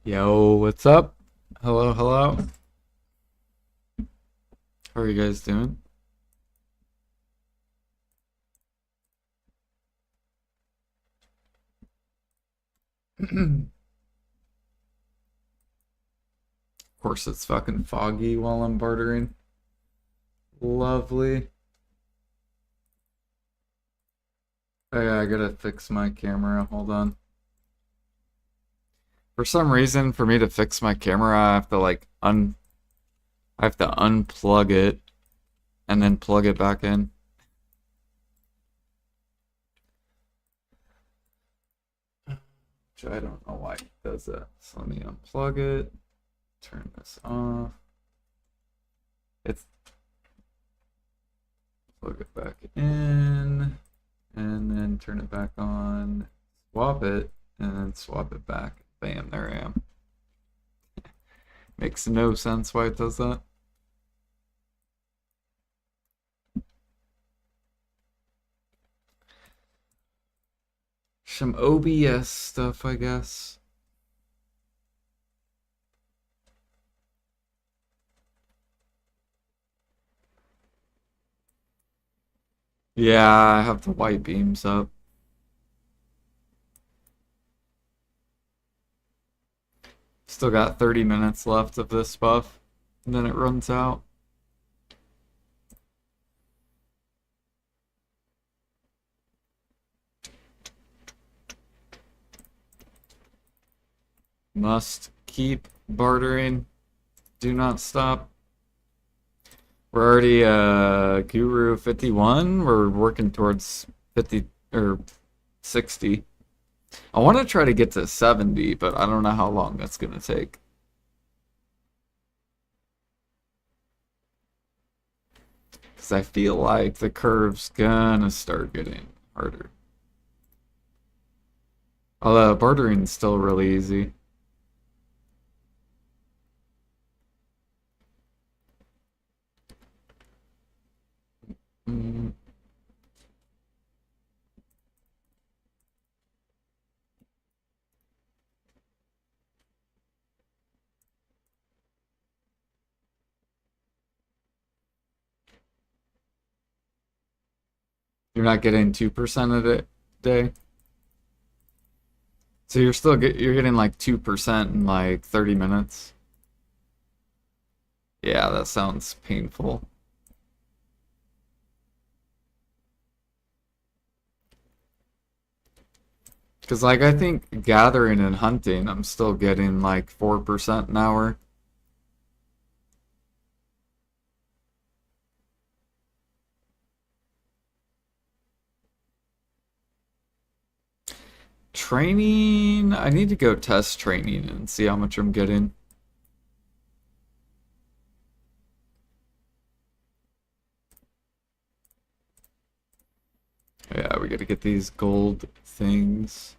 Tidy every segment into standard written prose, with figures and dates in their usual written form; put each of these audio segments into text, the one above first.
Yo, what's up? Hello, hello. How are you guys doing? Of course, it's fucking foggy while I'm bartering. Lovely. Oh yeah, I gotta fix my camera. Hold on. For some reason, for me to fix my camera, I have to unplug it and then plug it back in. Which I don't know why it does that. So let me unplug it, turn this off. It's Plug it back in, and then turn it back on, swap it, and then swap it back. Bam, there I am. Makes no sense why it does that. Some OBS stuff, I guess. Yeah, I have the white beams up. Still got 30 minutes left of this buff, and then it runs out. Must keep bartering. Do not stop. We're already Guru 51. We're working towards 50 or 60. I want to try to get to 70, but I don't know how long that's going to take. Because I feel like the curve's gonna start getting harder. Although bartering's still really easy. Mm. You're not getting 2% a day. So you're getting like 2% in like 30 minutes. Yeah, that sounds painful. Because like I think gathering and hunting, I'm still getting like 4% an hour. Training, I need to go test training and see how much I'm getting. Yeah, we gotta get these gold things.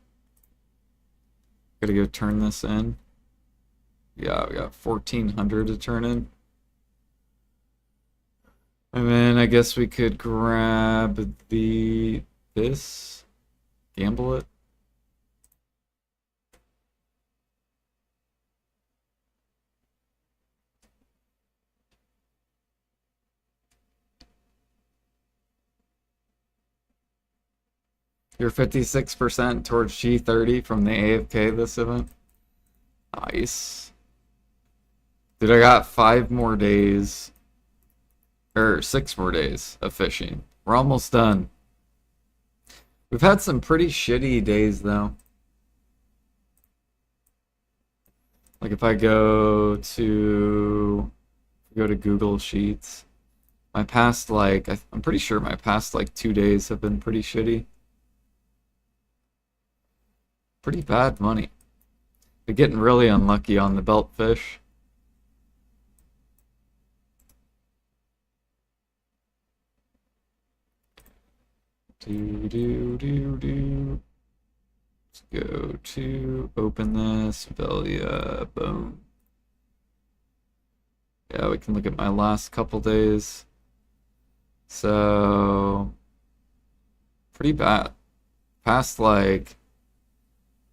Gotta go turn this in. Yeah, we got 1400 to turn in. And then I guess we could grab this, gamble it. You're 56% towards G30 from the AFK this event. Nice. Dude, I got 5 more days, or 6 more days of fishing. We're almost done. We've had some pretty shitty days though. Like if I go to Google Sheets, my past I'm pretty sure my past like 2 days have been pretty shitty. Pretty bad money. Been getting really unlucky on the belt fish. Do do do do. Let's go to open this, Velia, boom. Yeah, we can look at my last couple days. So, pretty bad. Past like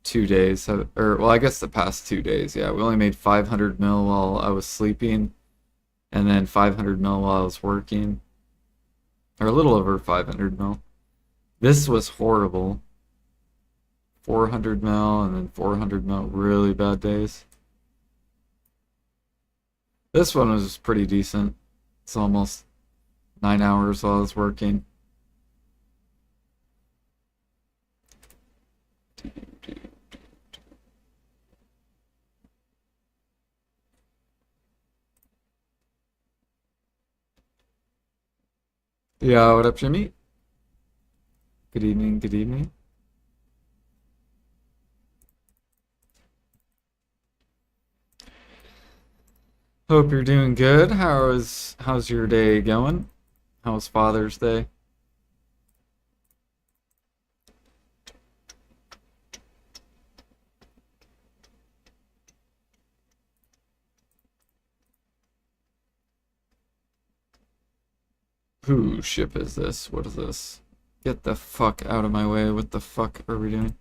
2 days, or well, I guess the past 2 days. Yeah, we only made 500 mil while I was sleeping, and then 500 mil while I was working, or a little over 500 mil. This was horrible. 400 mil and then 400 mil, really bad days. This one was pretty decent. It's almost 9 hours while I was working. Yeah, what up, Jimmy? Good evening, good evening. Hope you're doing good. How's your day going? How's Father's Day? Whose ship is this? What is this? Get the fuck out of my way. What the fuck are we doing?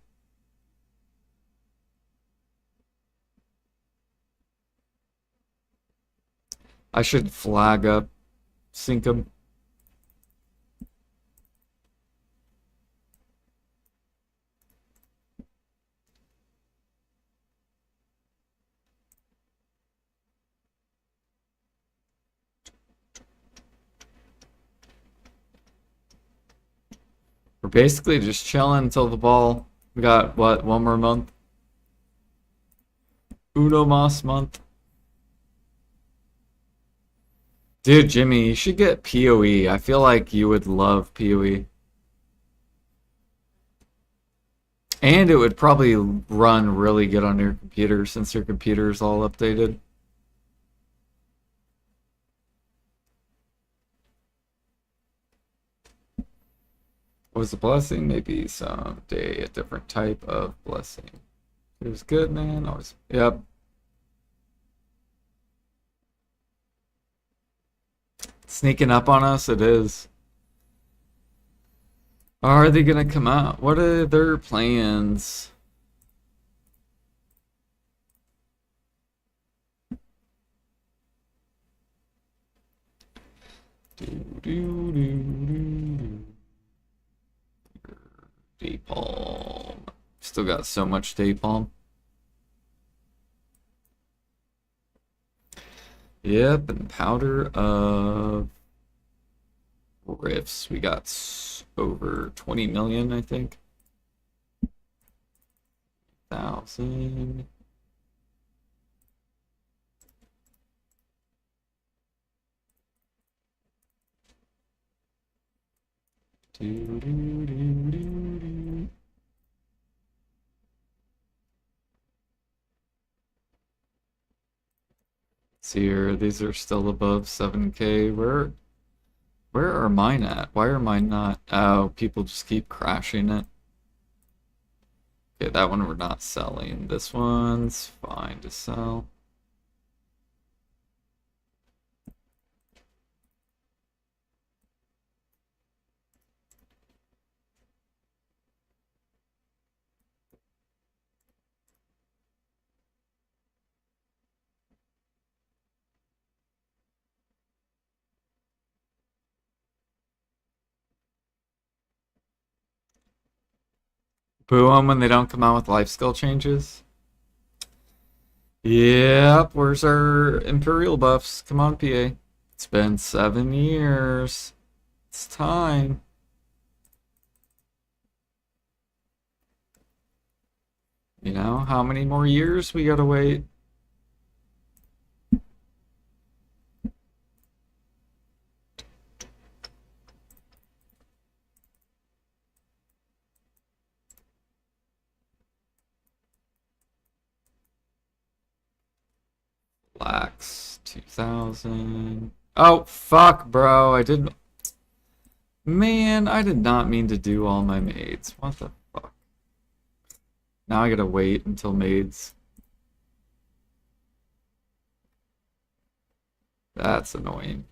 I should flag up, sink 'em. We're basically just chilling until the ball. We got, what, one more month? Uno Mas month. Dude, Jimmy, you should get PoE. I feel like you would love PoE. And it would probably run really good on your computer since your computer is all updated. Was a blessing? Maybe someday a different type of blessing. It was good, man. Always. Yep. Sneaking up on us, it is. Are they gonna come out? What are their plans? Do, do, do, do. Day palm. Still got so much day palm. Yep, and powder of riffs. We got over 20 million, I think. 1,000. Do, do, do, do, do. See here, these are still above 7K. Where are mine at? Why are mine not? Oh, people just keep crashing it. Okay, that one we're not selling. This one's fine to sell. Boo them when they don't come out with life skill changes. Yep, where's our Imperial buffs? Come on, PA. It's been 7 years. It's time. You know, how many more years we gotta wait? Lax 2000. Oh, fuck, bro. I did. Man, I did not mean to do all my maids. What the fuck? Now I gotta wait until maids. That's annoying.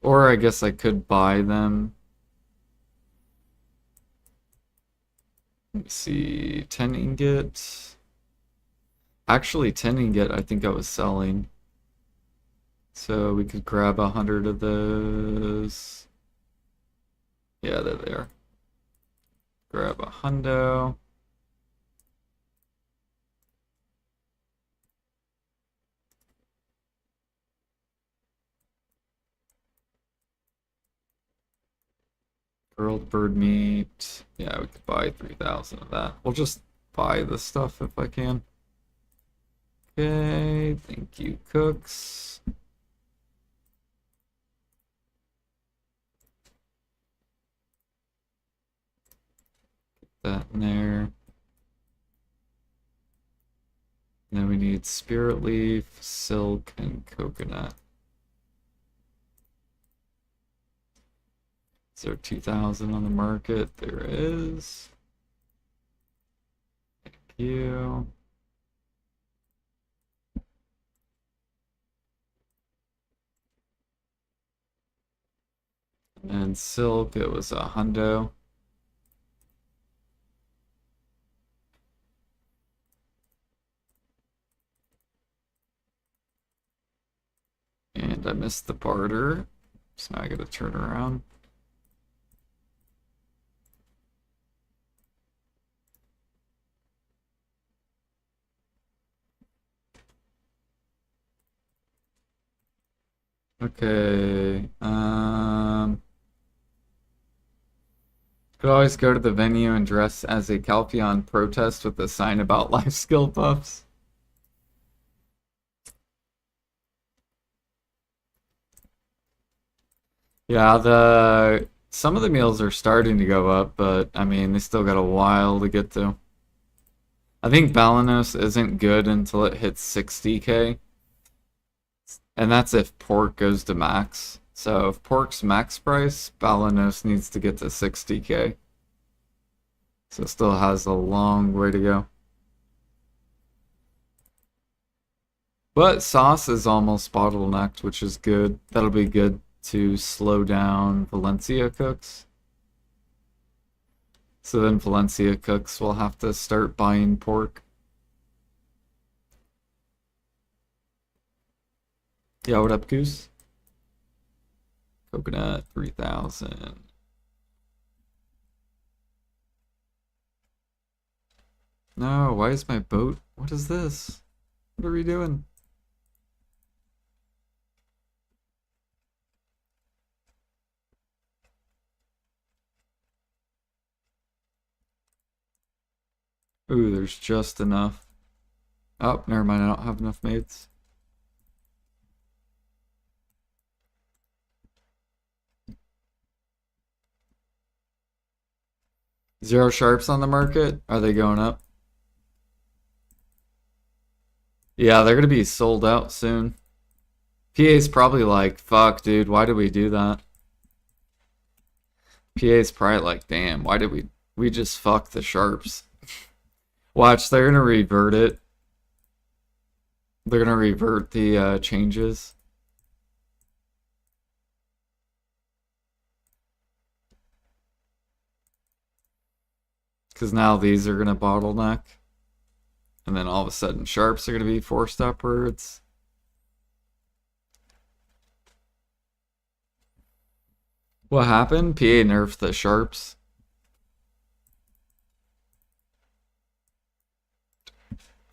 Or I guess I could buy them me see. 10 ingot. Actually, 10 ingot, I think I was selling. So we could grab 100 of those. Yeah, they're there. Grab a hundo. Grilled bird meat. Yeah, we could buy 3,000 of that. We'll just buy the stuff if I can. Okay, thank you, cooks. Get that in there. And then we need spirit leaf, silk, and coconut. Is there 2,000 on the market? There is. Thank you. And silk, it was a hundo. And I missed the barter, so now I gotta turn around. Okay, could always go to the venue and dress as a Calpheon protest with a sign about life skill buffs. Yeah, some of the meals are starting to go up, but I mean they still got a while to get to. I think Balanos isn't good until it hits 60k, and that's if pork goes to max. So if pork's max price, Balanos needs to get to 60k. So it still has a long way to go. But sauce is almost bottlenecked, which is good. That'll be good to slow down Valencia cooks. So then Valencia cooks will have to start buying pork. Yeah, what up, Goose? Coconut 3,000. No, why is my boat? What is this? What are we doing? Ooh, there's just enough. Oh, never mind, I don't have enough mates. Zero sharps on the market? Are they going up? Yeah, they're gonna be sold out soon. PA's probably like, fuck, dude, why did we do that? PA's probably like, damn, why did we just fuck the sharps? Watch, they're gonna revert it. They're gonna revert the changes. Because now these are gonna bottleneck. And then all of a sudden sharps are gonna be forced upwards. What happened? PA nerfed the sharps.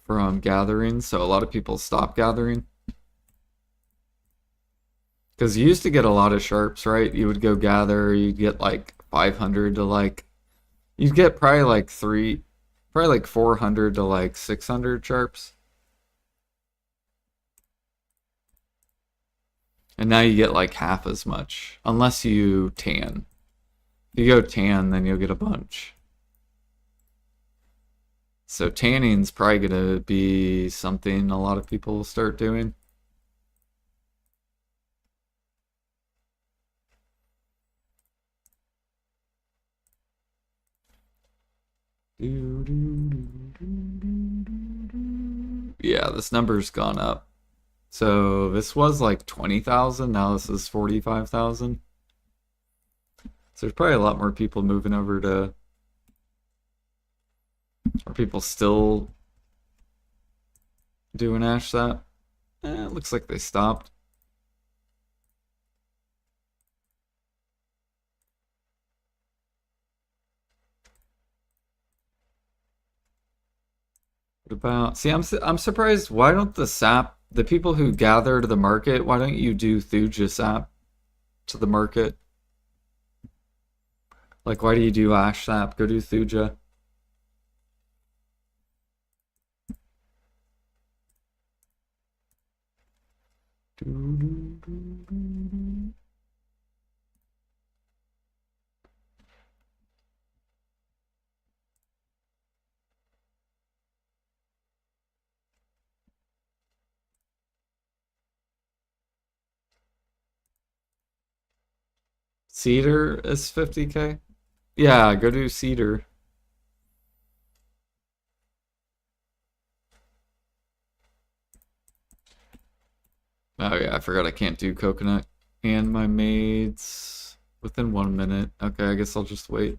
From gathering, so a lot of people stopped gathering. Because you used to get a lot of sharps, right? You would go gather, you'd get like 500 to like, you'd get probably like 400 to like 600 sharps. And now you get like half as much, unless you tan. If you go tan, then you'll get a bunch. So tanning's probably gonna be something a lot of people will start doing. Yeah, this number's gone up. So this was like 20,000, now this is 45,000. So there's probably a lot more people moving over to Are people still doing Ash Sap? It looks like they stopped. What about? See, I'm surprised. Why don't the people who gather to the market, why don't you do Thuja Sap to the market? Like, why do you do Ash Sap? Go do Thuja. Cedar is 50K? Yeah, go do Cedar. Oh yeah, I forgot I can't do coconut. And my maids within 1 minute. Okay, I guess I'll just wait.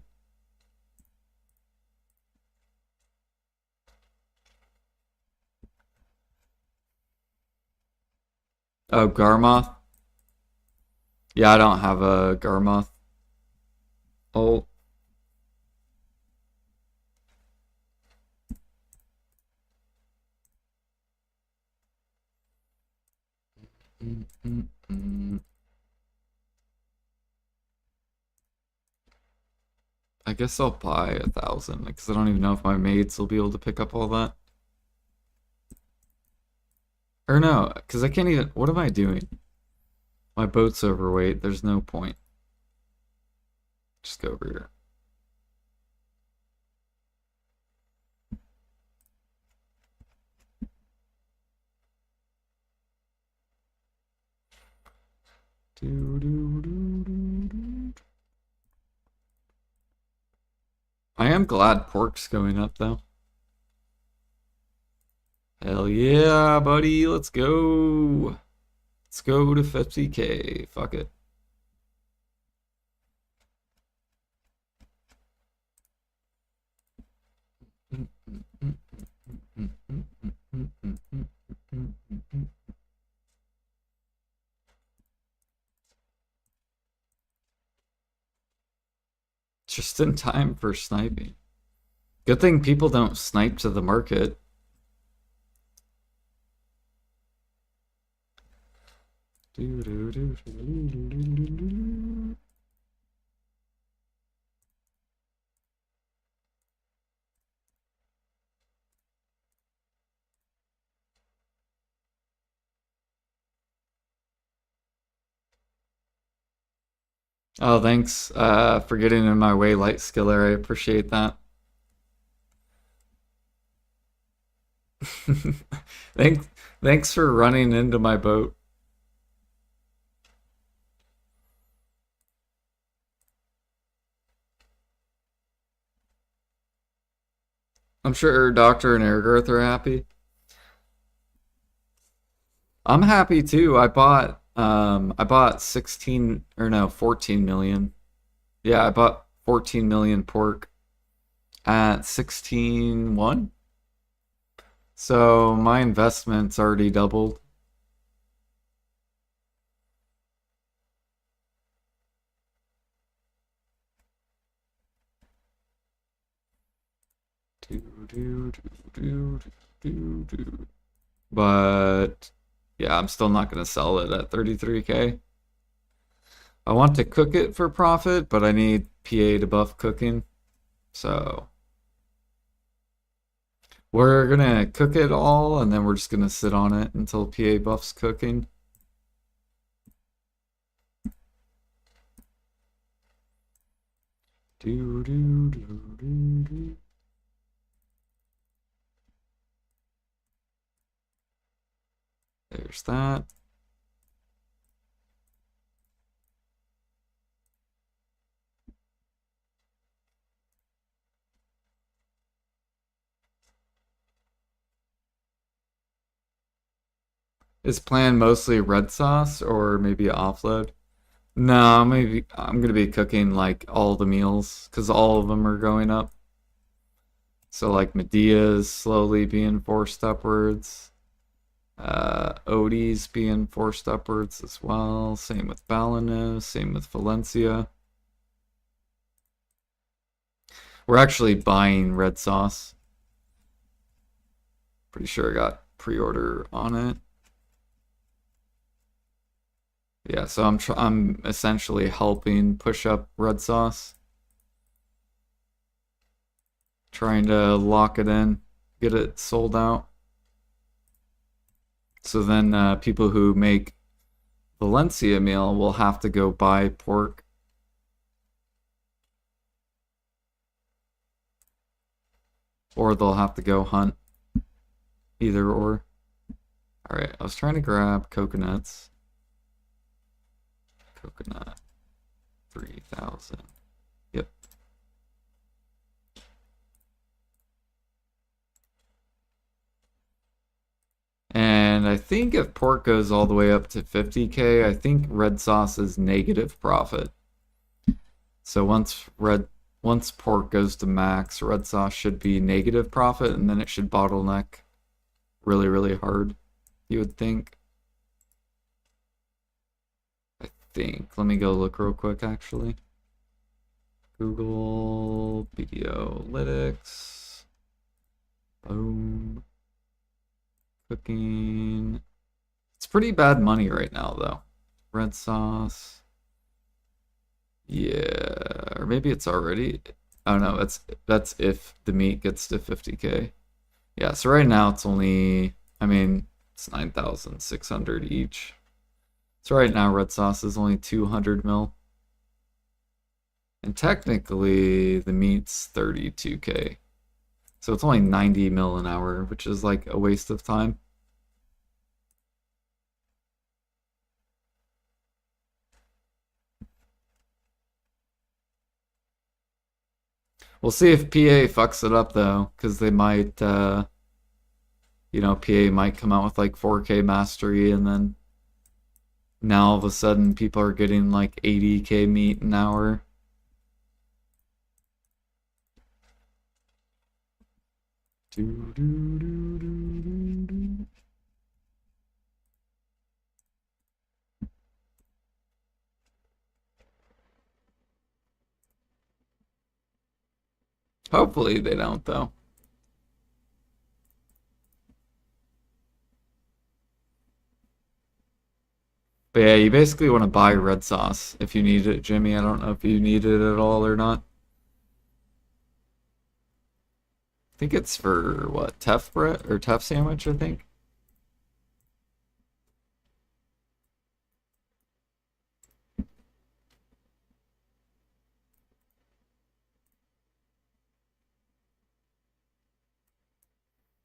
Oh, Garmoth? Yeah, I don't have a Garmoth. Oh. Mm, mm, mm. I guess I'll buy 1,000 because I don't even know if my maids will be able to pick up all that. Or no, because I can't even. What am I doing? My boat's overweight. There's no point. Just go over here. Do, do, do, do, do. I am glad pork's going up though. Hell yeah, buddy. Let's go. Let's go to 50K. Fuck it. Just in time for sniping. Good thing people don't snipe to the market. Oh, thanks for getting in my way, Light Skiller. I appreciate that. Thanks, thanks for running into my boat. I'm sure Doctor and Ergirth are happy. I'm happy too. I bought 16 or no, 14 million. Yeah, I bought 14 million pork at 16.1. So my investment's already doubled. Do, do, do, do, do. But yeah, I'm still not going to sell it at 33K. I want to cook it for profit, but I need PA to buff cooking. So we're going to cook it all and then we're just going to sit on it until PA buffs cooking. Do, do, do, do, do. There's that. Is plan mostly red sauce or maybe offload? No, maybe I'm gonna be cooking like all the meals because all of them are going up. So like Medea is slowly being forced upwards. Odie's being forced upwards as well. Same with Balanos, same with Valencia. We're actually buying red sauce. Pretty sure I got pre-order on it. Yeah, so I'm essentially helping push up red sauce, trying to lock it in, get it sold out. So then people who make Valencia meal will have to go buy pork. Or they'll have to go hunt. Either or. Alright, I was trying to grab coconuts. Coconut 3,000. Yep. And I think if pork goes all the way up to 50K, I think red sauce is negative profit. So once pork goes to max, red sauce should be negative profit, and then it should bottleneck really, really hard, you would think. I think. Let me go look real quick, actually. Google Videolytics. Boom. Cooking. It's pretty bad money right now, though. Red sauce. Yeah, or maybe it's already. I don't know. That's if the meat gets to 50K. Yeah, so right now it's only. I mean, it's 9,600 each. So right now red sauce is only 200 mil. And technically the meat's 32K. So it's only 90 mil an hour, which is like a waste of time. We'll see if PA fucks it up though, because they might, PA might come out with like 4K mastery, and then now all of a sudden people are getting like 80K meat an hour. Do, do, do, do, do, do. Hopefully they don't though. But yeah, you basically want to buy red sauce if you need it, Jimmy. I don't know if you need it at all or not. I think it's for what, Tef bread or Tef sandwich, I think.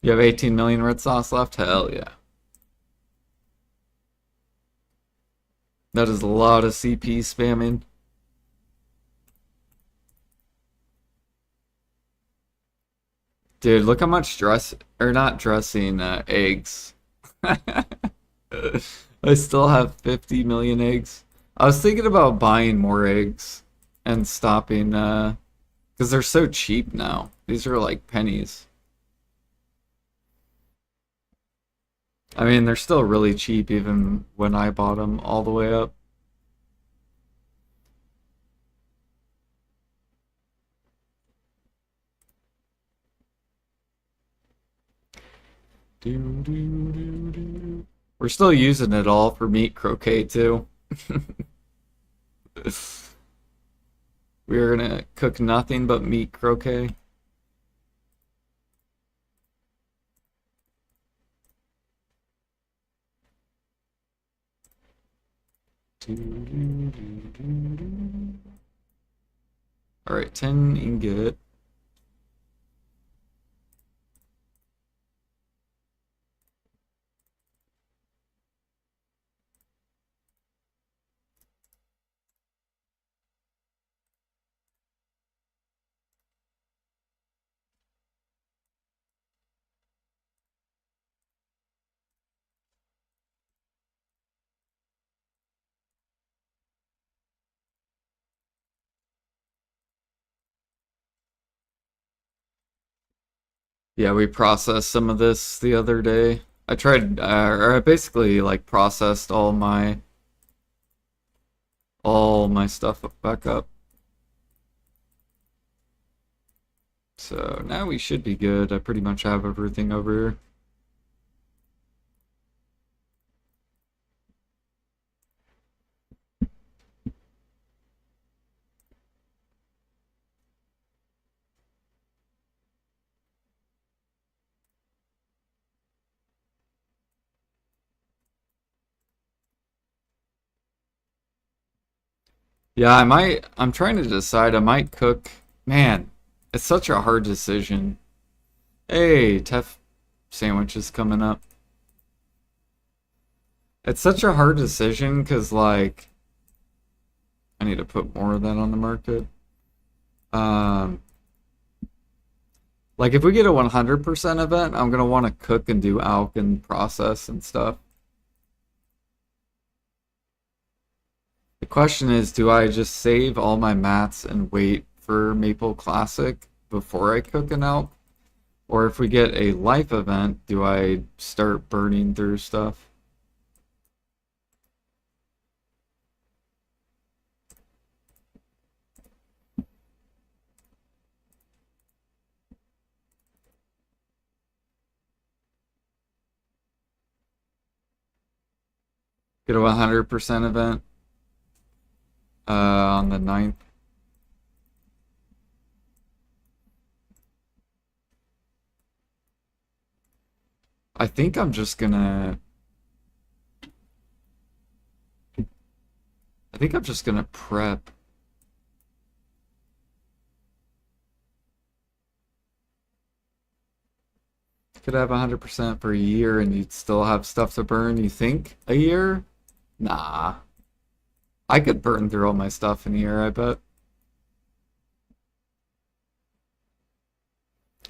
You have 18 million red sauce left? Hell yeah. That is a lot of CP spamming. Dude, look how much not dressing, eggs. I still have 50 million eggs. I was thinking about buying more eggs and stopping, because they're so cheap now. These are like pennies. I mean, they're still really cheap even when I bought them all the way up. Do, do, do, do. We're still using it all for meat croquet too. We're gonna cook nothing but meat croquet. Do, do, do, do, do. All right, 10 ingot. Yeah, we processed some of this the other day. I tried, or I basically like processed all my stuff back up. So now we should be good. I pretty much have everything over here. Yeah, I'm trying to decide. I might cook. Man, it's such a hard decision. Hey, Tef sandwich is coming up. It's such a hard decision because, like, I need to put more of that on the market. Um, like, if we get a 100% event, I'm gonna want to cook and do alk and process and stuff. The question is, do I just save all my mats and wait for Maple Classic before I cook an alk? Or if we get a life event, do I start burning through stuff? Get a 100% event on the 9th. I think I'm just gonna I think I'm just gonna prep. Could have 100% for a year and you'd still have stuff to burn, you think? A year? Nah. I could burn through all my stuff in a year, I bet.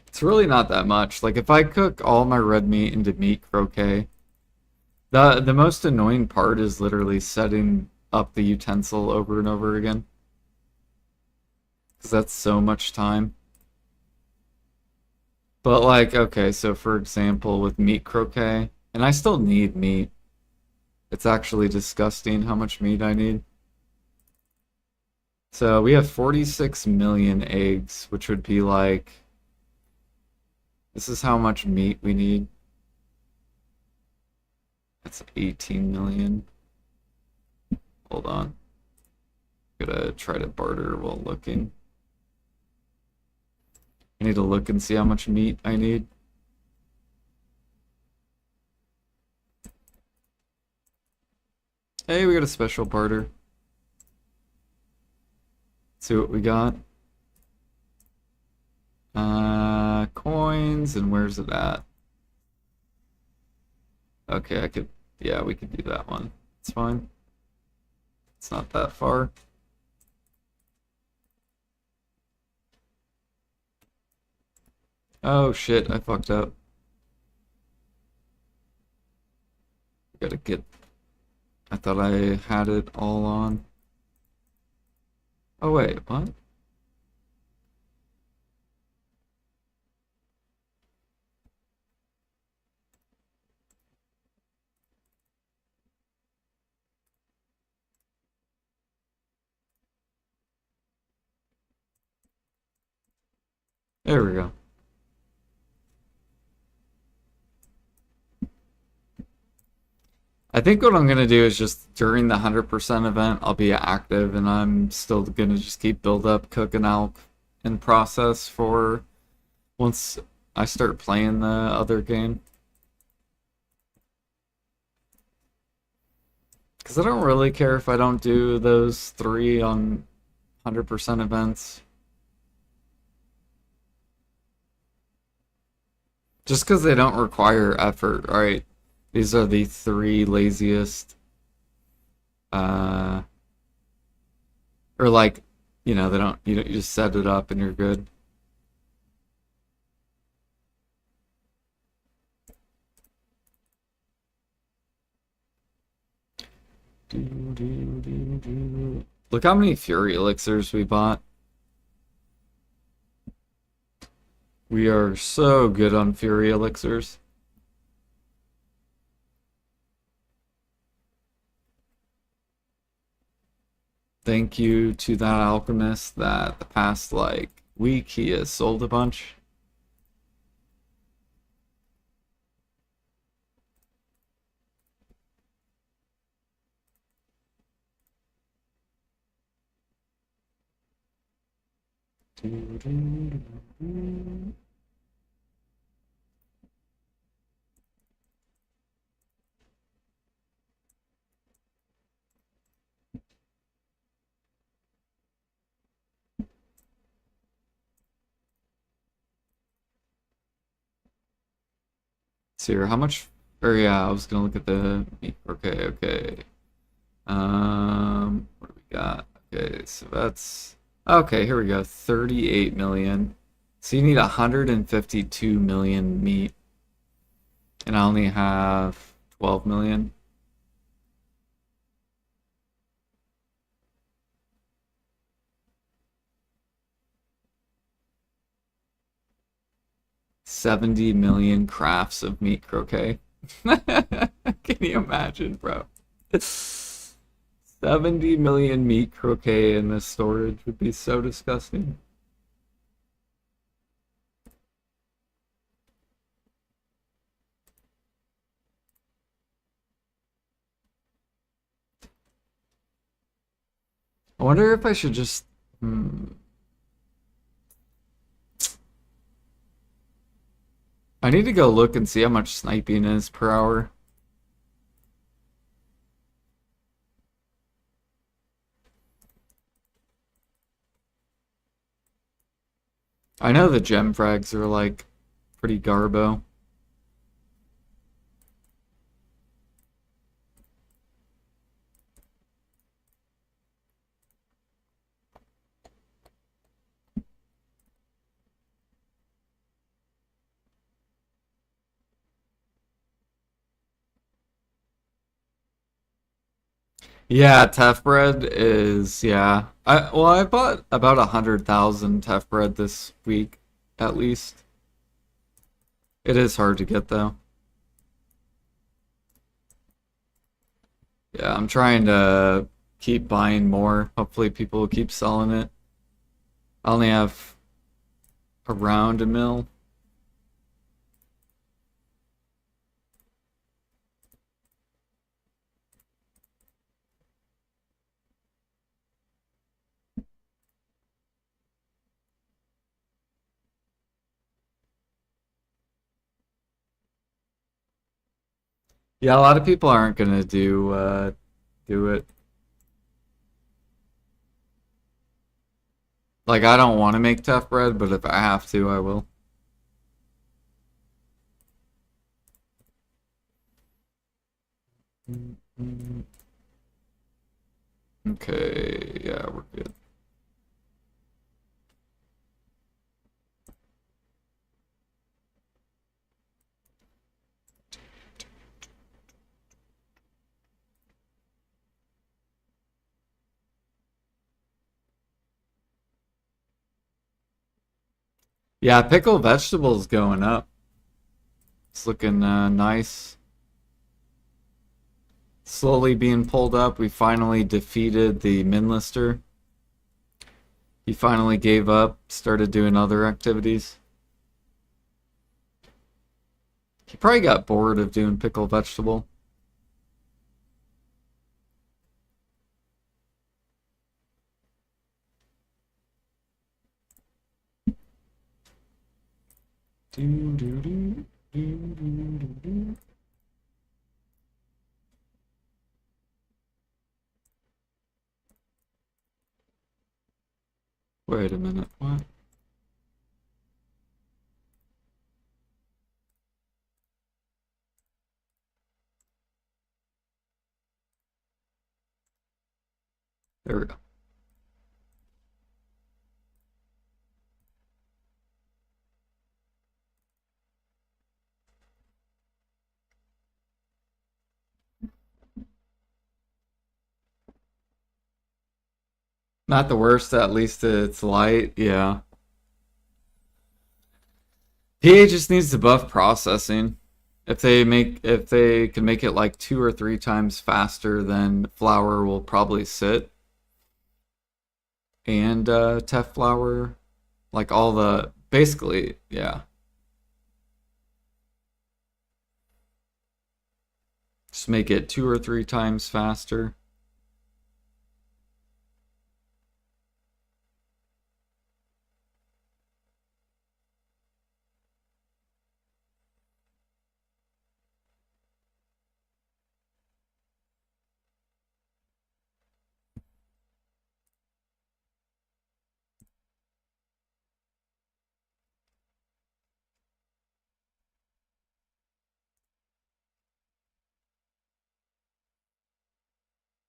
It's really not that much. Like if I cook all my red meat into meat croquet, the most annoying part is literally setting up the utensil over and over again. Because that's so much time. But like, okay, so for example, with meat croquet, and I still need meat. It's actually disgusting how much meat I need. So we have 46 million eggs, which would be like, this is how much meat we need. That's 18 million. Hold on. Gotta try to barter while looking. I need to look and see how much meat I need. Hey, we got a special barter. See what we got. Coins, and where's it at? Okay, yeah, we could do that one. It's fine. It's not that far. Oh shit, I fucked up. Gotta get, I thought I had it all on. Oh wait, what? There we go. I think what I'm gonna do is just during the 100% event, I'll be active and I'm still gonna just keep build up, cooking out in process for once I start playing the other game. Because I don't really care if I don't do those three on 100% events. Just because they don't require effort, right? These are the three laziest, uh, or like, they don't, you just set it up and you're good. Look how many Fury Elixirs we bought. We are so good on Fury elixirs. Thank you to that alchemist that the past like week he has sold a bunch. See here, how much? Or yeah, I was gonna look at the. Okay, okay. What do we got? Okay, so that's okay. Here we go. 38 million. So you need 152 million meat, and I only have 12 million. 70 million crafts of meat croquet. Can you imagine, bro? 70 million meat croquet in this storage would be so disgusting. I wonder if I should just. I need to go look and see how much sniping is per hour. I know the gem frags are like pretty garbo. Yeah, Tef bread is yeah. I bought about 100,000 Tef bread this week, at least. It is hard to get though. Yeah, I'm trying to keep buying more. Hopefully people will keep selling it. I only have around a mil. Yeah, a lot of people aren't gonna do it. Like I don't want to make tough bread, but if I have to, I will. Okay, yeah, we're good. Yeah, pickled vegetables going up. It's looking nice. Slowly being pulled up. We finally defeated the Minlister. He finally gave up, started doing other activities. He probably got bored of doing pickled vegetable. Do, do, do, do, do, do, do. Wait a minute, what? There we go. Not the worst, at least it's light, yeah. PA just needs to buff processing. If they can make it like 2 or 3 times faster, then flour will probably sit. And Tef flour, like all the basically, yeah. Just make it 2 or 3 times faster.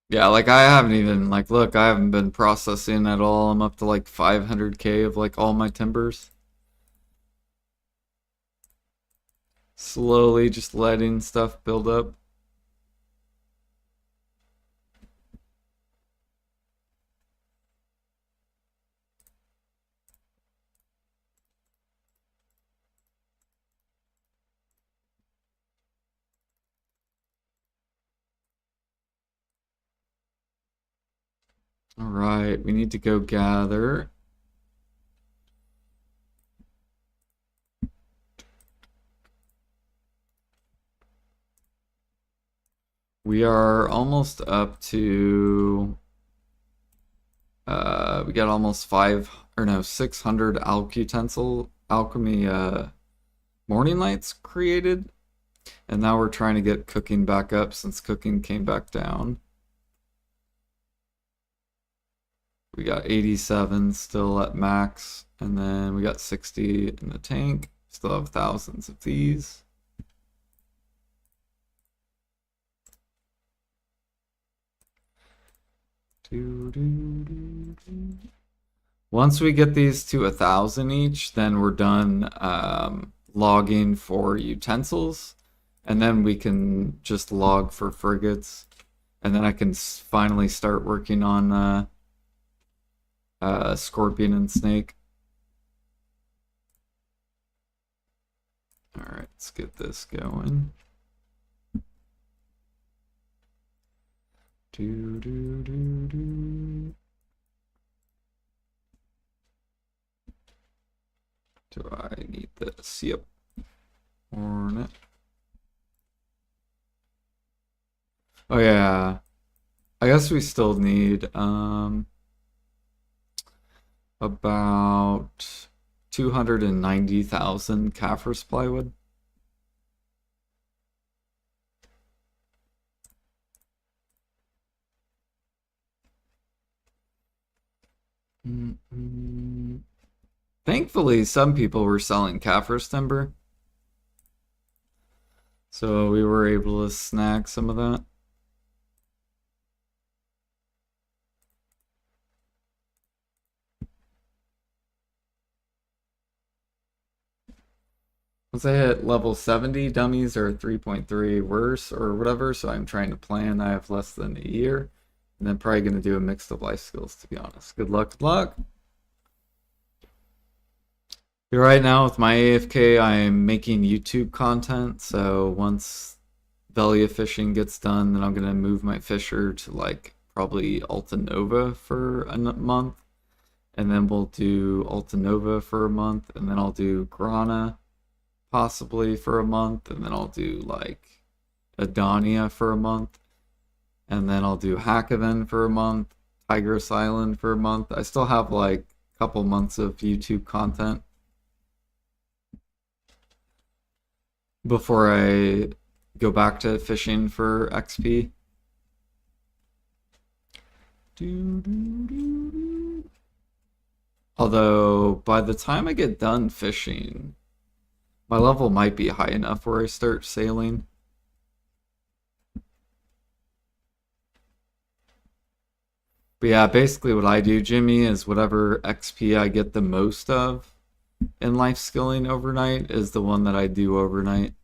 Yeah, like I haven't even like look, I haven't been processing at all. I'm up to like 500K of like all my timbers. Slowly just letting stuff build up. All right, we need to go gather. We are almost up to we got almost 600 alchemy morning lights created. And now we're trying to get cooking back up since cooking came back down. We got 87 still at max, and then we got 60 in the tank. Still have thousands of these. Once we get these to 1,000 each, then we're done logging for utensils, and then we can just log for frigates, and then I can finally start working on scorpion and snake. All right, let's get this going. Do I need this? Yep. Hornet. Oh yeah. I guess we still need about 290,000 Kaffir's plywood. Thankfully, some people were selling Kaffir's timber, so we were able to snag some of that. Once I hit level 70, dummies are 3.3 worse or whatever, so I'm trying to plan. I have less than a year, and then probably going to do a mix of life skills, to be honest. Good luck, good luck. Right now with my AFK, I'm making YouTube content, so once Velia fishing gets done, then I'm going to move my fisher to like probably Alta Nova for a month, and then we'll do Alta Nova for a month, and then I'll do Grana possibly for a month, and then I'll do like Adonia for a month, and then I'll do Hakaven for a month, Tigris Island for a month. I still have like a couple months of YouTube content before I go back to fishing for XP. Although by the time I get done fishing, my level might be high enough where I start sailing. But yeah, basically what I do, Jimmy, is whatever XP I get the most of in life skilling overnight is the one that I do overnight.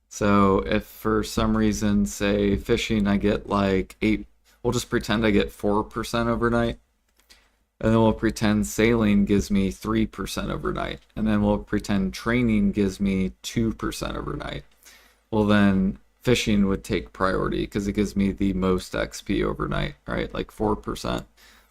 So if for some reason, say fishing, I get like 8, we'll just pretend I get 4% overnight. And then we'll pretend sailing gives me 3% overnight. And then we'll pretend training gives me 2% overnight. Well, then fishing would take priority because it gives me the most XP overnight, right? Like 4%.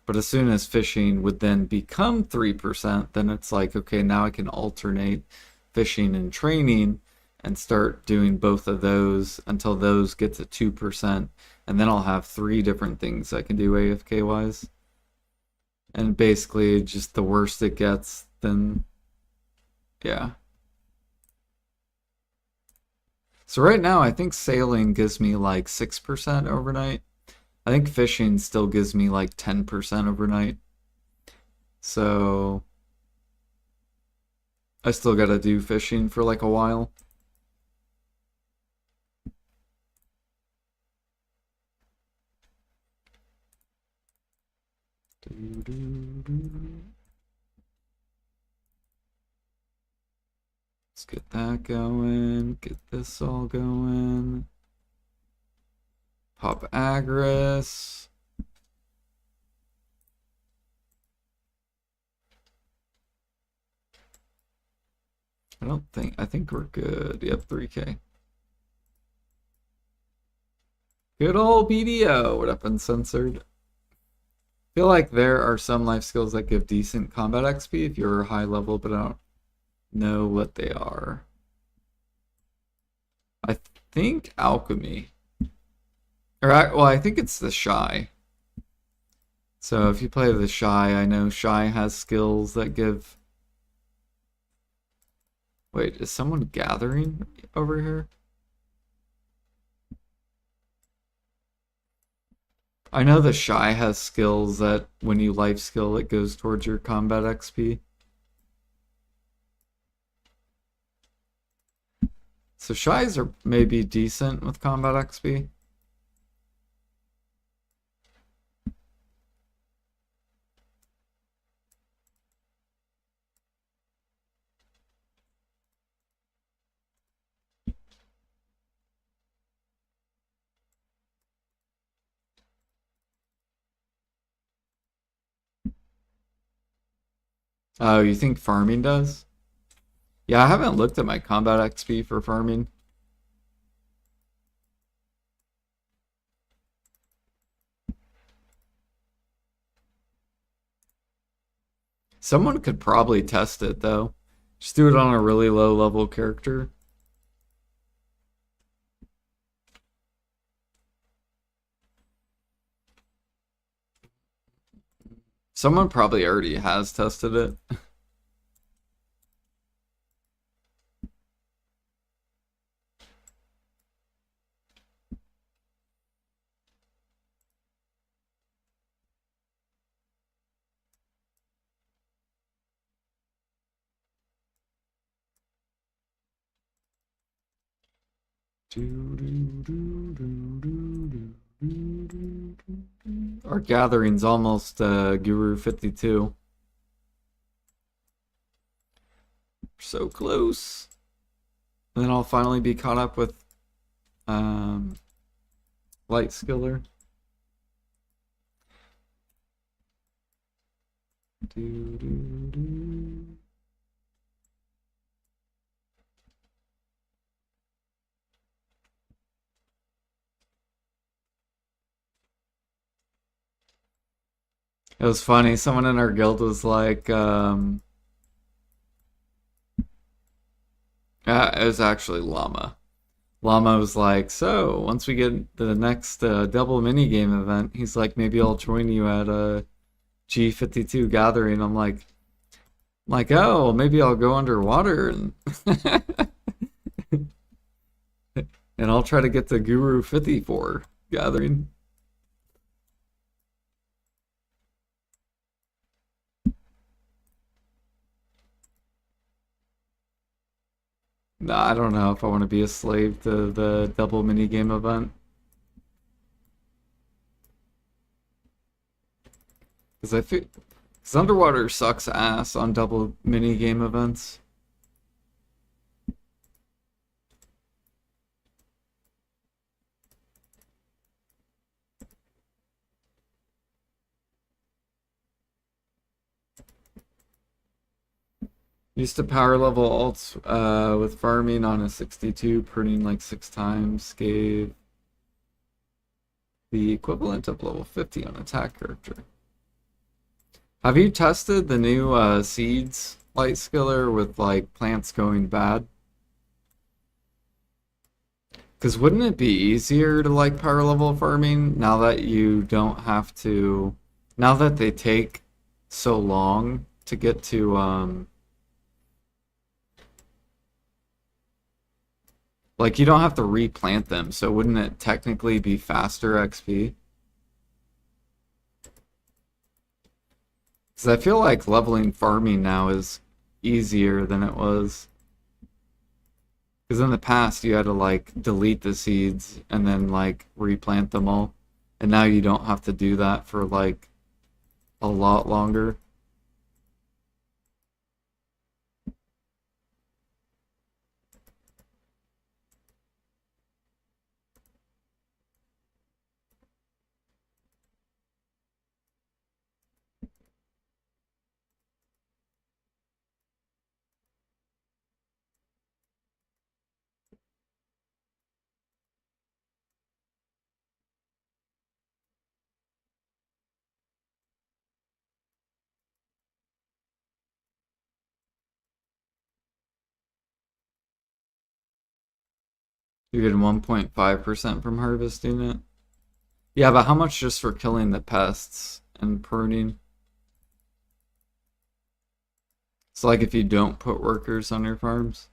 But as soon as fishing would then become 3%, then it's like, okay, now I can alternate fishing and training and start doing both of those until those get to 2%. And then I'll have 3 different things I can do AFK wise. And basically, just the worse it gets, then yeah. So right now, I think sailing gives me like 6% overnight. I think fishing still gives me like 10% overnight. So I still gotta do fishing for like a while. Let's get that going. Get this all going. Pop Agris. I think we're good. Yep, 3K. Good old BDO would have been censored. Feel like there are some life skills that give decent combat XP if you're high level, but I don't know what they are. I think alchemy. Well, I think it's the shy. So if you play the shy, I know shy has skills that give. Wait, is someone gathering over here? I know the shy has skills that when you life skill, it goes towards your combat XP. So shies are maybe decent with combat XP. Oh, you think farming does? Yeah, I haven't looked at my combat XP for farming. Someone could probably test it though. Just do it on a really low level character. Someone probably already has tested it. Our gathering's almost Guru 52. So close. And then I'll finally be caught up with Light Skiller. It was funny. Someone in our guild was like, it was actually Llama. Llama was like, so once we get the next double mini game event, he's like, maybe I'll join you at a G52 gathering. I'm like, oh, maybe I'll go underwater and and I'll try to get the Guru 54 gathering. No, I don't know if I want to be a slave to the double mini game event. Because I feel, because underwater sucks ass on double mini game events. Used to power level alts with farming on a 62, pruning like 6 times, gave the equivalent of level 50 on attack character. Have you tested the new seeds light skiller with like plants going bad? Because wouldn't it be easier to like power level farming now that you don't have to, now that they take so long to get to like you don't have to replant them, so wouldn't it technically be faster XP? Because I feel like leveling farming now is easier than it was. Because in the past you had to like delete the seeds and then like replant them all. And now you don't have to do that for like a lot longer. You're getting 1.5% from harvesting it. Yeah, but how much just for killing the pests and pruning? It's like if you don't put workers on your farms.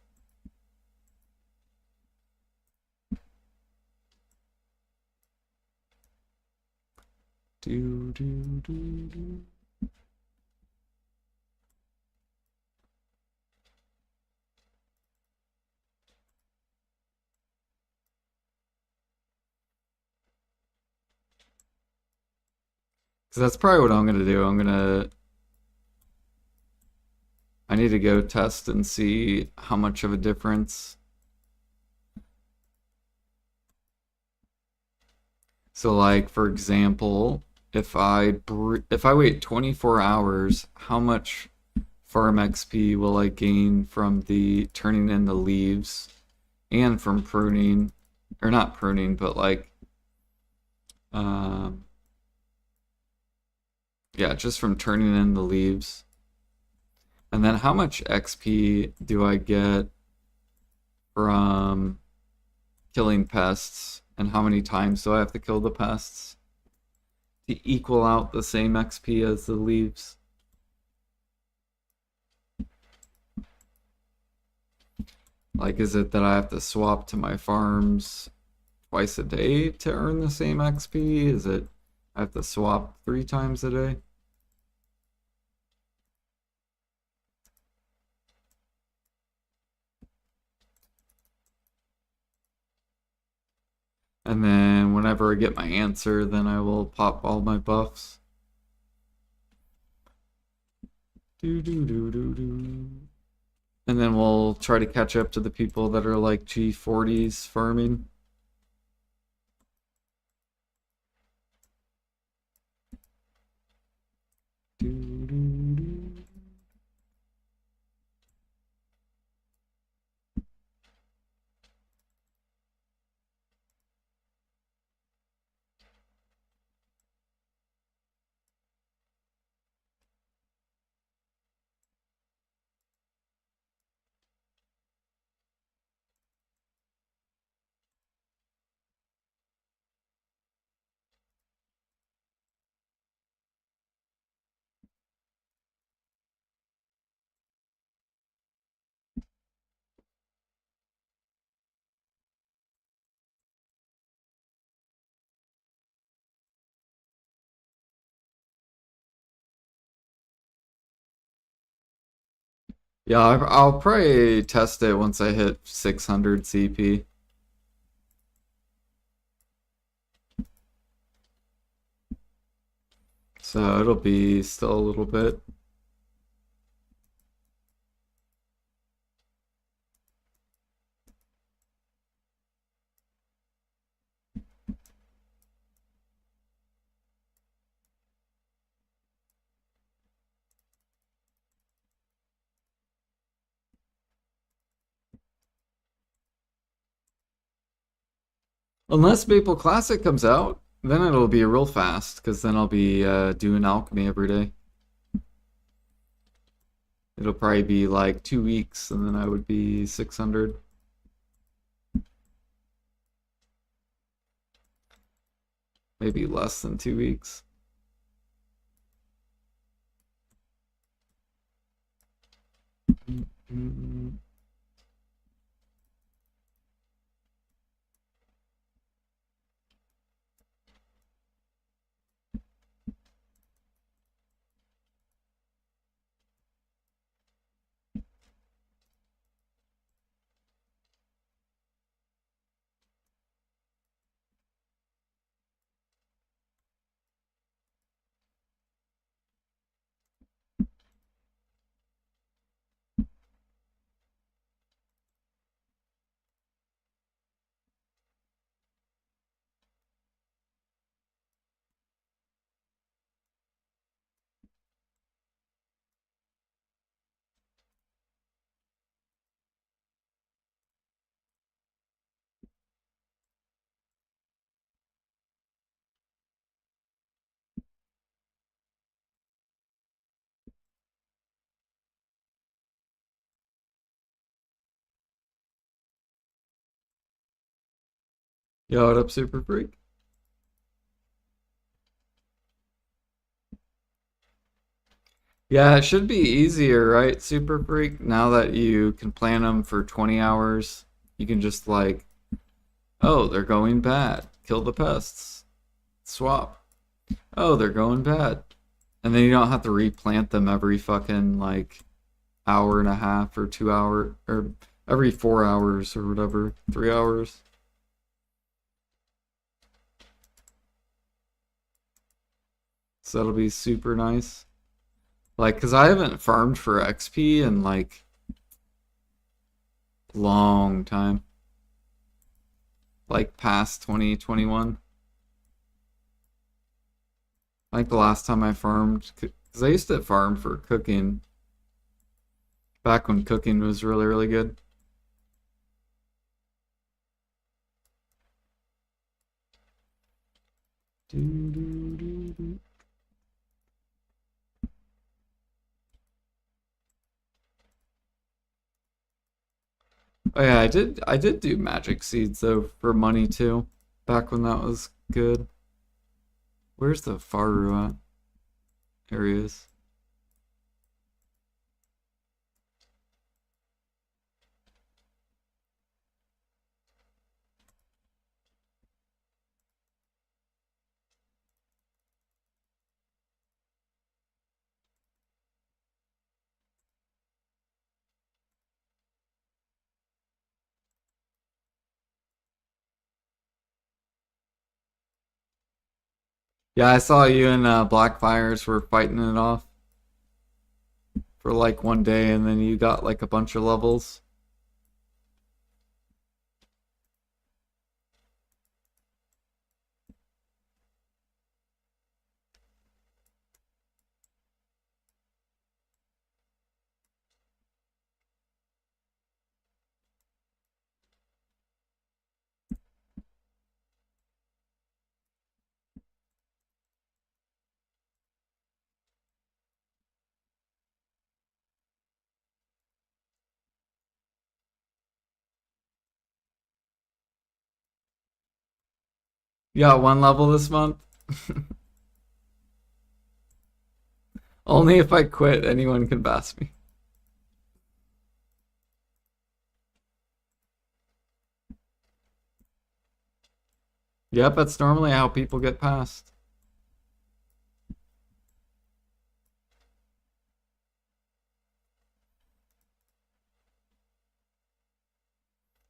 Do, do, do, do. Because that's probably what I'm going to do. I need to go test and see how much of a difference. So like, for example, if I wait 24 hours, how much farm XP will I gain from the turning in the leaves and from pruning, or not pruning, but like, um, yeah, just from turning in the leaves. And then how much XP do I get from killing pests? And how many times do I have to kill the pests to equal out the same XP as the leaves? Like, is it that I have to swap to my farms twice a day to earn the same XP? Is it I have to swap 3 times a day? And then whenever I get my answer, then I will pop all my buffs. Do do do do do. And then we'll try to catch up to the people that are like G40s farming. Do, do, do. Yeah, I'll probably test it once I hit 600 CP. So it'll be still a little bit. Unless Maple Classic comes out, then it'll be real fast, because then I'll be doing alchemy every day. It'll probably be like 2 weeks, and then I would be 600. Maybe less than 2 weeks. Yo, what up, Super Freak? Yeah, it should be easier, right, Super Freak? Now that you can plan them for 20 hours, you can just like, oh, they're going bad. Kill the pests. Swap. Oh, they're going bad. And then you don't have to replant them every fucking like hour and a half or 2 hour or every 4 hours or whatever, 3 hours. So that'll be super nice. Like, cause I haven't farmed for XP in like long time. Like past 2021. I think the last time I farmed, because I used to farm for cooking back when cooking was really, really good. Do, do, do, do. Oh yeah, I did do magic seeds though for money too, back when that was good. Where's the Faru at? There he is. Yeah, I saw you and Blackfires were fighting it off for like one day, and then you got like a bunch of levels. You got one level this month? Only if I quit, anyone can bass me. Yep, that's normally how people get past.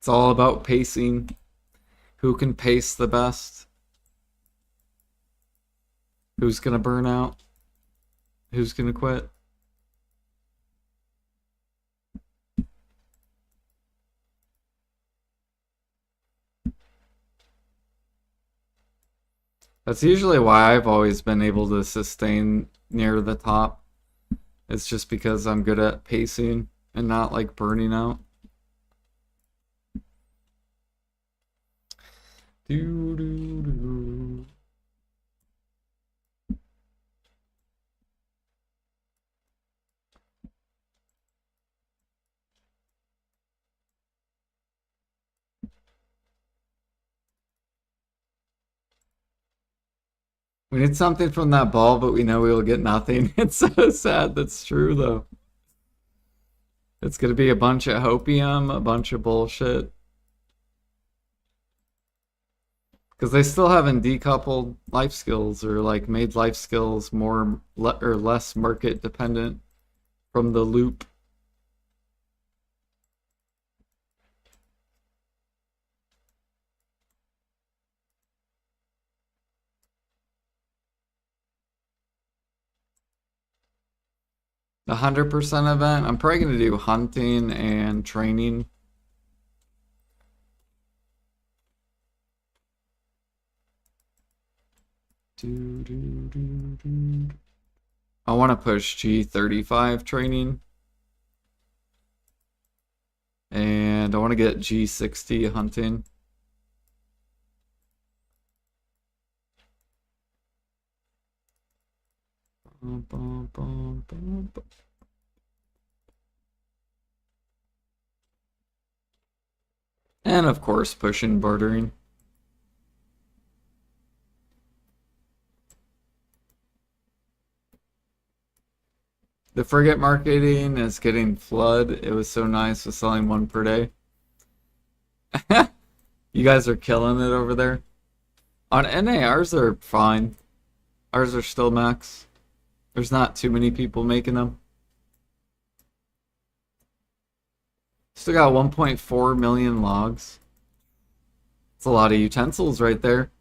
It's all about pacing. Who can pace the best? Who's gonna burn out? Who's gonna quit? That's usually why I've always been able to sustain near the top. It's just because I'm good at pacing and not like burning out. Do, do, do. We need something from that ball, but we know we will get nothing. It's so sad. That's true, though. It's gonna be a bunch of hopium, a bunch of bullshit. Because they still haven't decoupled life skills or like made life skills more or less market dependent from the loop. The 100% event, I'm probably gonna do hunting and training. I want to push G35 training. And I want to get G60 hunting. And of course, pushing bartering. The frigate marketing is getting flood. It was so nice with selling one per day. You guys are killing it over there. On NA, ours are fine. Ours are still max. There's not too many people making them. Still got 1.4 million logs. It's a lot of utensils right there.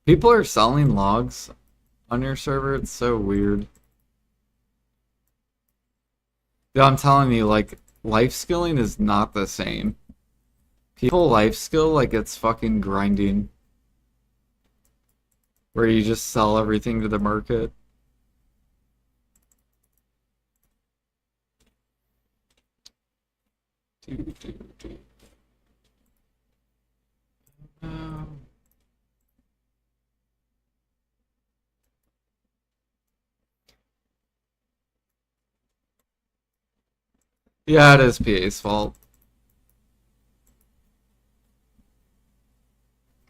People are selling logs on your server. It's so weird. Dude, I'm telling you, like, life skilling is not the same. People life skill like it's fucking grinding. Where you just sell everything to the market. Yeah, it is PA's fault.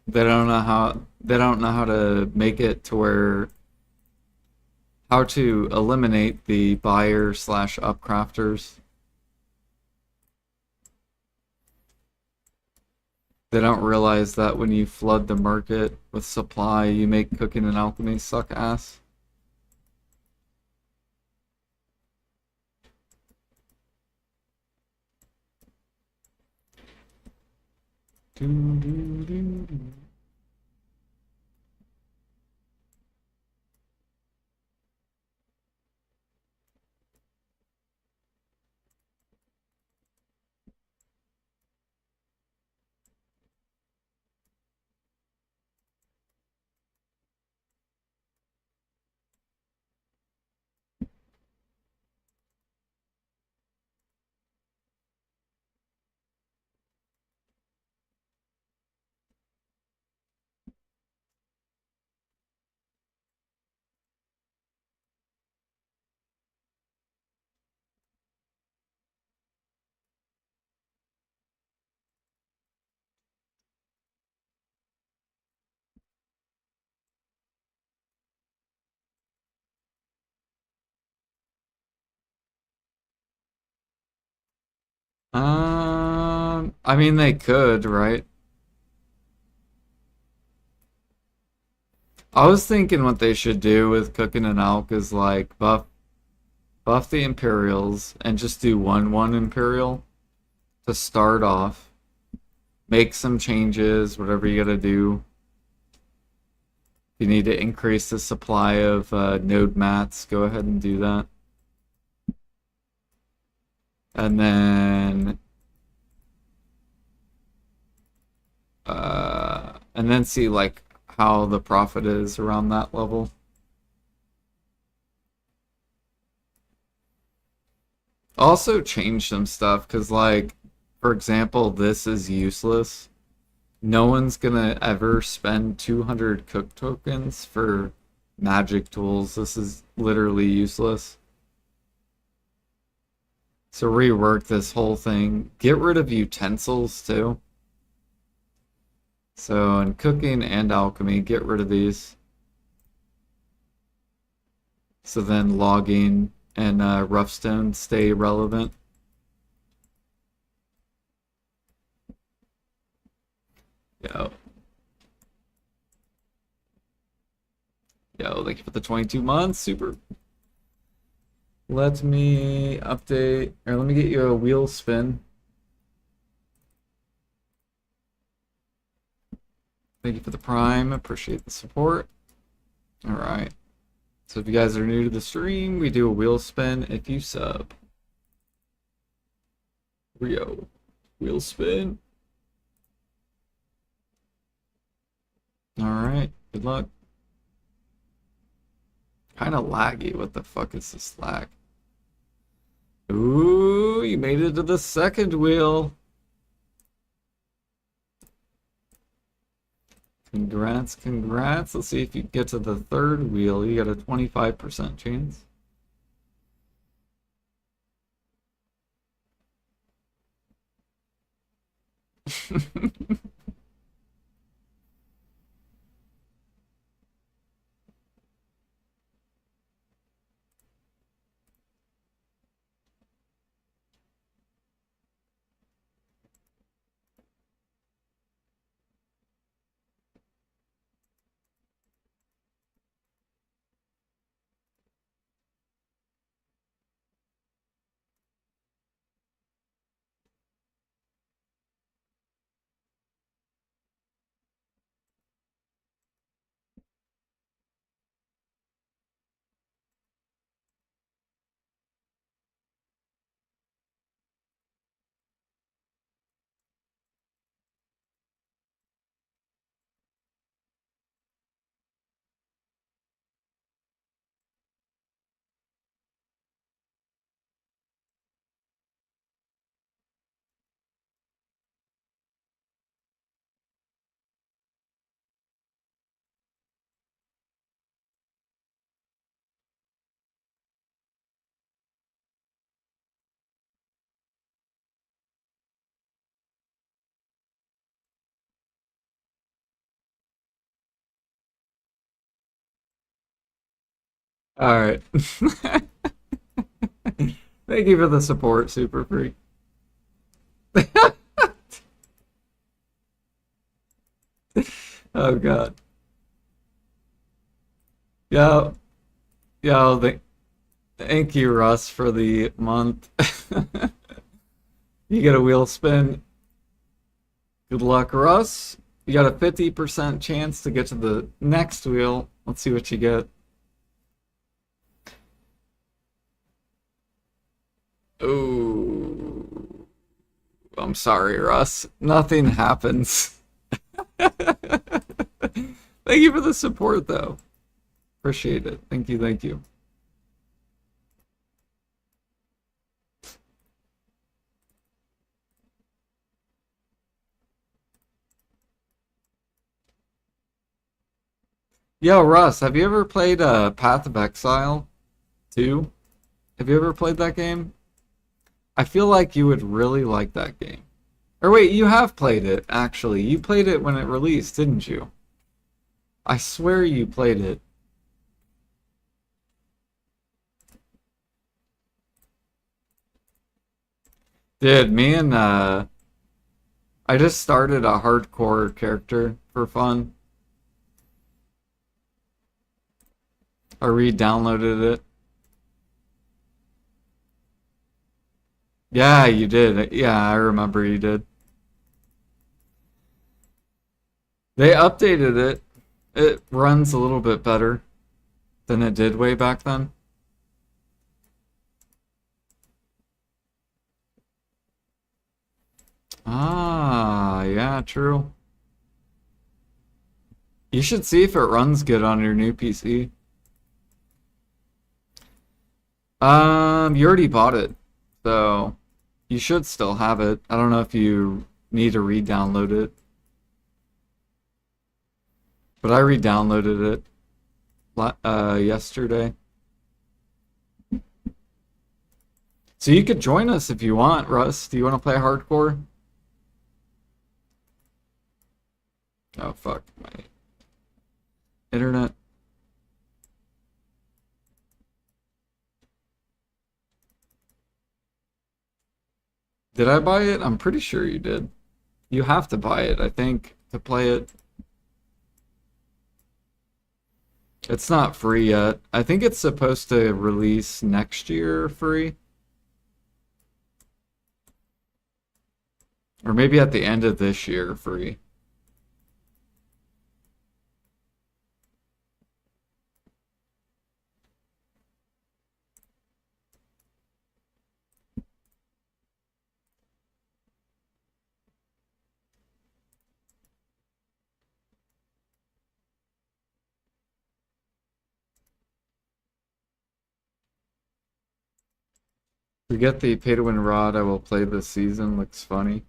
They don't know how to make it to where how to eliminate the buyer slash upcrafters. They don't realize that when you flood the market with supply, you make cooking and alchemy suck ass. Doo, doo, doo, doo. I mean they could, right? I was thinking what they should do with cooking and alk is like buff the Imperials and just do 1-1 Imperial to start off. Make some changes, whatever you gotta do. If you need to increase the supply of node mats, go ahead and do that. And then see like how the profit is around that level. Also change some stuff because like for example this is useless No one's gonna ever spend 200 cook tokens for magic tools. This is literally useless. So rework this whole thing. Get rid of utensils too. So in cooking and alchemy, get rid of these. So then logging and rough stone stay relevant. Yo. Yo, thank you for the 22 months. Super. Let me update, or let me get you a wheel spin. Thank you for the prime. Appreciate the support. All right. So if you guys are new to the stream, we do a wheel spin if you sub. Rio. Wheel spin. All right. Good luck. Kind of laggy. What the fuck is this lag? Ooh, you made it to the second wheel. Congrats, congrats. Let's see if you get to the third wheel. You got a 25% chance. All right. Thank you for the support, Super Freak. Oh God. Yo, yo, thank you, Russ, for the month. You get a wheel spin. Good luck, Russ. You got a 50% chance to get to the next wheel. Let's see what you get. Oh, I'm sorry, Russ. Nothing happens. Thank you for the support, though. Appreciate it. Thank you, thank you. Yo, Russ, have you ever played Path of Exile 2? Have you ever played that game? I feel like you would really like that game. Or wait, you have played it, actually. You played it when it released, didn't you? I swear you played it. Dude, I just started a hardcore character for fun. I re-downloaded it. Yeah, you did. Yeah, I remember you did. They updated it. It runs a little bit better than it did way back then. Ah, yeah, true. You should see if it runs good on your new PC. You already bought it, so you should still have it. I don't know if you need to re-download it. But I re-downloaded it yesterday. So you could join us if you want, Russ. Do you want to play hardcore? Oh, fuck. My internet. Did I buy it? I'm pretty sure you did. You have to buy it, I think, to play it. It's not free yet. I think it's supposed to release next year free. Or maybe at the end of this year free. We get the pay to win rod I will play this season. Looks funny.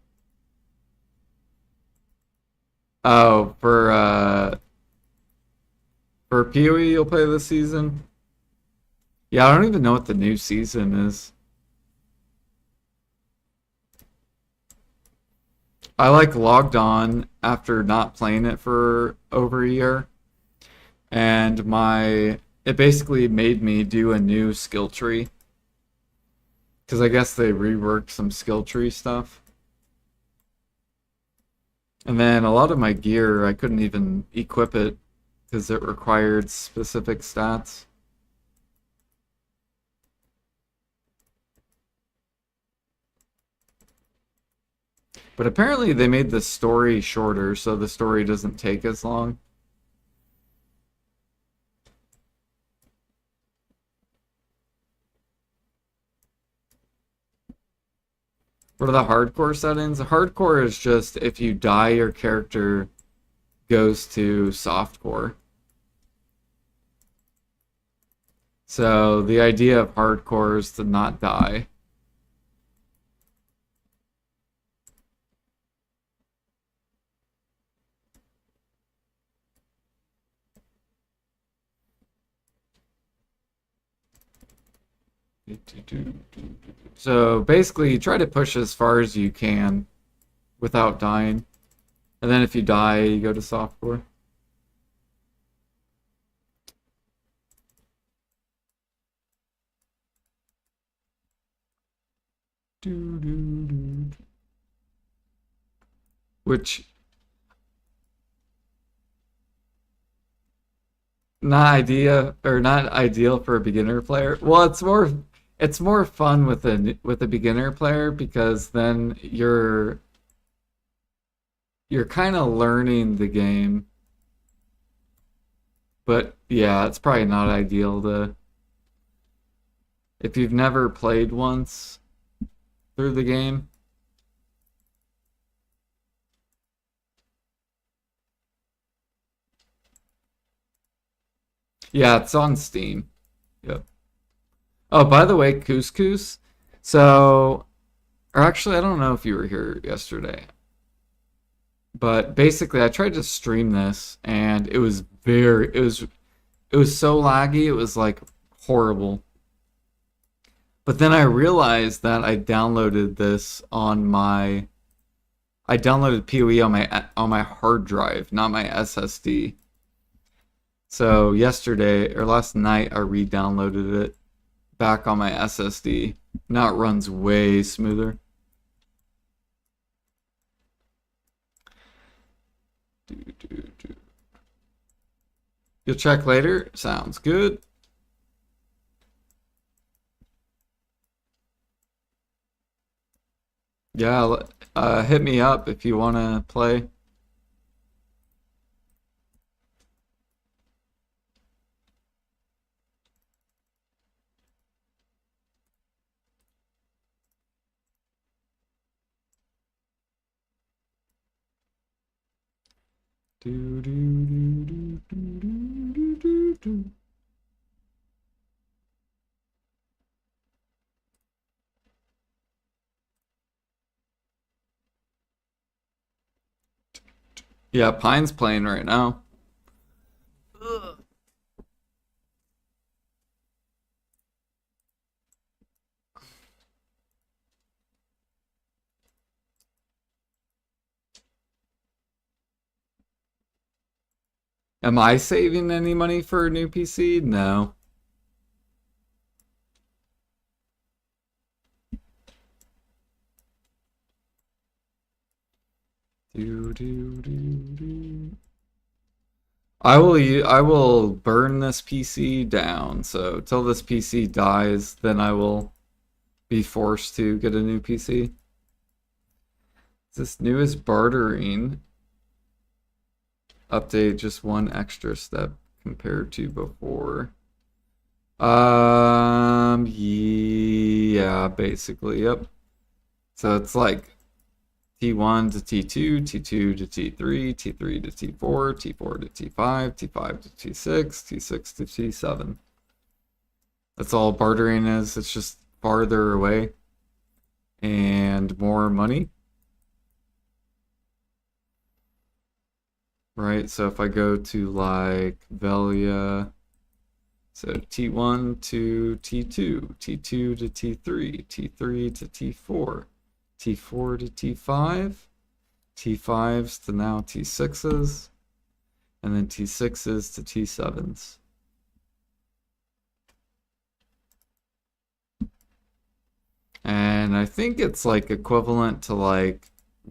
Oh, for PoE you'll play this season? Yeah, I don't even know what the new season is. I like logged on after not playing it for over a year, and my it basically made me do a new skill tree because I guess they reworked some skill tree stuff. And then a lot of my gear I couldn't even equip it because it required specific stats. But apparently they made the story shorter so the story doesn't take as long. What are the hardcore settings? Hardcore is just if you die, your character goes to softcore. So the idea of hardcore is to not die. So basically, you try to push as far as you can without dying. And then if you die, you go to softcore. Which not ideal for a beginner player. Well, it's more fun with a beginner player because then you're kind of learning the game. But yeah, it's probably not ideal to if you've never played once through the game. Yeah, it's on Steam. Yep. Oh, by the way, couscous. So, or actually, I don't know if you were here yesterday, but basically, I tried to stream this, and it was so laggy. It was like horrible. But then I realized that I downloaded PoE on my hard drive, not my SSD. So yesterday or last night, I re-downloaded it back on my SSD. Now it runs way smoother. You'll check later? Sounds good. Yeah, hit me up if you want to play. Do, do, do, do, do, do, do, do. Yeah, Pine's playing right now. Am I saving any money for a new PC? No. Do, do, do, do. I will burn this PC down. So till this PC dies, then I will be forced to get a new PC. This newest bartering update just one extra step compared to before. Yeah, basically, yep. So it's like T1 to T2, T2 to T3, T3 to T4, T4 to T5, T5 to T6, T6 to T7. That's all bartering is. It's just farther away and more money. Right, so if I go to like Velia, so T1 to T2, T2 to T3, T3 to T4, T4 to T5, T5s to now T6s, and then T6s to T7s. And I think it's like equivalent to like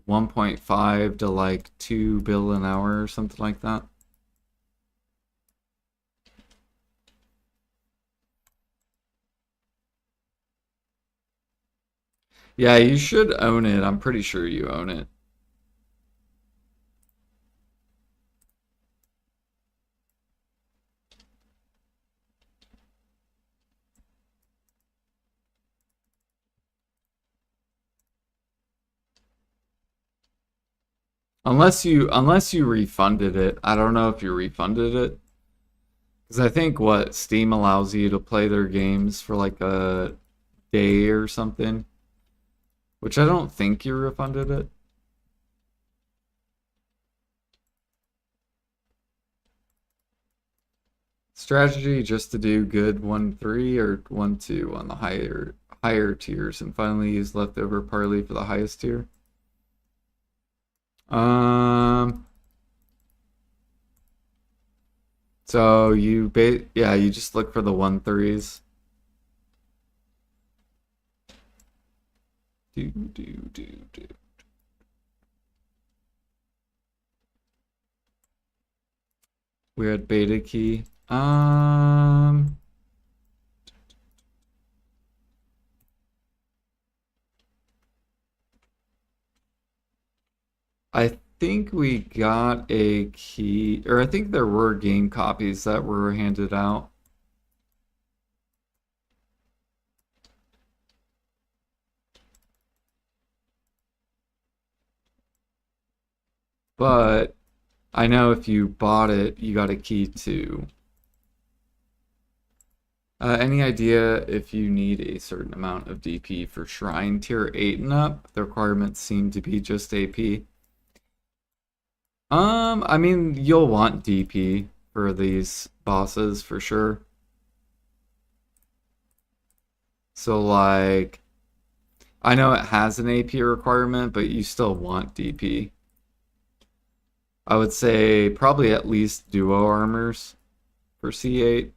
1.5 to like 2 bill an hour or something like that. Yeah, you should own it. I'm pretty sure you own it. Unless you refunded it. I don't know if you refunded it. Because I think what Steam allows you to play their games for like a day or something. Which I don't think you refunded it. Strategy just to do good 1-3 or 1-2 on the higher tiers and finally use leftover parley for the highest tier. Um so you just look for the 1-3s. Do do do do. We're at beta key. I think we got a key, or I think there were game copies that were handed out. But I know if you bought it, you got a key too. Any idea if you need a certain amount of DP for Shrine Tier 8 and up? The requirements seem to be just AP. I mean, you'll want DP for these bosses for sure. So like, I know it has an AP requirement, but you still want DP. I would say probably at least duo armors for C8.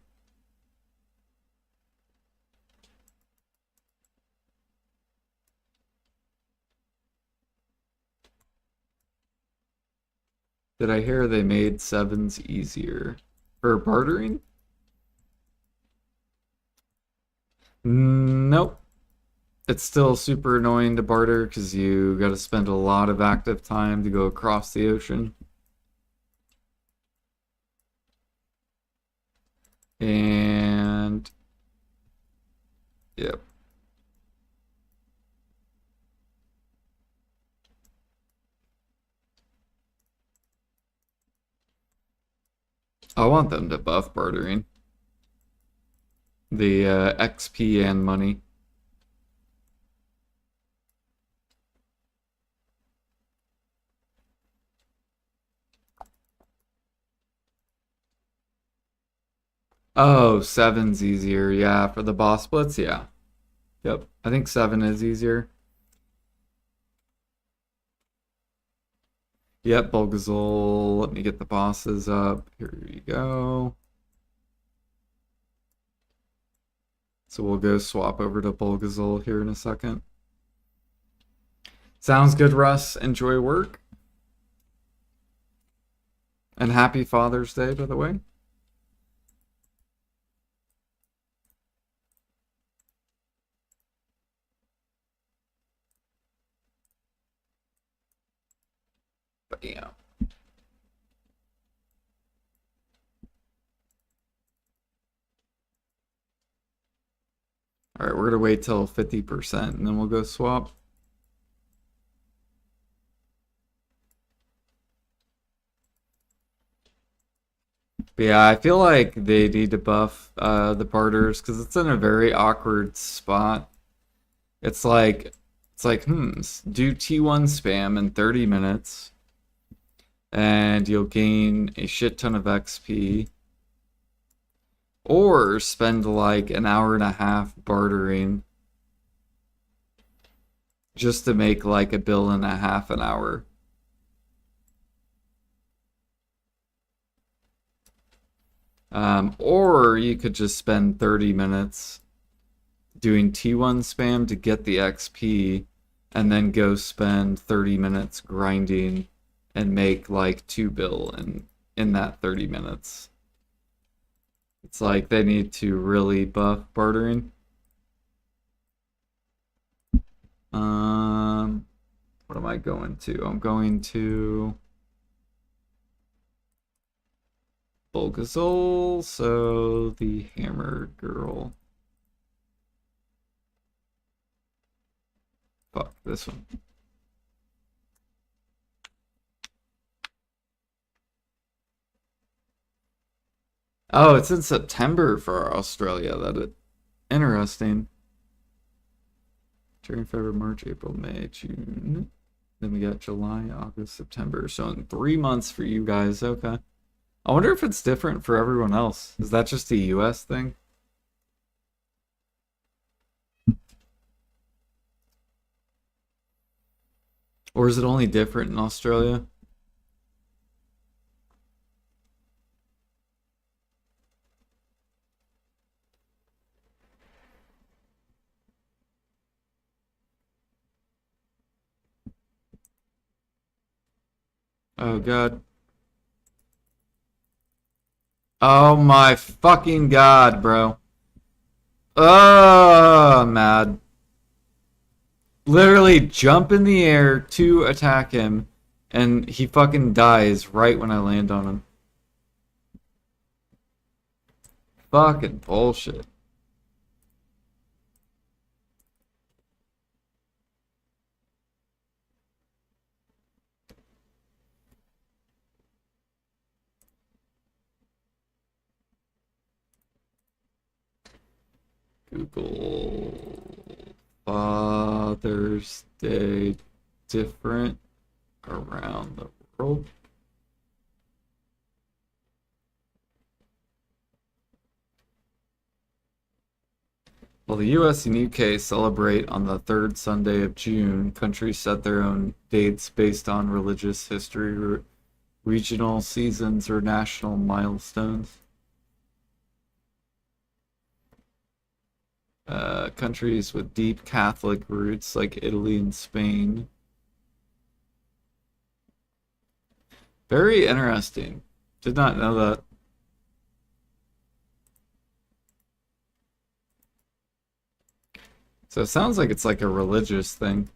Did I hear they made sevens easier for bartering? Nope. It's still super annoying to barter because you got to spend a lot of active time to go across the ocean. And yep. I want them to buff bartering. The XP and money. Oh, seven's easier. Yeah, for the boss splits, yeah. Yep. I think seven is easier. Yep, Bulgazol. Let me get the bosses up. Here you go. So we'll go swap over to Bulgazol here in a second. Sounds good, Russ. Enjoy work. And happy Father's Day, by the way. But yeah. All right, we're gonna wait till 50% and then we'll go swap. But yeah, I feel like they need to buff the Barters because it's in a very awkward spot. It's like, do T1 spam in 30 minutes and you'll gain a shit ton of XP. Or spend like an hour and a half bartering just to make like a bill and a half an hour. Or you could just spend 30 minutes doing T1 spam to get the XP and then go spend 30 minutes grinding and make like 2 bill in that 30 minutes. It's like they need to really buff bartering. What am I going to? I'm going to Bulgazol, so the hammer girl. Fuck, this one. Oh, it's in September for Australia. Interesting. January, February, March, April, May, June. Then we got July, August, September. So in 3 months for you guys. Okay. I wonder if it's different for everyone else. Is that just a US thing? Or is it only different in Australia? Oh god. Oh my fucking god, bro. Oh, I'm mad. Literally jump in the air to attack him, and he fucking dies right when I land on him. Fucking bullshit. Google Father's Day different around the world. While the US and UK celebrate on the third Sunday of June, countries set their own dates based on religious history, regional seasons, or national milestones. Countries with deep Catholic roots like Italy and Spain. Very interesting. Did not know that. So it sounds like it's like a religious thing.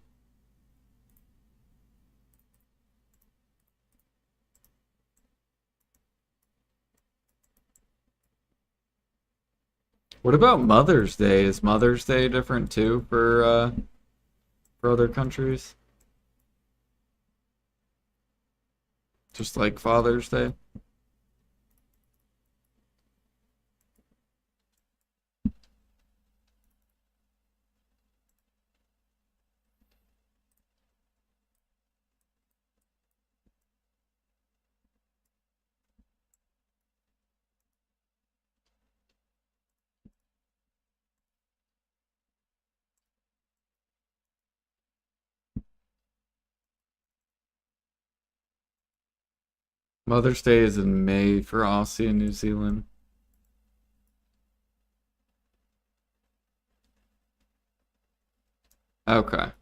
What about Mother's Day? Is Mother's Day different too for other countries? Just like Father's Day? Mother's Day is in May for Aussie and New Zealand. Okay.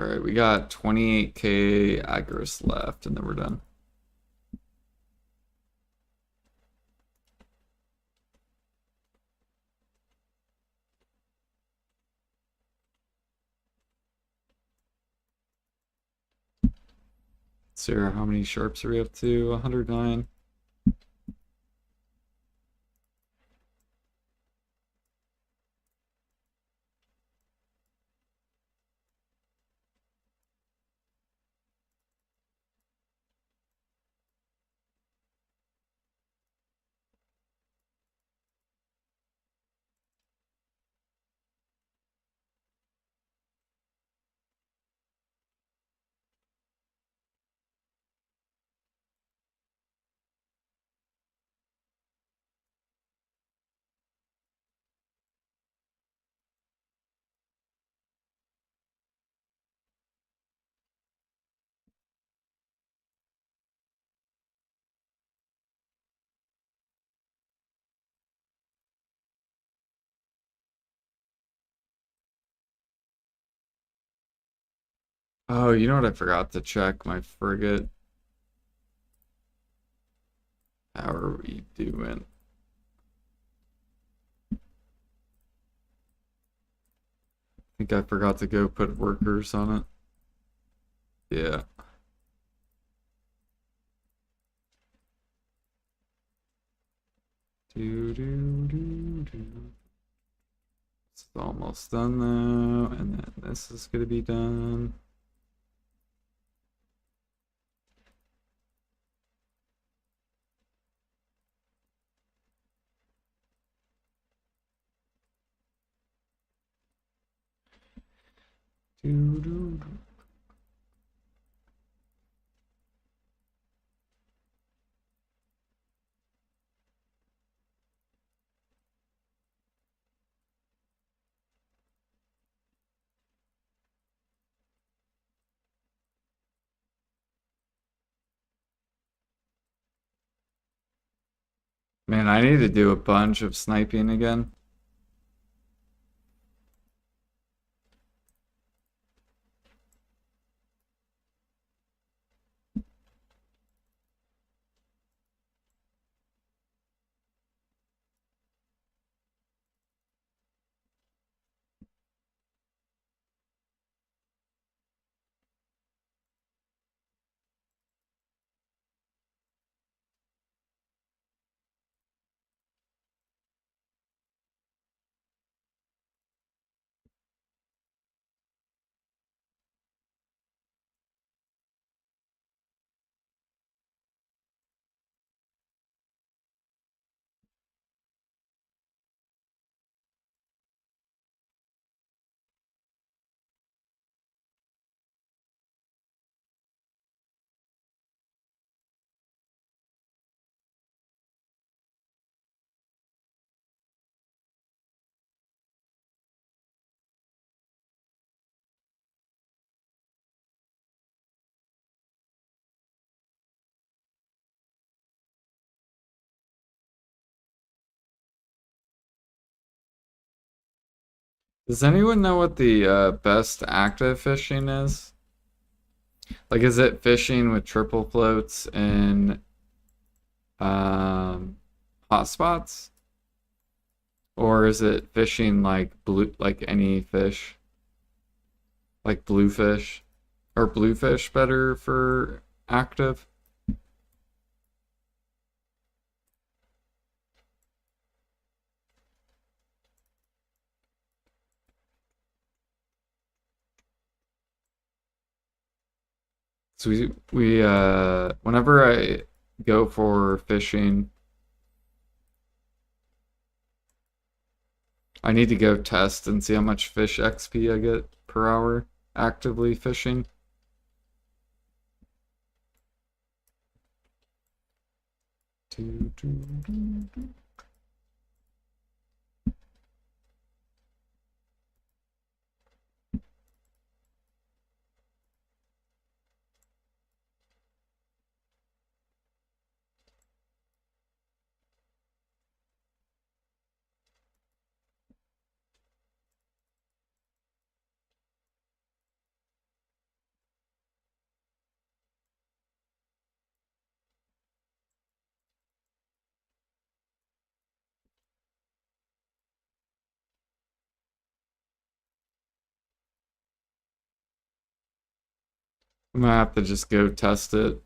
All right, we got 28K aggros left, and then we're done. Sarah, how many sharps are we up to? 109. Oh, you know what I forgot to check? My frigate. How are we doing? I think I forgot to go put workers on it. Yeah. It's almost done though, and then this is gonna be done. Man, I need to do a bunch of sniping again. Does anyone know what the best active fishing is? Like, is it fishing with triple floats and um, hotspots? Or is it fishing like blue, like any fish, like bluefish, or bluefish better for active? So whenever I go for fishing, I need to go test and see how much fish XP I get per hour. actively fishing. I'm gonna have to just go test it.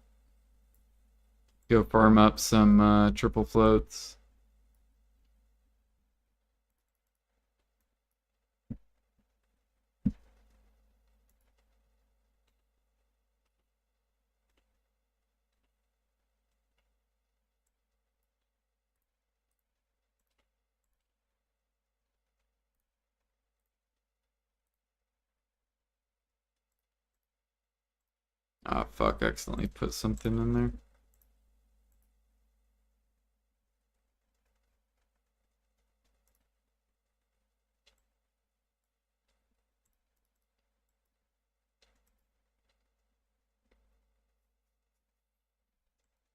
Go farm up some triple floats. Ah, fuck, I accidentally put something in there.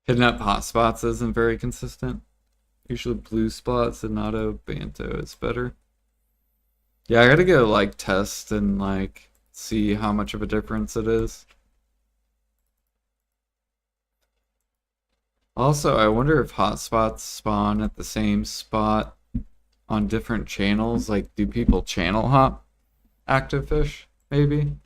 Hitting up hot spots isn't very consistent. Usually blue spots and auto banto is better. Yeah, I gotta go like test and like see how much of a difference it is. Also, I wonder if hotspots spawn at the same spot on different channels. Like, do people channel hop active fish? Maybe.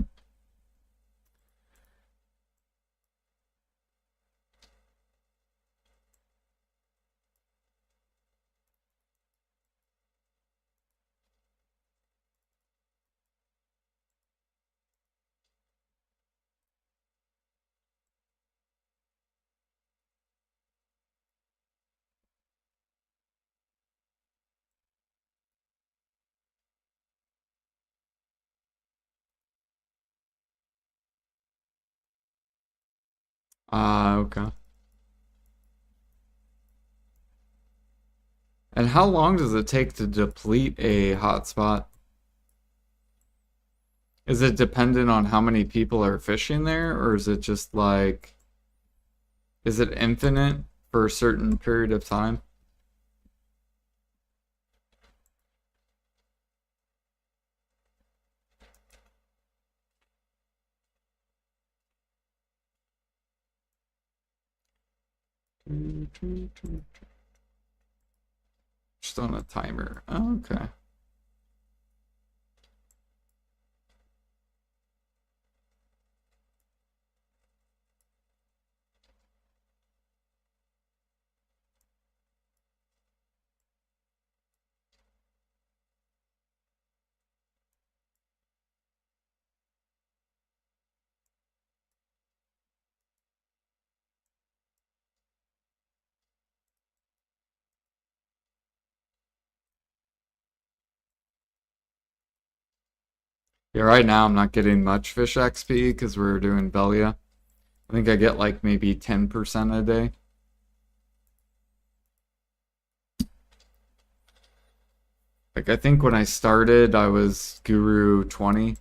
Ah, okay. And how long does it take to deplete a hotspot? Is it dependent on how many people are fishing there, or is it just like, is it infinite for a certain period of time? Just on a timer. Oh, okay. Yeah, right now I'm not getting much fish XP because we're doing Belia. I think I get like maybe 10% a day. Like I think when I started I was Guru 20.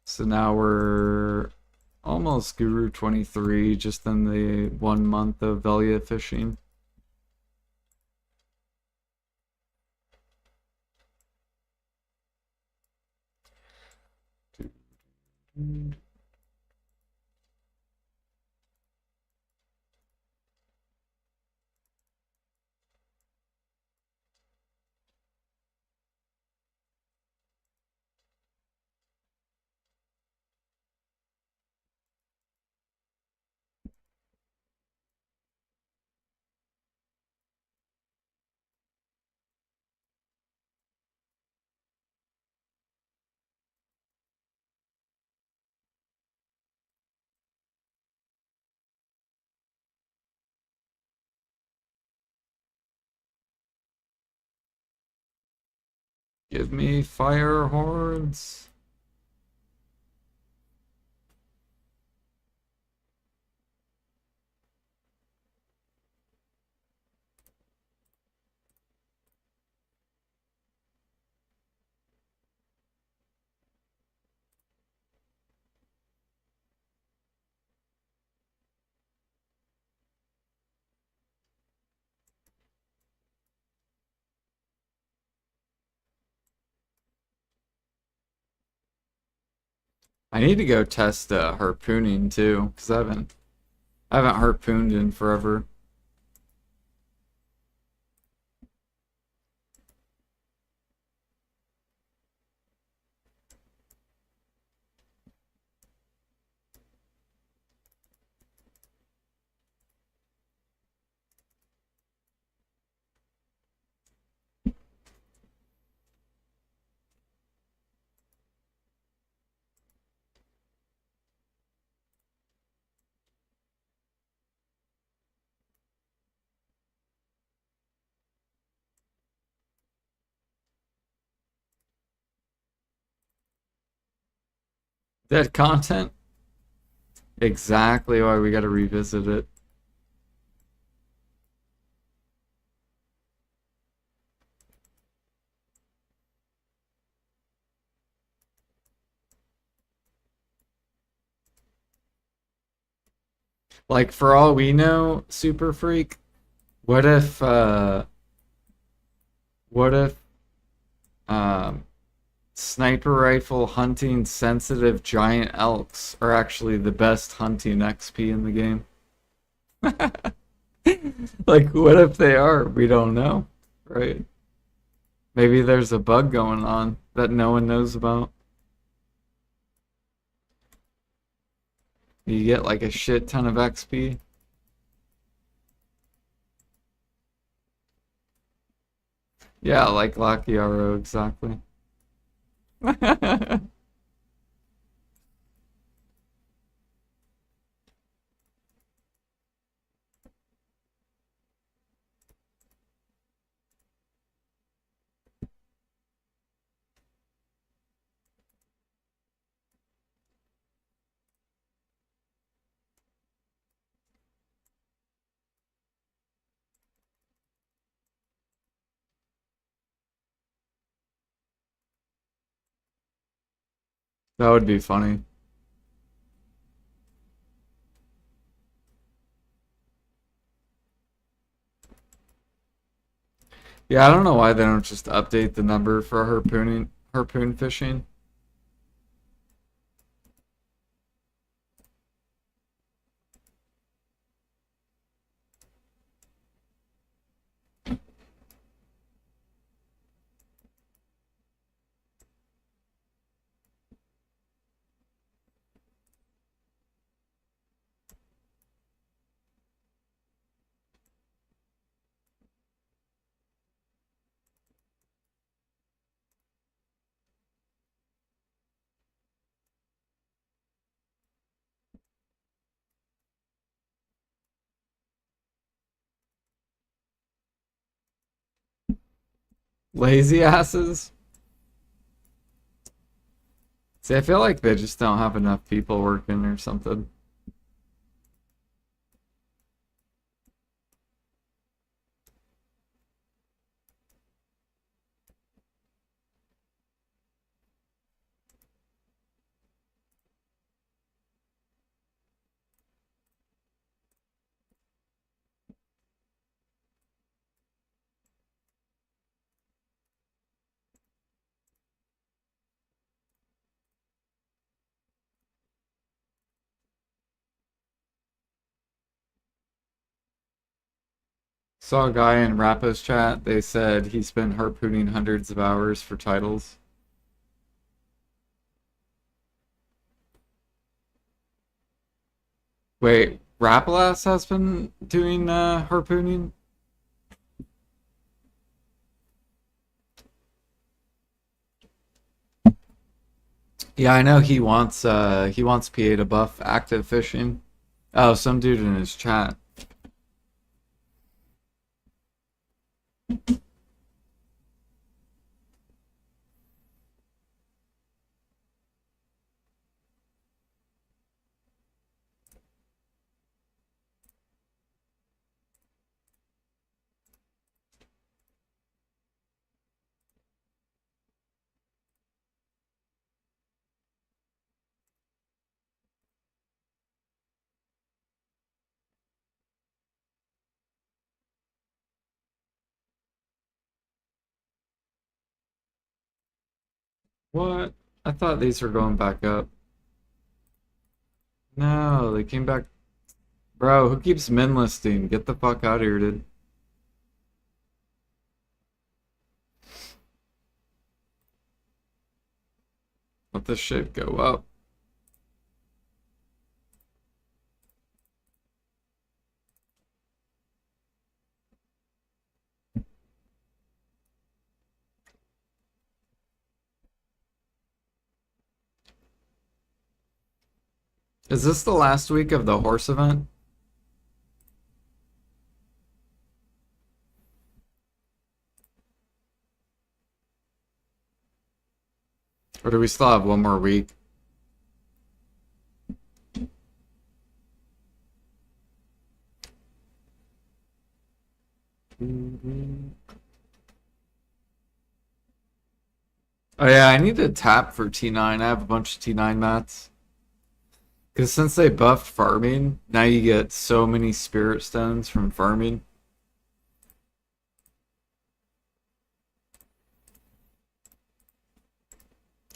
So now we're almost Guru 23 just in the 1 month of Velia fishing. Give me fire horns. I need to go test harpooning too, because I haven't harpooned in forever. Dead content? Exactly why we gotta revisit it. Like for all we know, Super Freak, what if what if um sniper rifle hunting sensitive giant elks are actually the best hunting XP in the game? Like what if they are? We don't know, right? Maybe there's a bug going on that no one knows about. You get like a shit ton of XP. Yeah, like Lucky Arrow, exactly. That would be funny. Yeah, I don't know why they don't just update the number for harpoon fishing. Lazy asses. See, I feel like they just don't have enough people working or something. Saw a guy in Rappo's chat. They said he's been harpooning hundreds of hours for titles. Wait, Rappalas has been doing harpooning? Yeah, I know he wants PA to buff active fishing. Oh, some dude in his chat. What? I thought these were going back up. No, they came back. Bro, who keeps min listing? Get the fuck out of here, dude. Let this shit go up. Is this the last week of the horse event? Or do we still have one more week? Oh yeah, I need to tap for T9. I have a bunch of T9 mats. Because since they buffed farming, now you get so many spirit stones from farming.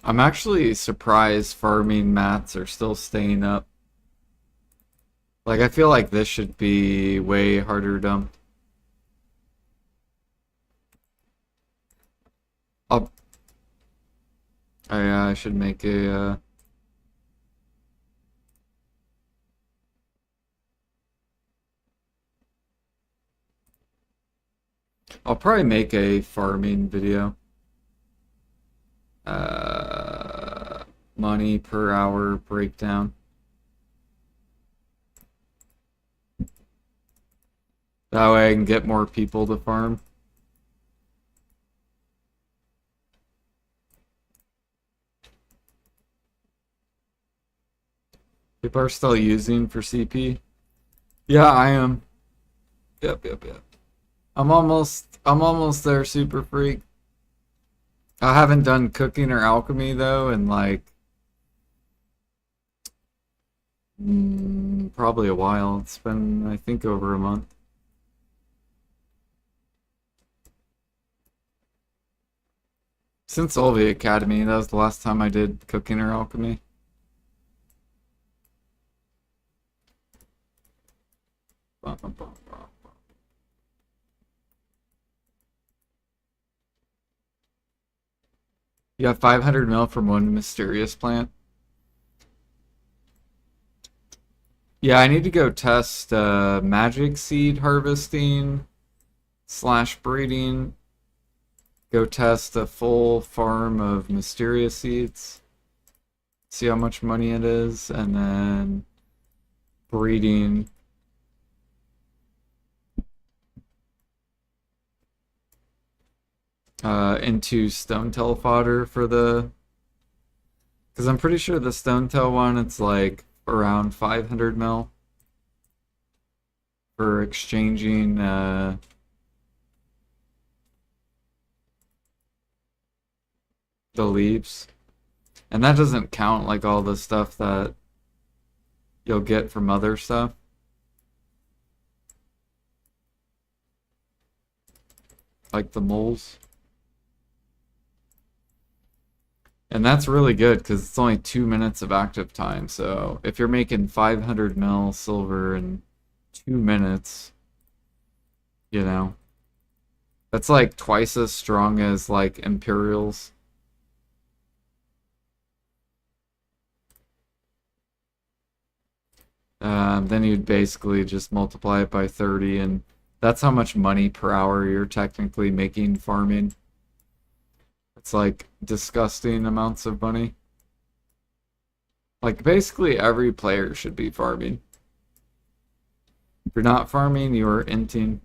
I'm actually surprised farming mats are still staying up. Like, I feel like this should be way harder dumped. I'll, oh yeah, I should make a, I'll probably make a farming video. Money per hour breakdown. That way I can get more people to farm. People are still using for CP. Yeah, I am. Yep. I'm almost there, Super Freak. I haven't done cooking or alchemy though in like probably a while. It's been, I think, over a month. Since Olvi Academy, that was the last time I did cooking or alchemy. You got 500 mil from one mysterious plant. Yeah, I need to go test magic seed harvesting / breeding. Go test a full farm of mysterious seeds. See how much money it is, and then breeding. Into stone tail fodder for the, because I'm pretty sure the stone tail one, it's like around 500 mil for exchanging the leaves, and that doesn't count like all the stuff that you'll get from other stuff, like the moles. And that's really good because it's only 2 minutes of active time. So if you're making 500 mil silver in 2 minutes, you know, that's like twice as strong as like Imperials. Then you'd basically just multiply it by 30, and that's how much money per hour you're technically making farming. It's like disgusting amounts of money. Like basically every player should be farming. If you're not farming, you are inting.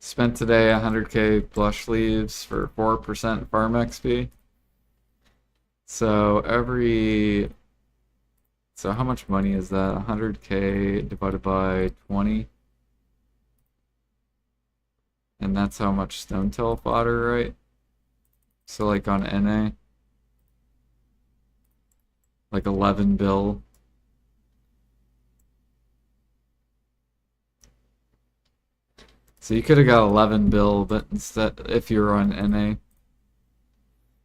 Spent today 100k blush leaves for 4% farm XP. So so how much money is that? 100k divided by 20. And that's how much stone tail fodder, right? So like on NA. like 11 bill. So you could have got 11 bill, but instead, if you were on NA.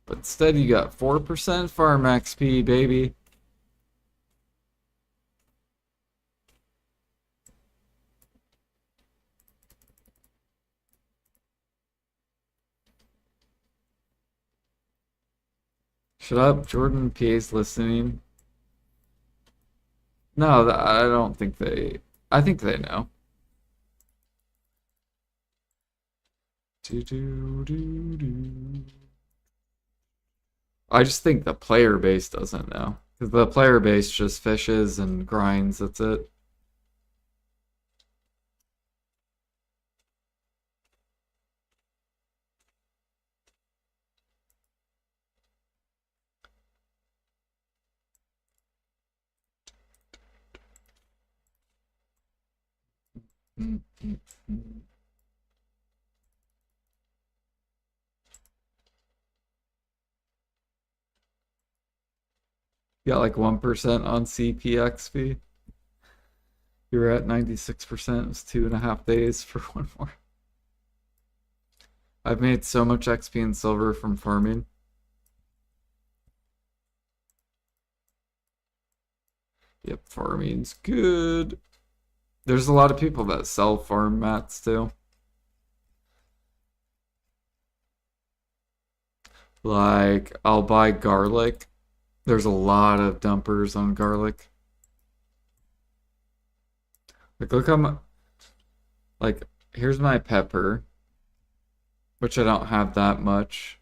But instead you got 4% farm XP, baby. Shut up, Jordan PA's listening. No, I don't think they. I think they know. Do, do, do, do. I just think the player base doesn't know. Because the player base just fishes and grinds, that's it. You got like 1% on CPXP. You were at 96%. It was 2.5 days for one more. I've made so much XP and silver from farming. Yep, farming's good. There's a lot of people that sell farm mats too. Like, I'll buy garlic. There's a lot of dumpers on garlic. Like, look how much. Like, here's my pepper, which I don't have that much.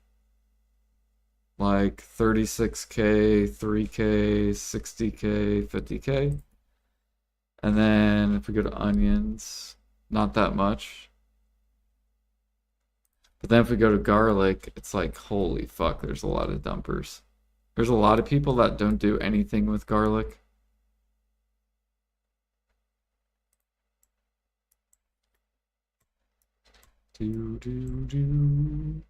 Like 36K, 3K, 60K, 50K. And then if we go to onions, not that much. But then if we go to garlic, it's like, holy fuck, there's a lot of dumpers. There's a lot of people that don't do anything with garlic. Do, do, do.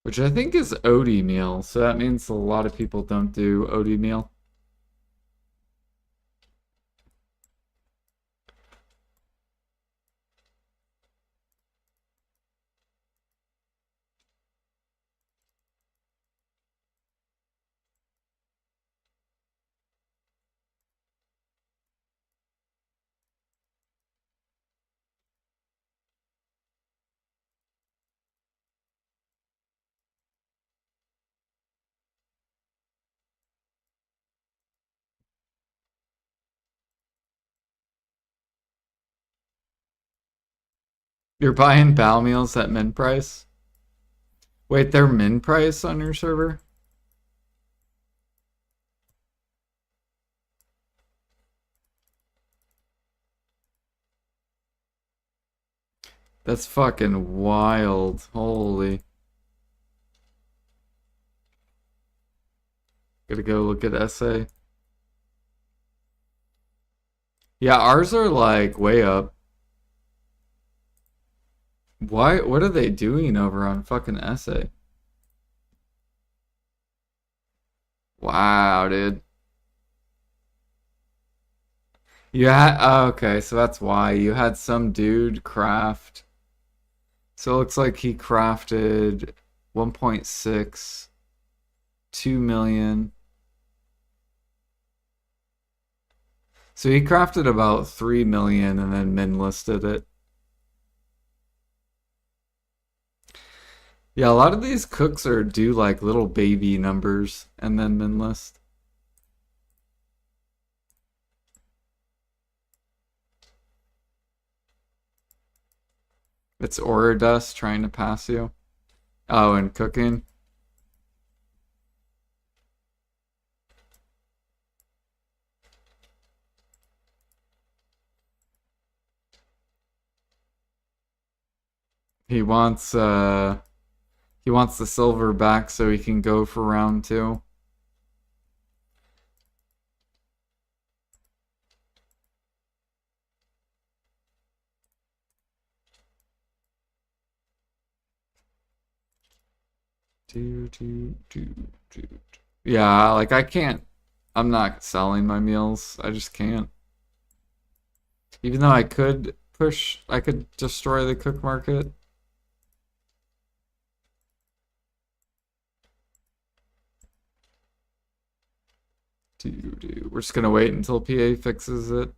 Which I think is OD meal, so that means a lot of people don't do OD meal. You're buying bow meals at min price? Wait, they're min price on your server? That's fucking wild. Holy. Gotta go look at essay. Yeah, ours are like way up. Why? What are they doing over on fucking essay? Wow, dude. Oh, okay, so that's why you had some dude craft. So it looks like he crafted 1.6, 2 million. So he crafted about 3 million and then min listed it. Yeah, a lot of these cooks are do like little baby numbers and then min list. It's aura dust trying to pass you. Oh, and cooking. He wants he wants the silver back so he can go for round two. Do, do, do, do. Yeah, like I can't. I'm not selling my meals. I just can't. Even though I could push, I could destroy the cook market. We're just gonna wait until PA fixes it.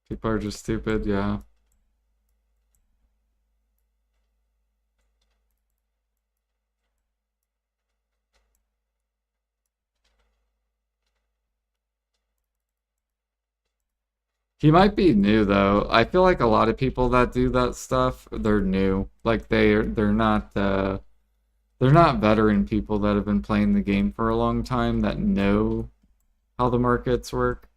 People are just stupid, yeah. He might be new though. I feel like a lot of people that do that stuff, they're new. Like they're not veteran people that have been playing the game for a long time that know how the markets work.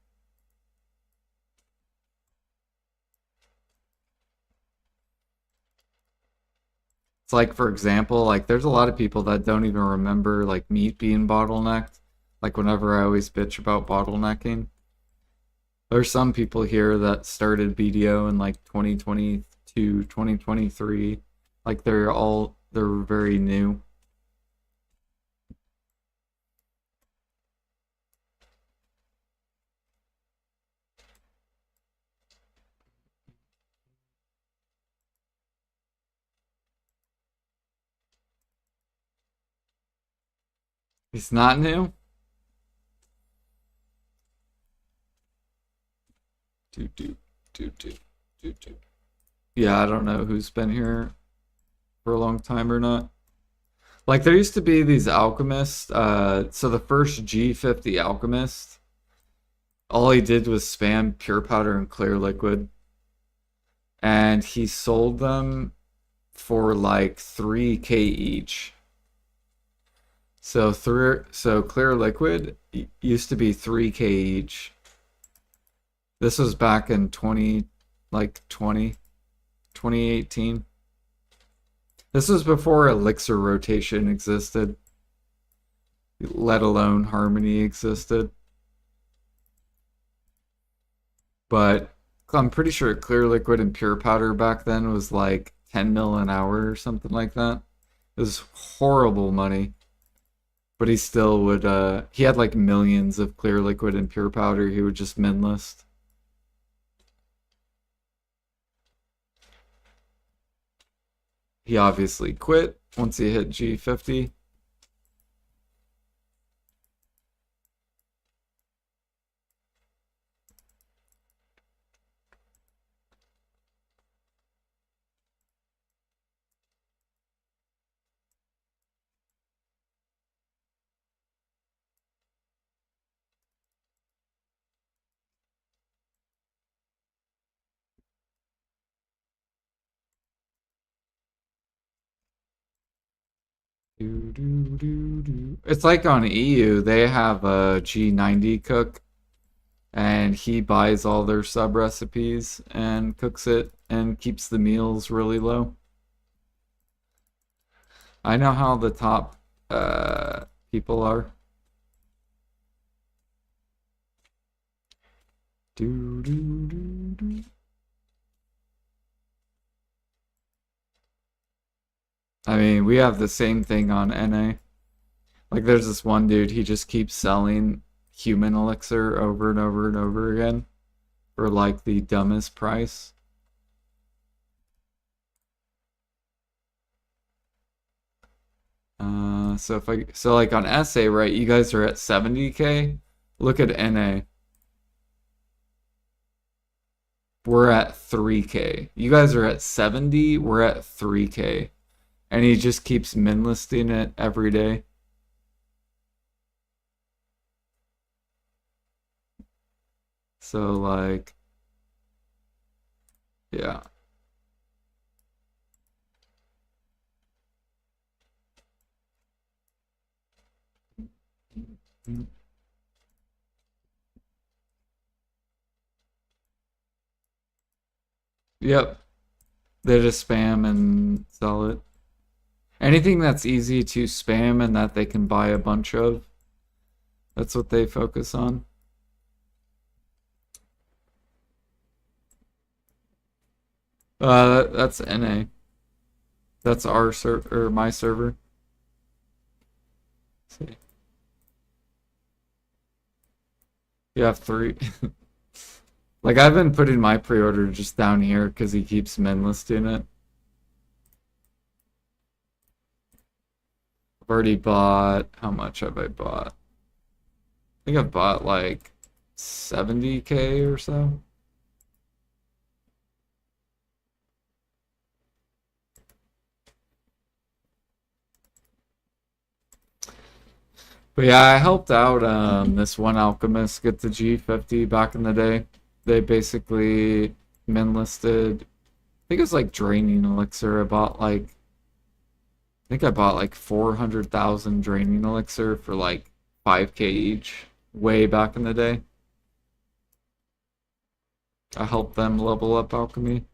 It's like, for example, like there's a lot of people that don't even remember like meat being bottlenecked. Like whenever I always bitch about bottlenecking. There's some people here that started BDO in like 2022, 2023. Like they're very new. He's not new. Do do do do do do. Yeah, I don't know who's been here for a long time or not. Like there used to be these alchemists. So the first G50 alchemist, all he did was spam pure powder and clear liquid, and he sold them for like 3K each. So clear liquid used to be 3K each. This was back in 2018. This was before elixir rotation existed, let alone harmony existed. But I'm pretty sure clear liquid and pure powder back then was like 10 mil an hour or something like that. It was horrible money. But he still would he had like millions of clear liquid and pure powder he would just min list. He obviously quit once he hit G50. It's like on EU, they have a G90 cook, and he buys all their sub recipes and cooks it and keeps the meals really low. I know how the top people are. Do, do, do, do. I mean, we have the same thing on NA. Like, there's this one dude, he just keeps selling human elixir over and over and over again for like the dumbest price. So like on SA, right, you guys are at 70K. Look at NA. We're at 3K. You guys are at 70, we're at 3K. And he just keeps min listing it every day. So like Yeah. Yep. They just spam and sell it. Anything that's easy to spam and that they can buy a bunch of, that's what they focus on. That's NA. That's our server or my server. See. You have three. Like I've been putting my pre-order just down here because he keeps min listing it. I've already bought. How much have I bought? I think I've bought like 70K or so. But yeah, I helped out this one alchemist get the G50 back in the day. They basically min listed. I think it was like draining elixir. I think I bought like 400,000 draining elixir for like 5K each way back in the day. I helped them level up alchemy.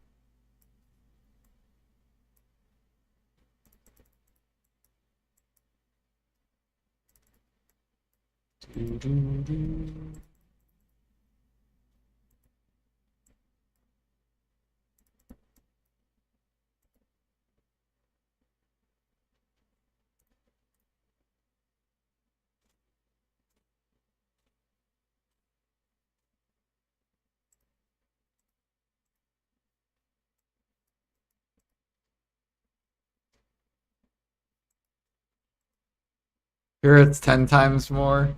Here it's 10 times more,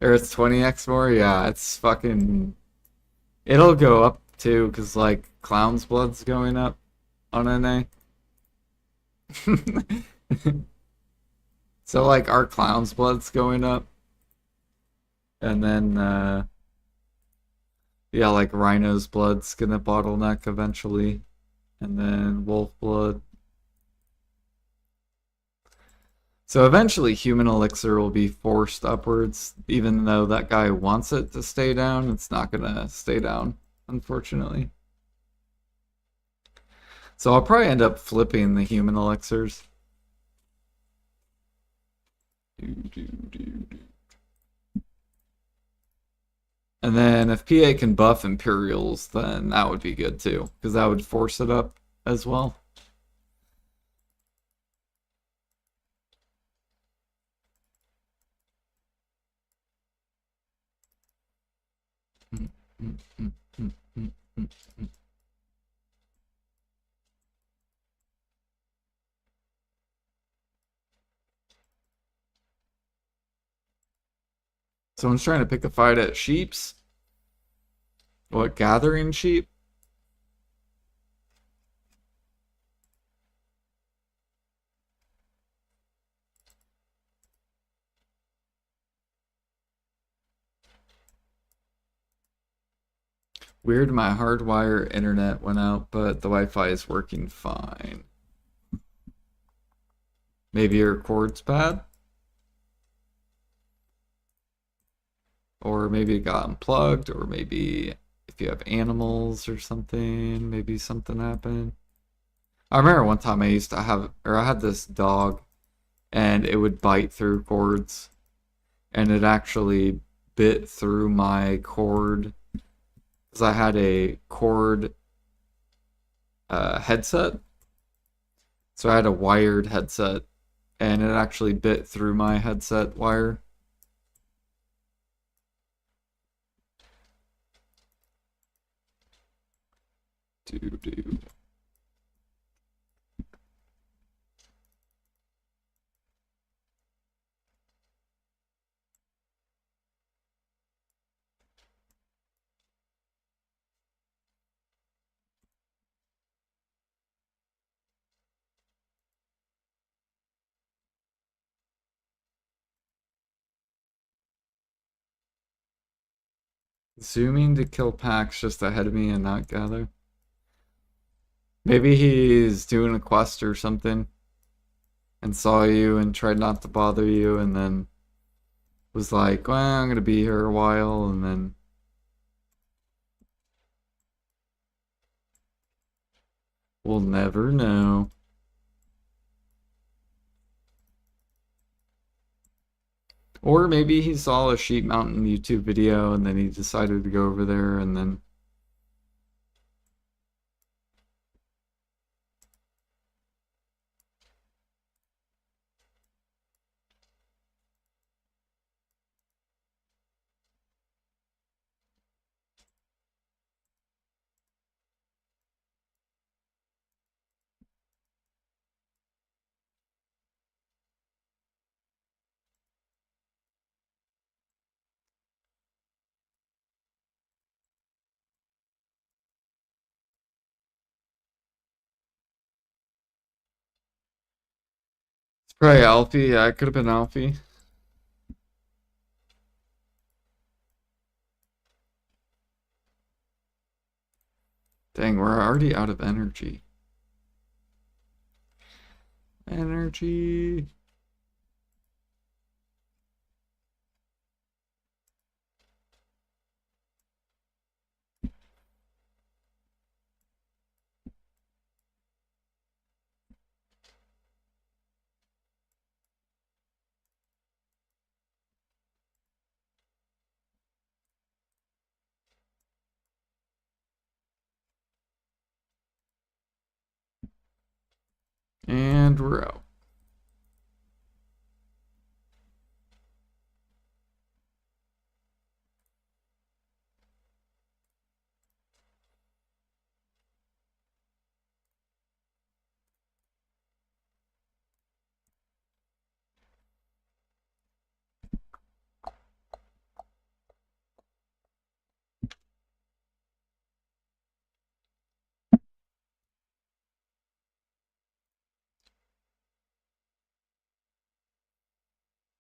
or it's 20x more. Yeah, it's fucking. It'll go up too, because like Clown's Blood's going up on NA. So like our Clown's Blood's going up. And then yeah, like Rhino's Blood's gonna bottleneck eventually. And then Wolf Blood. So eventually human elixir will be forced upwards, even though that guy wants it to stay down, it's not gonna stay down, unfortunately. So I'll probably end up flipping the human elixirs. And then if PA can buff Imperials, then that would be good too, because that would force it up as well. Someone's trying to pick a fight at Sheep's. What, gathering sheep? Weird, my hardwire internet went out, but the Wi-Fi is working fine. Maybe your cord's bad? Or maybe it got unplugged, or maybe if you have animals or something, maybe something happened. I remember one time I used to have, or I had this dog, and it would bite through cords, and it actually bit through my cord, because I had a cord headset, so I had a wired headset, and it actually bit through my headset wire. Doo doo. Zooming to kill packs just ahead of me and not gather. Maybe he's doing a quest or something and saw you and tried not to bother you and then was like, well, I'm gonna be here a while and then we'll never know. Or maybe he saw a Sheep Mountain YouTube video and then he decided to go over there and then it's probably Alfie. Yeah, it could have been Alfie. Dang, we're already out of energy. Energy. And we're out.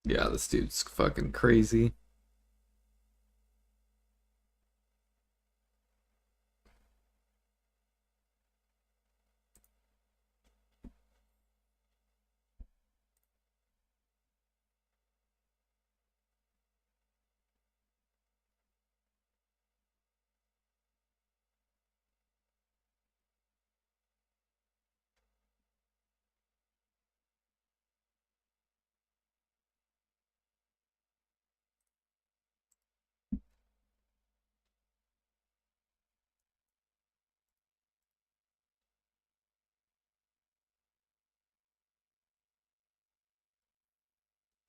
Yeah, this dude's fucking crazy.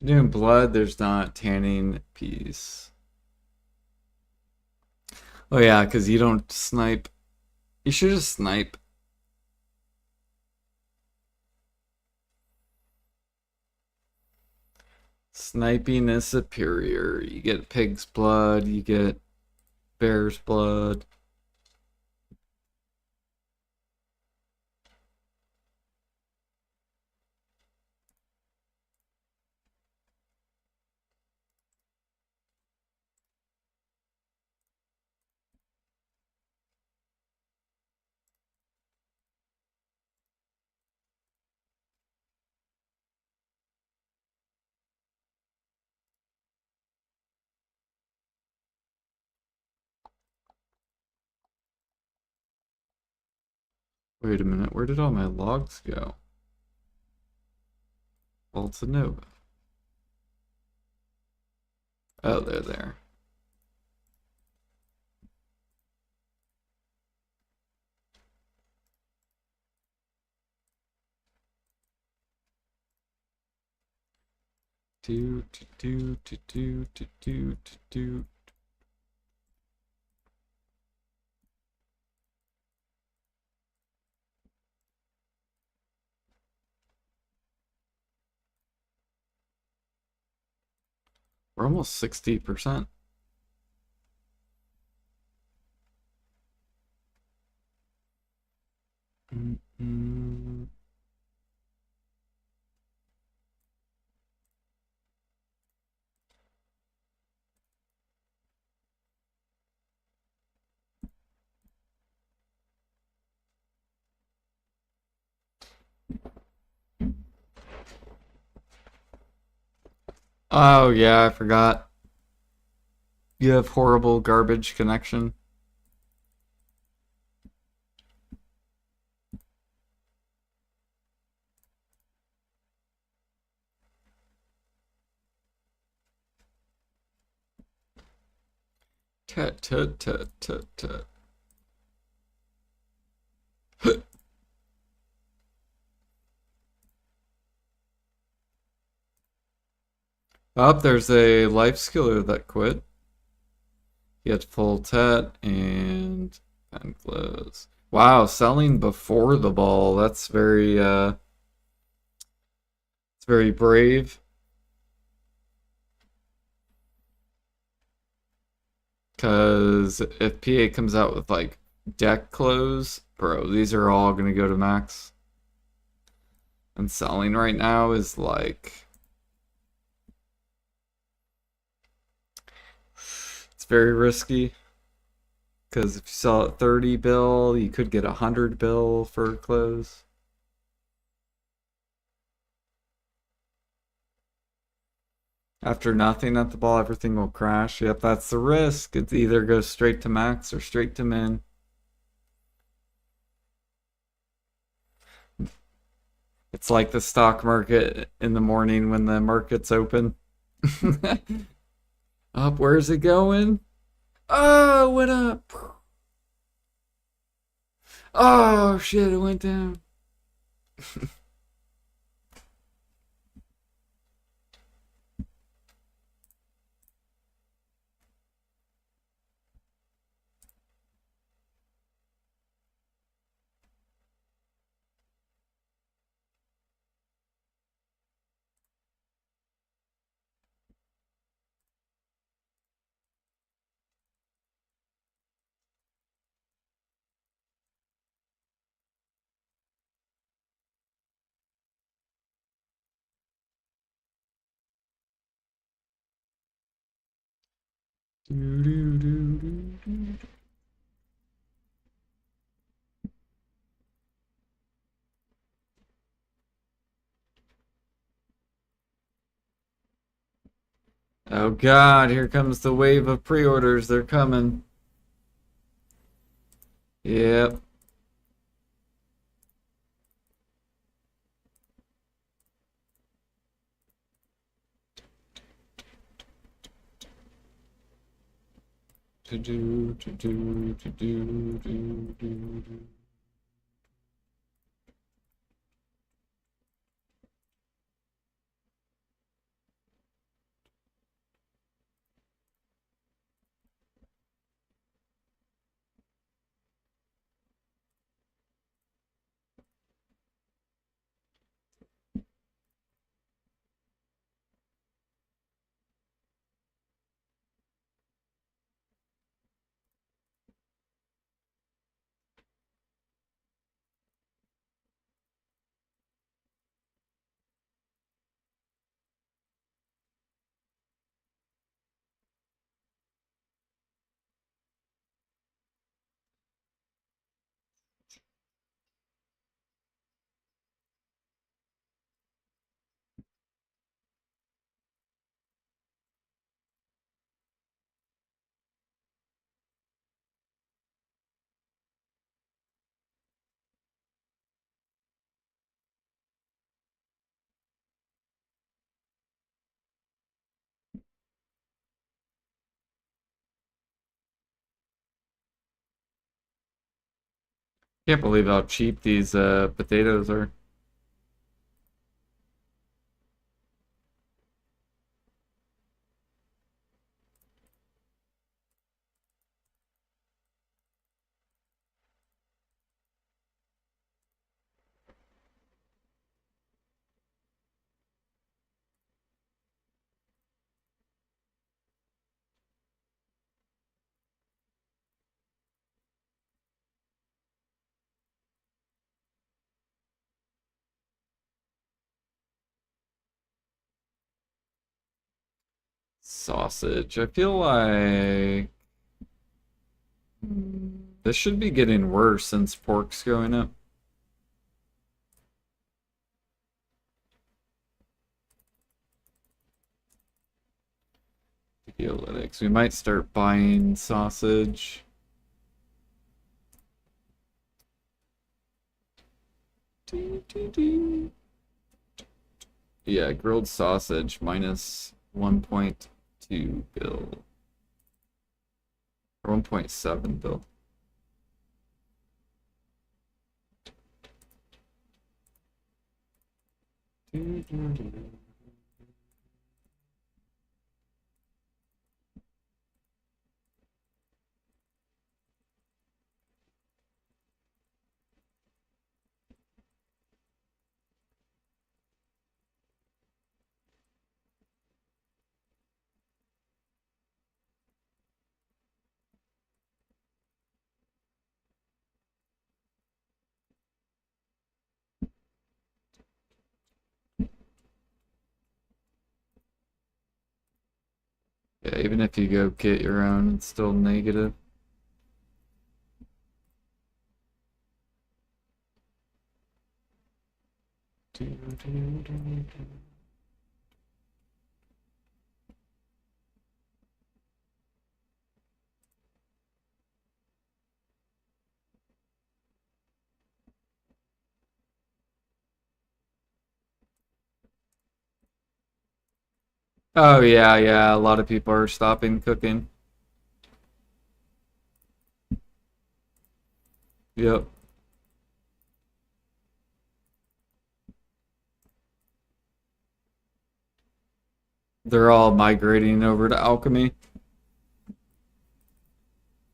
Doing blood, there's not tanning piece. Oh yeah, because you don't snipe. You should just snipe. Sniping is superior. You get pig's blood, you get bear's blood. Wait a minute, where did all my logs go? Volta Nova. Oh, they're there. Do do do do do do do do. We're almost 60%. Mm-mm. Oh yeah, I forgot. You have horrible garbage connection. Tut tut tut tut tut. Up, there's a life skiller that quit. He had full tet and pen close. Wow, selling before the ball. That's it's very brave. Cause if PA comes out with like deck close, bro, these are all gonna go to max. And selling right now is like it's very risky. Because if you sell at 30 bill, you could get 100 bill for close. After nothing at the ball, everything will crash. Yep, that's the risk. It either goes straight to max or straight to min. It's like the stock market in the morning when the market's open. Up, where's it going? Oh, it went up. Oh, shit, it went down. Oh god, here comes the wave of pre-orders. They're coming. Yep. To do, to do, to do, do, do, do. Can't believe how cheap these potatoes are. Sausage. I feel like this should be getting worse since pork's going up. Geolytics. We might start buying sausage. Yeah, grilled sausage minus 1.2 bill. Or 1.7 bill. Yeah, even if you go get your own, it's still negative. Oh yeah, yeah, a lot of people are stopping cooking. Yep. They're all migrating over to alchemy.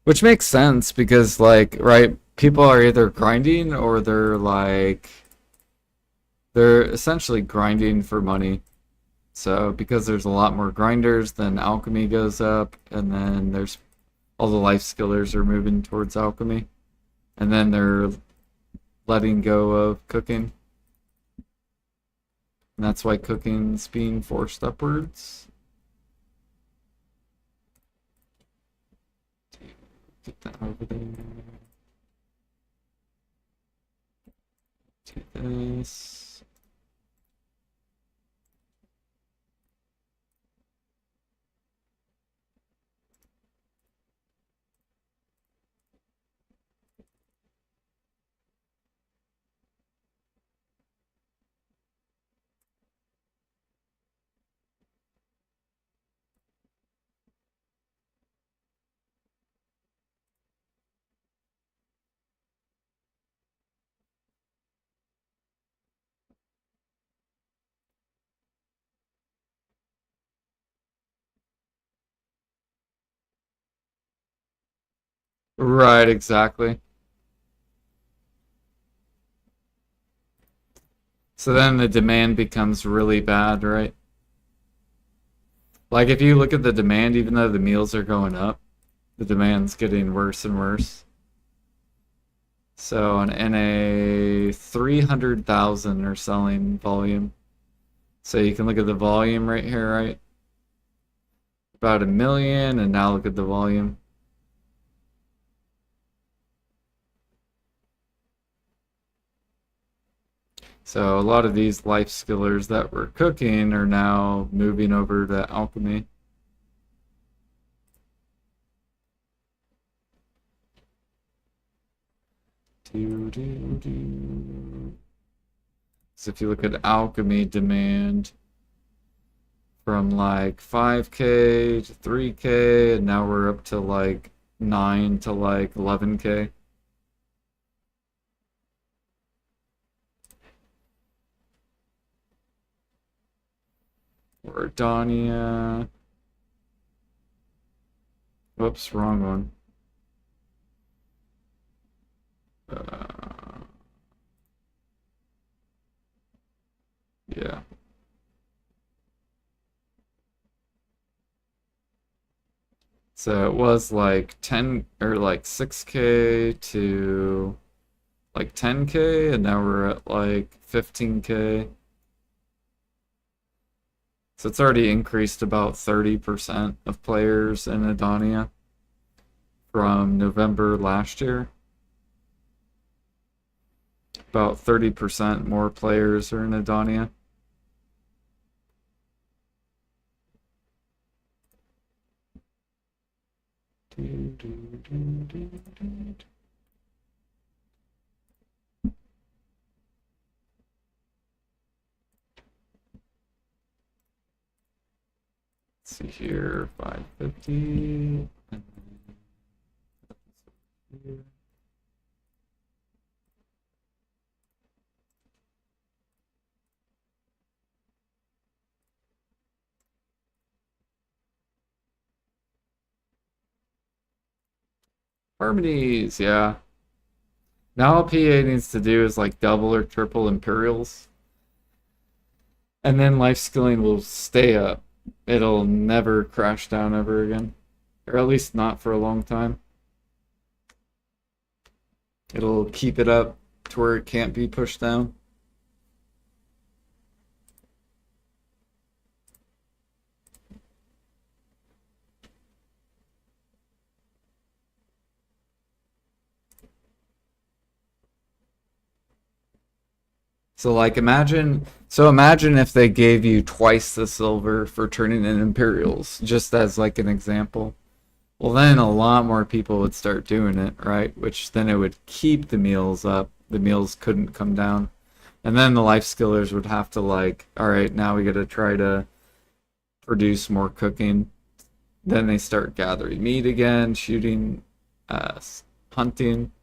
Which makes sense because like, right, people are either grinding or they're essentially grinding for money. So because there's a lot more grinders, then alchemy goes up, and then there's all the life skillers are moving towards alchemy, and then they're letting go of cooking. And that's why cooking's being forced upwards. Get that over there. Do this. Right, exactly. So then the demand becomes really bad, right? Like if you look at the demand, even though the meals are going up, the demand's getting worse and worse. So an NA 300,000 are selling volume. So you can look at the volume right here, right? About a million, and now look at the volume. So a lot of these life skillers that were cooking are now moving over to alchemy. So if you look at alchemy demand from like 5K to 3K, and now we're up to like 9 to like 11K. Wardonia. Whoops, wrong one. Uh, yeah. So it was like 10 or like 6K to like 10K, and now we're at like 15K. So it's already increased about 30% of players in Adonia from November last year. About 30% more players are in Adonia. Let's see here, 550. Harmonies, yeah. Now all PA needs to do is like double or triple Imperials. And then life skilling will stay up. It'll never crash down ever again. Or at least not for a long time. It'll keep it up to where it can't be pushed down. So like imagine if they gave you twice the silver for turning in Imperials, just as like an example. Well, then a lot more people would start doing it, right? Which then it would keep the meals up. The meals couldn't come down. And then the life skillers would have to like, all right, now we got to try to produce more cooking. Then they start gathering meat again, shooting, uh, hunting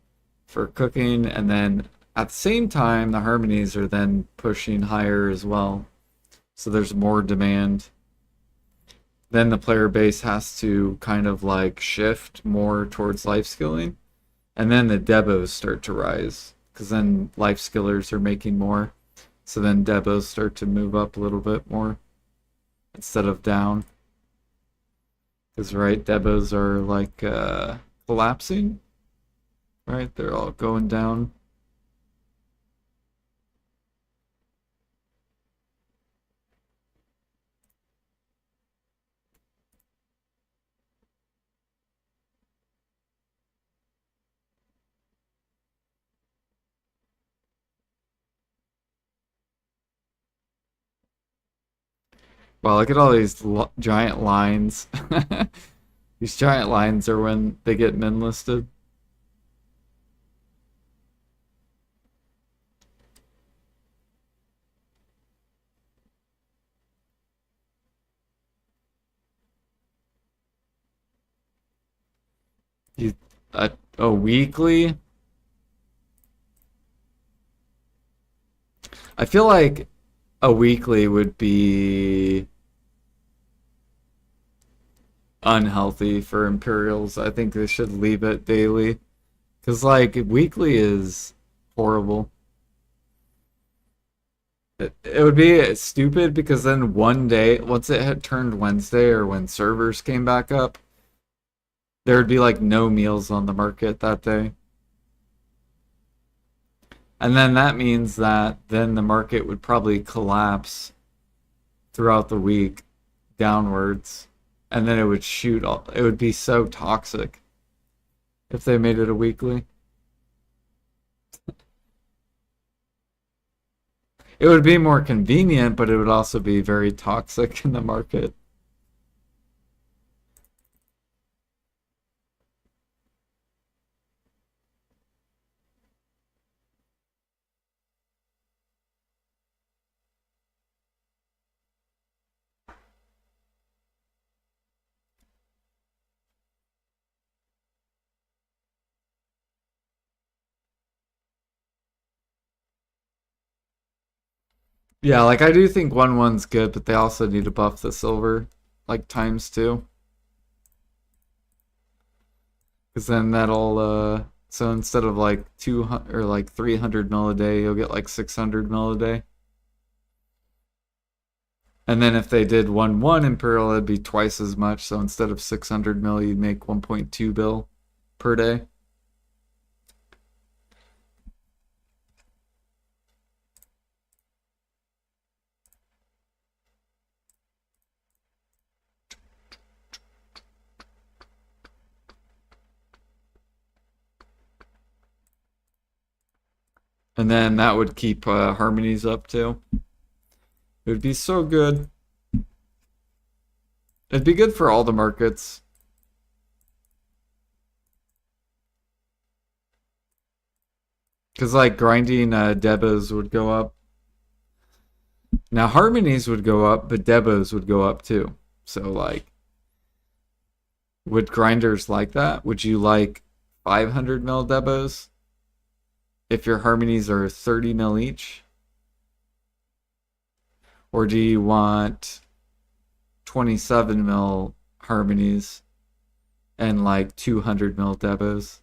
for cooking, and then at the same time, the harmonies are then pushing higher as well. So there's more demand. Then the player base has to kind of like shift more towards life skilling. And then the debos start to rise. Because then life skillers are making more. So then debos start to move up a little bit more instead of down. Because, right, debos are like collapsing. Right? They're all going down. Wow, look at all these giant lines. These giant lines are when they get min listed. You, a weekly? I feel like a weekly would be unhealthy for Imperials. I think they should leave it daily. Because, like, weekly is horrible. It would be stupid because then one day, once it had turned Wednesday or when servers came back up, there would be like no meals on the market that day. And then that means that then the market would probably collapse throughout the week downwards. And then it would shoot all, it would be so toxic if they made it a weekly. It would be more convenient, but it would also be very toxic in the market. Yeah, like I do think 1-1's good, but they also need to buff the silver, like times two. Because then that'll, so instead of like 200 or like 300 mil a day, you'll get like 600 mil a day. And then if they did 1-1 Imperial, it'd be twice as much. So instead of 600 mil, you'd make 1.2 bill per day. And then that would keep harmonies up too. It would be so good. It'd be good for all the markets. Because like grinding Debas would go up. Now harmonies would go up, but Debas would go up too. So like, would grinders like that? Would you like 500 mil Debas if your harmonies are 30 mil each? Or do you want 27 mil harmonies and like 200 mil Debas?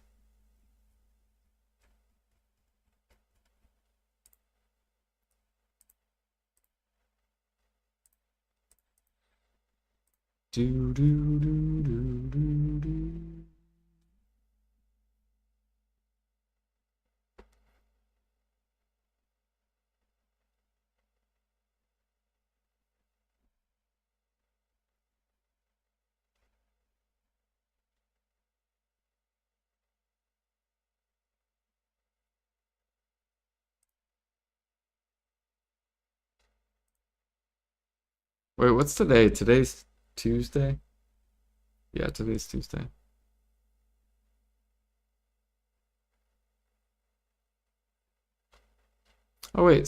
Do do do do do do. Wait, what's today? Today's Tuesday? Yeah, today's Tuesday. Oh wait,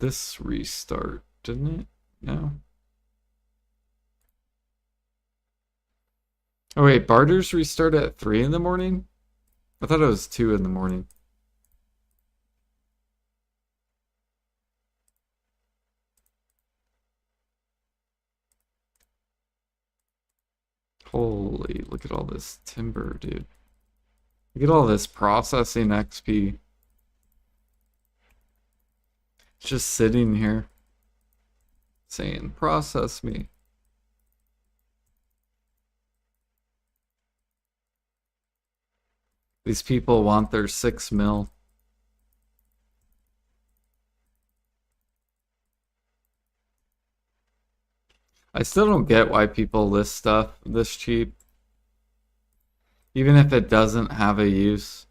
this restart, didn't it? No. Oh wait, Barter's restart at 3 in the morning? I thought it was 2 in the morning. Holy, look at all this timber, dude. Look at all this processing XP. It's just sitting here saying, process me. These people want their 6 mil. I still don't get why people list stuff this cheap, even if it doesn't have a use.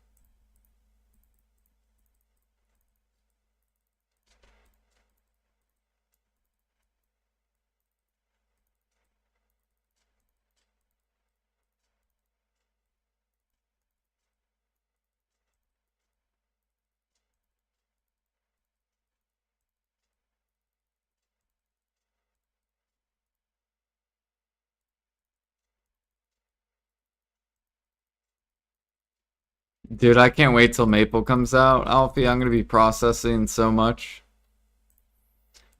Dude, I can't wait till Maple comes out, Alfie. I'm gonna be processing so much.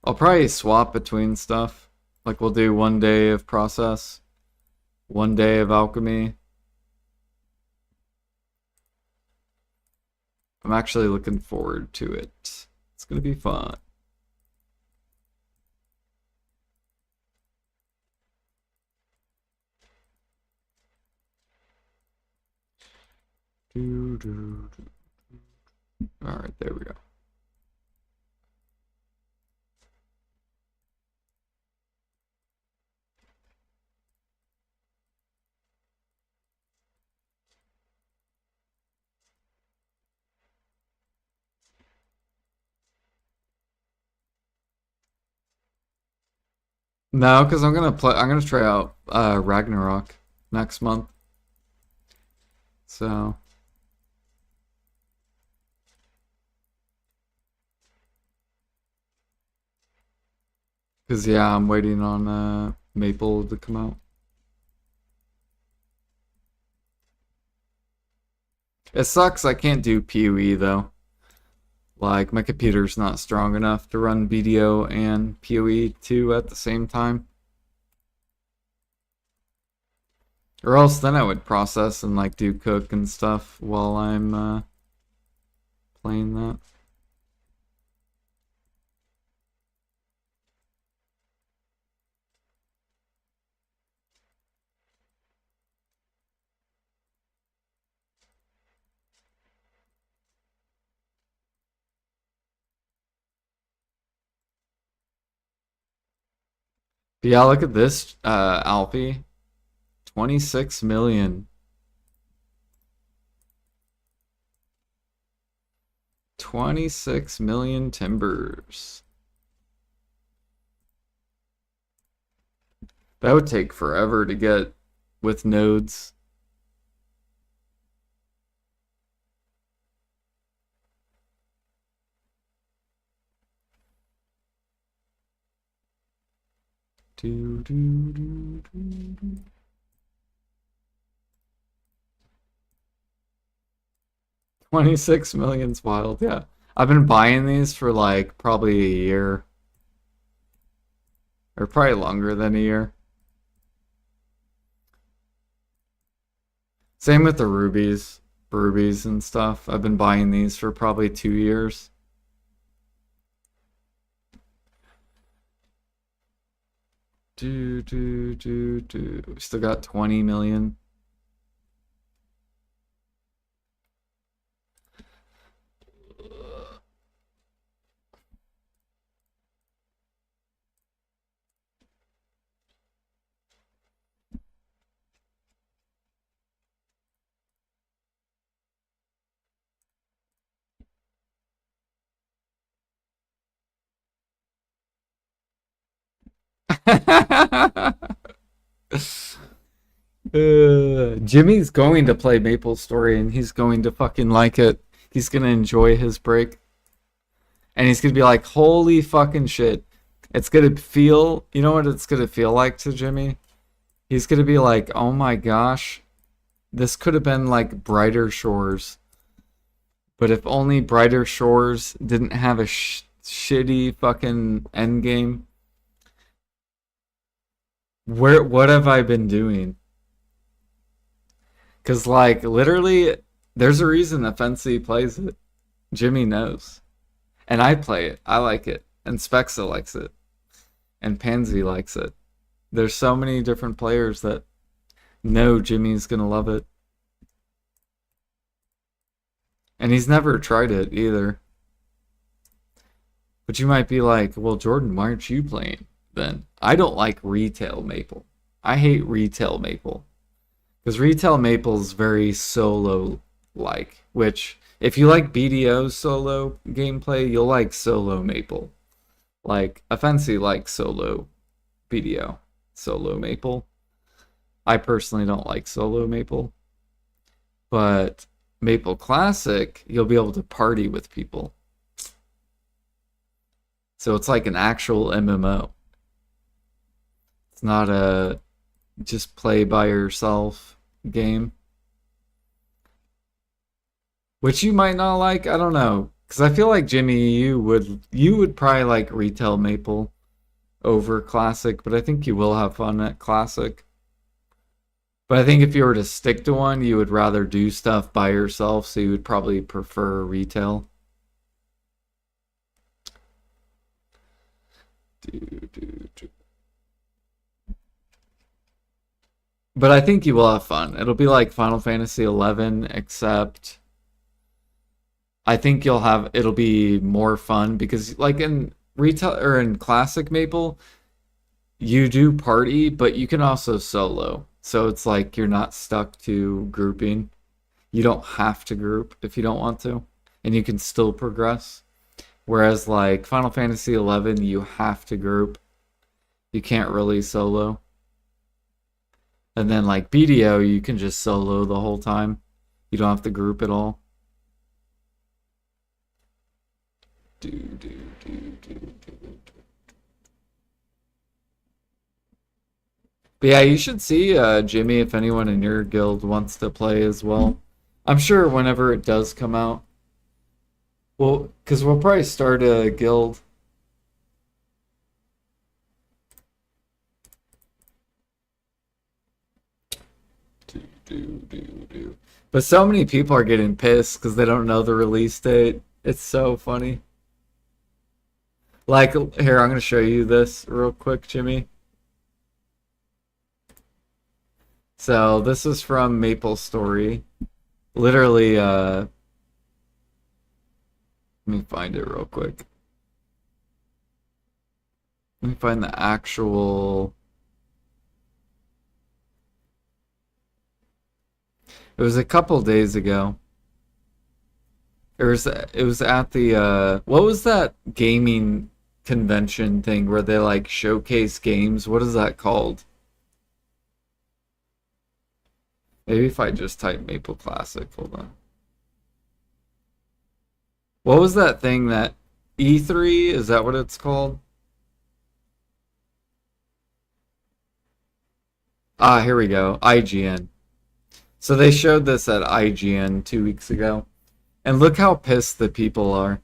I'll probably swap between stuff. Like we'll do 1 day of process, 1 day of alchemy. I'm actually looking forward to it. It's gonna be fun. All right, there we go. No, because I'm gonna play. I'm gonna try out Ragnarok next month. So, because yeah, I'm waiting on Maple to come out. It sucks. I can't do PoE though. Like my computer's not strong enough to run BDO and PoE 2 at the same time. Or else then I would process and like do cook and stuff while I'm playing that. But yeah, look at this, Alfie. 26 million. 26 million timbers. That would take forever to get with nodes. Do, do, do, do, do. 26 million's wild, yeah. I've been buying these for like probably a year. Or probably longer than a year. Same with the rubies and stuff. I've been buying these for probably 2 years. We still got 20 million. Jimmy's going to play Maple Story and he's going to fucking like it. He's gonna enjoy his break. And he's gonna be like, holy fucking shit. It's gonna feel, you know what it's gonna feel like to Jimmy? He's gonna be like, oh my gosh, this could have been like Brighter Shores. But if only Brighter Shores didn't have a shitty fucking end game. What have I been doing? Because, like, literally, there's a reason Offensi plays it. Jimmy knows. And I play it. I like it. And Spexa likes it. And Pansy likes it. There's so many different players that know Jimmy's gonna love it. And he's never tried it either. But you might be like, well, Jordan, why aren't you playing then? I don't like retail Maple. I hate retail Maple. Because retail Maple is very solo-like, which, if you like BDO solo gameplay, you'll like solo Maple. Like, Offensi likes solo BDO, solo Maple. I personally don't like solo Maple. But Maple Classic, you'll be able to party with people. So it's like an actual MMO. It's not a just play by yourself game. Which you might not like, I don't know. Because I feel like Jimmy, you would probably like retail Maple over Classic, but I think you will have fun at Classic. But I think if you were to stick to one, you would rather do stuff by yourself, so you would probably prefer retail. But I think you will have fun. It'll be like Final Fantasy 11, except I think it'll be more fun because like in retail or in classic Maple, you do party, but you can also solo. So it's like you're not stuck to grouping. You don't have to group if you don't want to, and you can still progress. Whereas like Final Fantasy 11, you have to group. You can't really solo. And then like BDO, you can just solo the whole time. You don't have to group at all. But yeah, you should see Jimmy if anyone in your guild wants to play as well. I'm sure whenever it does come out. Well, because we'll probably start a guild. But so many people are getting pissed because they don't know the release date. It's so funny. Like, here, I'm going to show you this real quick, Jimmy. So, this is from Maple Story. Literally, let me find it real quick. Let me find the actual... It was a couple days ago. It was at the what was that gaming convention thing where they like showcase games? What is that called? Maybe if I just type Maple Classic, hold on. What was that thing that E3? Is that what it's called? Ah, here we go. IGN. So they showed this at IGN 2 weeks ago. And look how pissed the people are.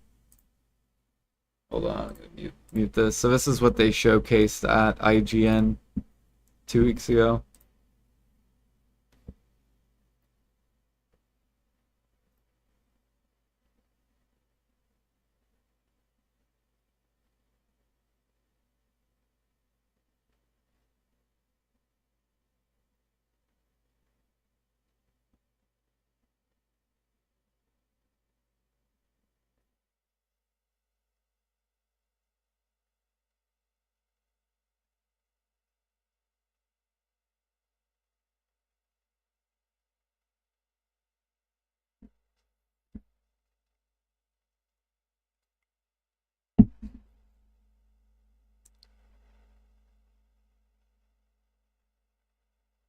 Hold on, I'm gonna mute this. So this is what they showcased at IGN 2 weeks ago.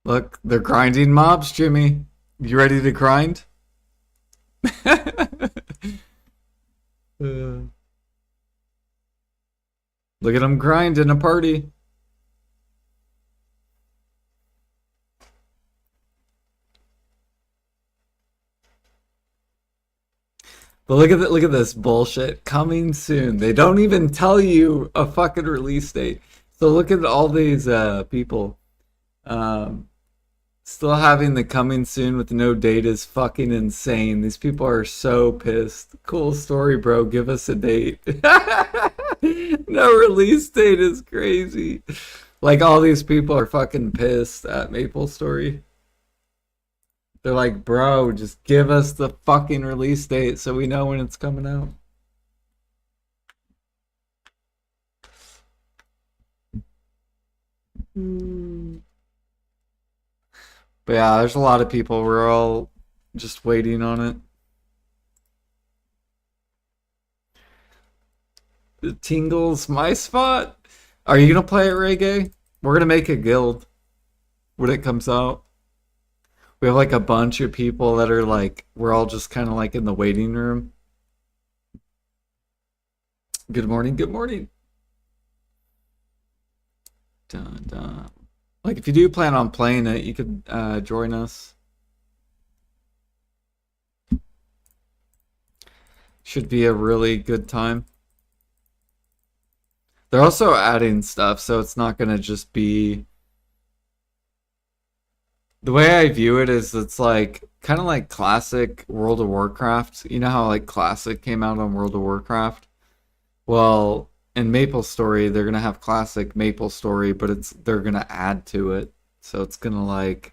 Look, they're grinding mobs, Jimmy. You ready to grind? Uh, Look at them grind in a party. But look at this bullshit coming soon. They don't even tell you a fucking release date. So look at all these people um, still having the coming soon with no date is fucking insane. These people are so pissed. Cool story, bro. Give us a date. No release date is crazy. Like all these people are fucking pissed at Maple Story. They're like, bro, just give us the fucking release date so we know when it's coming out. But yeah, there's a lot of people. We're all just waiting on it. The Tingles, my spot. Are you gonna play it, Reggae? We're gonna make a guild when it comes out. We have like a bunch of people that are like, we're all just kind of like in the waiting room. Good morning, good morning. Dun, dun. Like, if you do plan on playing it, you could join us. Should be a really good time. They're also adding stuff, so it's not gonna just be. The way I view it is it's like kind of like classic World of Warcraft. You know how like classic came out on World of Warcraft? Well, in Maple Story, they're gonna have classic Maple Story, but they're gonna add to it. So it's gonna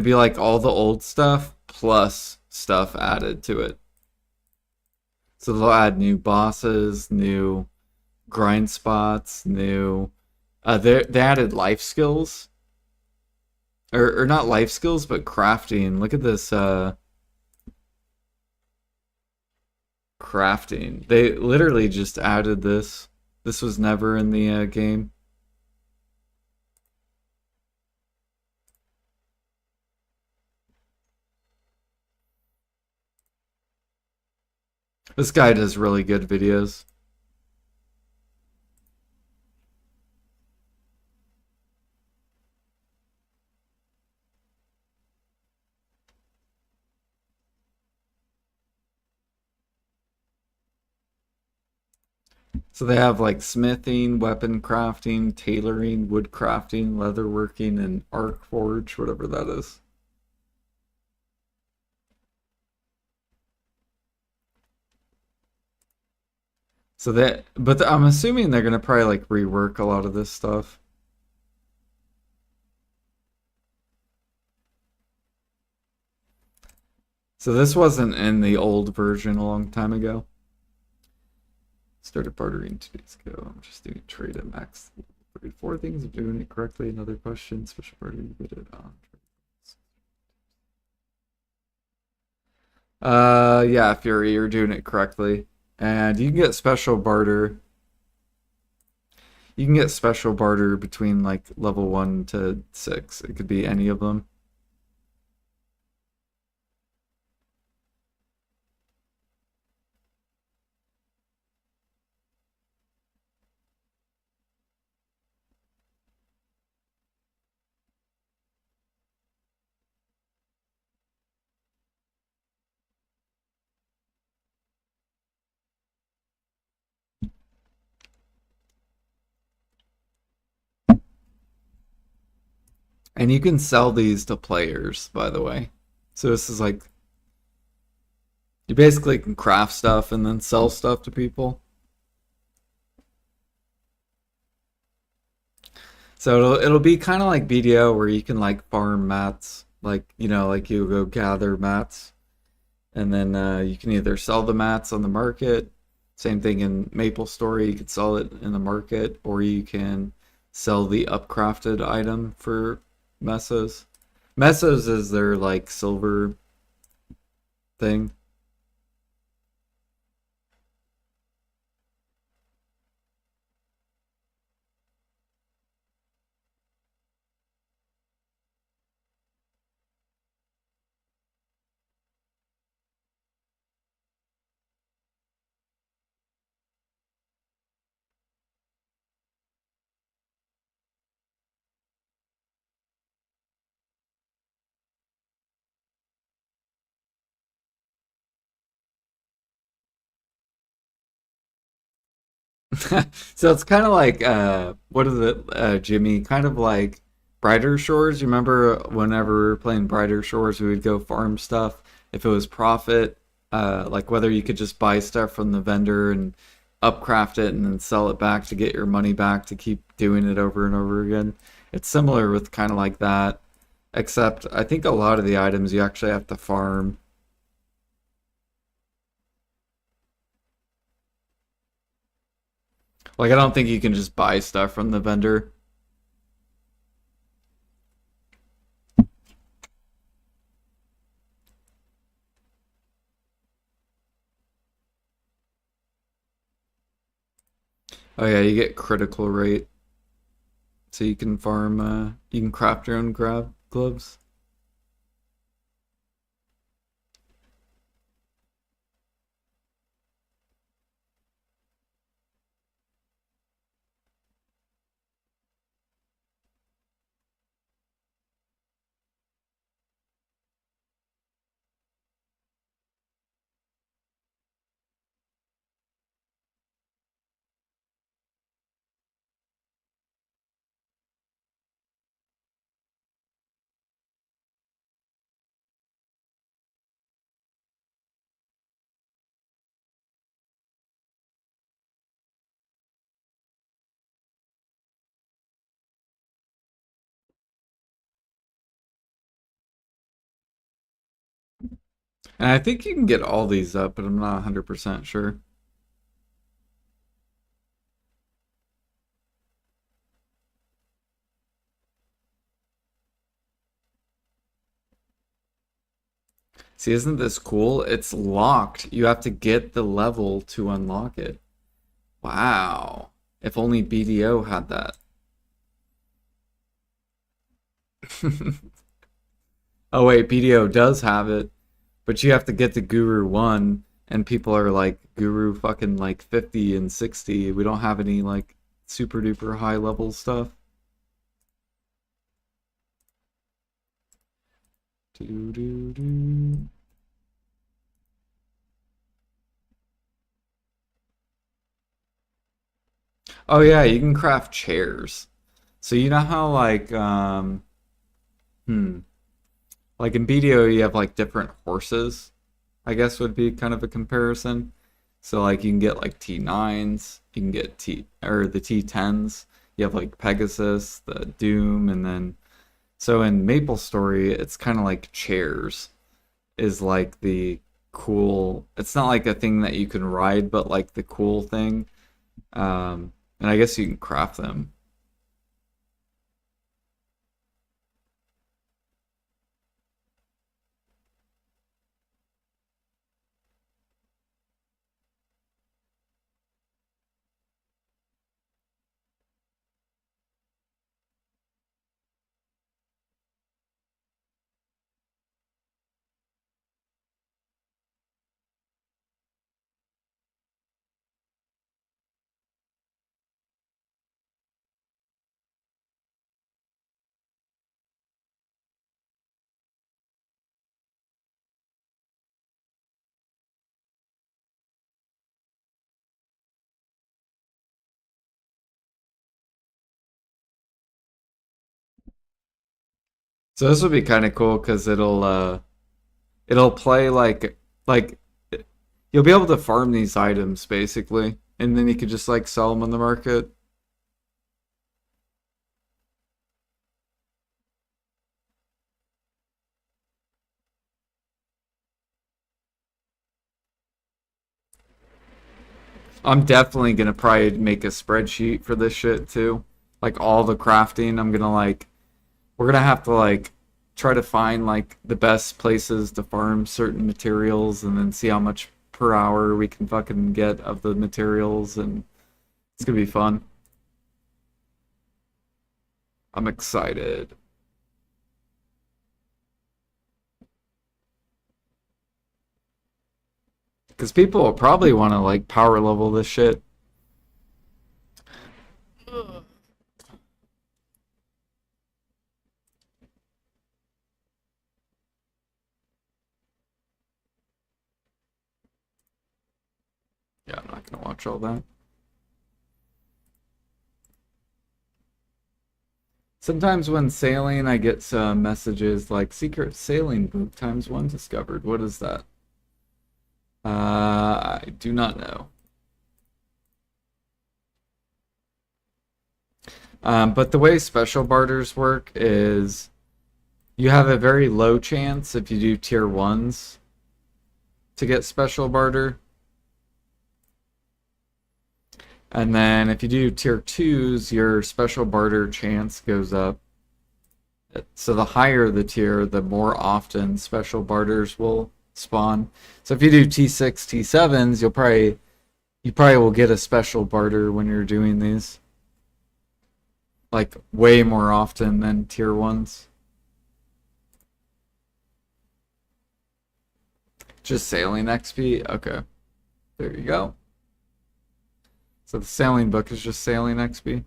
be like all the old stuff plus stuff added to it. So they'll add new bosses, new grind spots, new they added life skills. Or not life skills, but crafting. Look at this crafting. They literally just added this. This was never in the game. This guy does really good videos. So they have like smithing, weapon crafting, tailoring, wood crafting, leatherworking, and arc forge, whatever that is. But I'm assuming they're gonna probably like rework a lot of this stuff. So this wasn't in the old version a long time ago. Started bartering 2 days ago. I'm just doing trade at max. Four things of doing it correctly. Another question. Special bartering bid it on. Yeah, Fury, you're doing it correctly. And you can get special barter. You can get special barter between like level 1 to 6. It could be any of them. And you can sell these to players, by the way. So this is like you basically can craft stuff and then sell stuff to people. So it'll be kind of like BDO where you can like farm mats, like like you go gather mats, and then you can either sell the mats on the market. Same thing in Maple Story, you could sell it in the market, or you can sell the upcrafted item for mesos. Mesos is their like silver thing. So it's kind of like what is it, Jimmy? Kind of like Brighter Shores. You remember whenever we were playing Brighter Shores, we would go farm stuff if it was profit, like whether you could just buy stuff from the vendor and upcraft it and then sell it back to get your money back to keep doing it over and over again. It's similar with kind of like that, except I think a lot of the items you actually have to farm. Like I don't think you can just buy stuff from the vendor. Oh yeah, you get critical rate. So you can farm, you can craft your own grab gloves. And I think you can get all these up, but I'm not 100% sure. See, isn't this cool? It's locked. You have to get the level to unlock it. Wow. If only BDO had that. Oh wait, BDO does have it, but you have to get to Guru 1, and people are like Guru fucking like 50 and 60. We don't have any like super duper high level stuff. Do, do, do. Oh yeah, you can craft chairs. So you know how hmm, like in BDO you have like different horses, I guess would be kind of a comparison. So like you can get like T9s, you can get T or the T10s. You have like Pegasus, the Doom, and then so in Maple Story it's kind of like chairs is like the cool. It's not like a thing that you can ride, but like the cool thing. And I guess you can craft them. So this would be kind of cool because it'll play like you'll be able to farm these items basically, and then you could just like sell them on the market. I'm definitely gonna probably make a spreadsheet for this shit too. Like all the crafting, I'm gonna like we're gonna have to like try to find like the best places to farm certain materials and then see how much per hour we can fucking get of the materials and it's gonna be fun. I'm excited. Because people will probably want to like power level this shit. Yeah, I'm not gonna watch all that. Sometimes when sailing, I get some messages like secret sailing book times one discovered. What is that? I do not know. But the way special barters work is you have a very low chance if you do tier ones to get special barter. And then if you do tier twos, your special barter chance goes up. So the higher the tier, the more often special barters will spawn. So if you do T6, T7s, you probably will get a special barter when you're doing these. Like way more often than tier ones. Just sailing XP? Okay. There you go. So the sailing book is just sailing XP.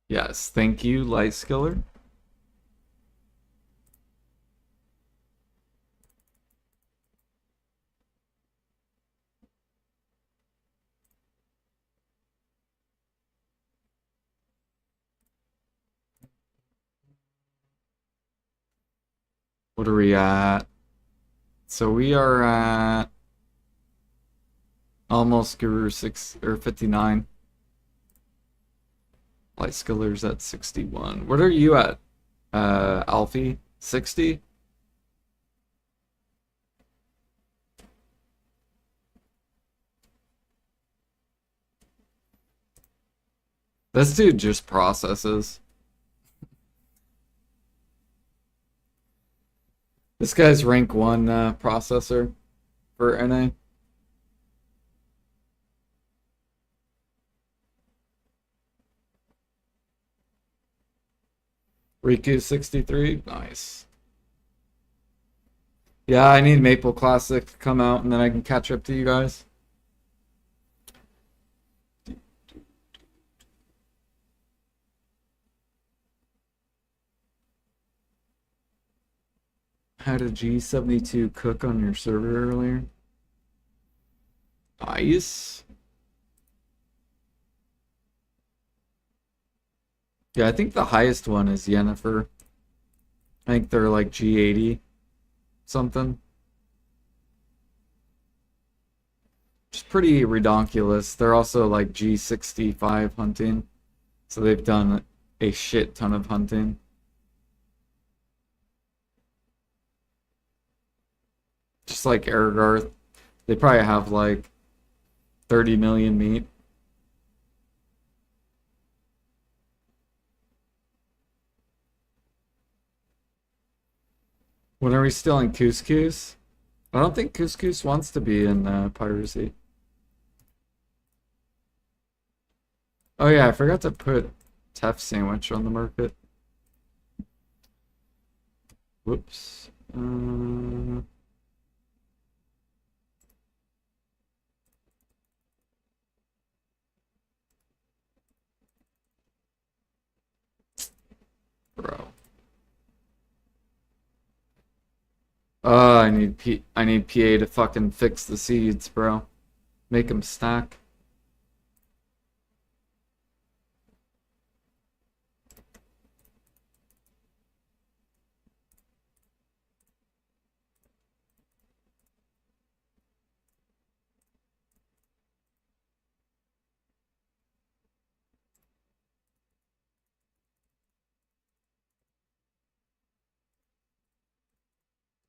Yes, thank you, Light Skiller. What are we at? So we are at almost Guru 6 or 59. Light Skiller's at 61. What are you at? Alfie? 60? This dude just processes. This guy's rank 1 processor for NA. Riku 63. Nice. Yeah, I need Maple Classic to come out and then I can catch up to you guys. Had a G72 cook on your server earlier. Nice. Yeah, I think the highest one is Yennefer. I think they're like G80 something. Just pretty redonkulous. They're also like G65 hunting. So they've done a shit ton of hunting. Just like Aragarth. They probably have like 30 million meat. When are we still in Couscous? I don't think Couscous wants to be in piracy. Oh yeah, I forgot to put Tef sandwich on the market. Whoops. Bro. I need PA to fucking fix the seeds, bro. Make them stack.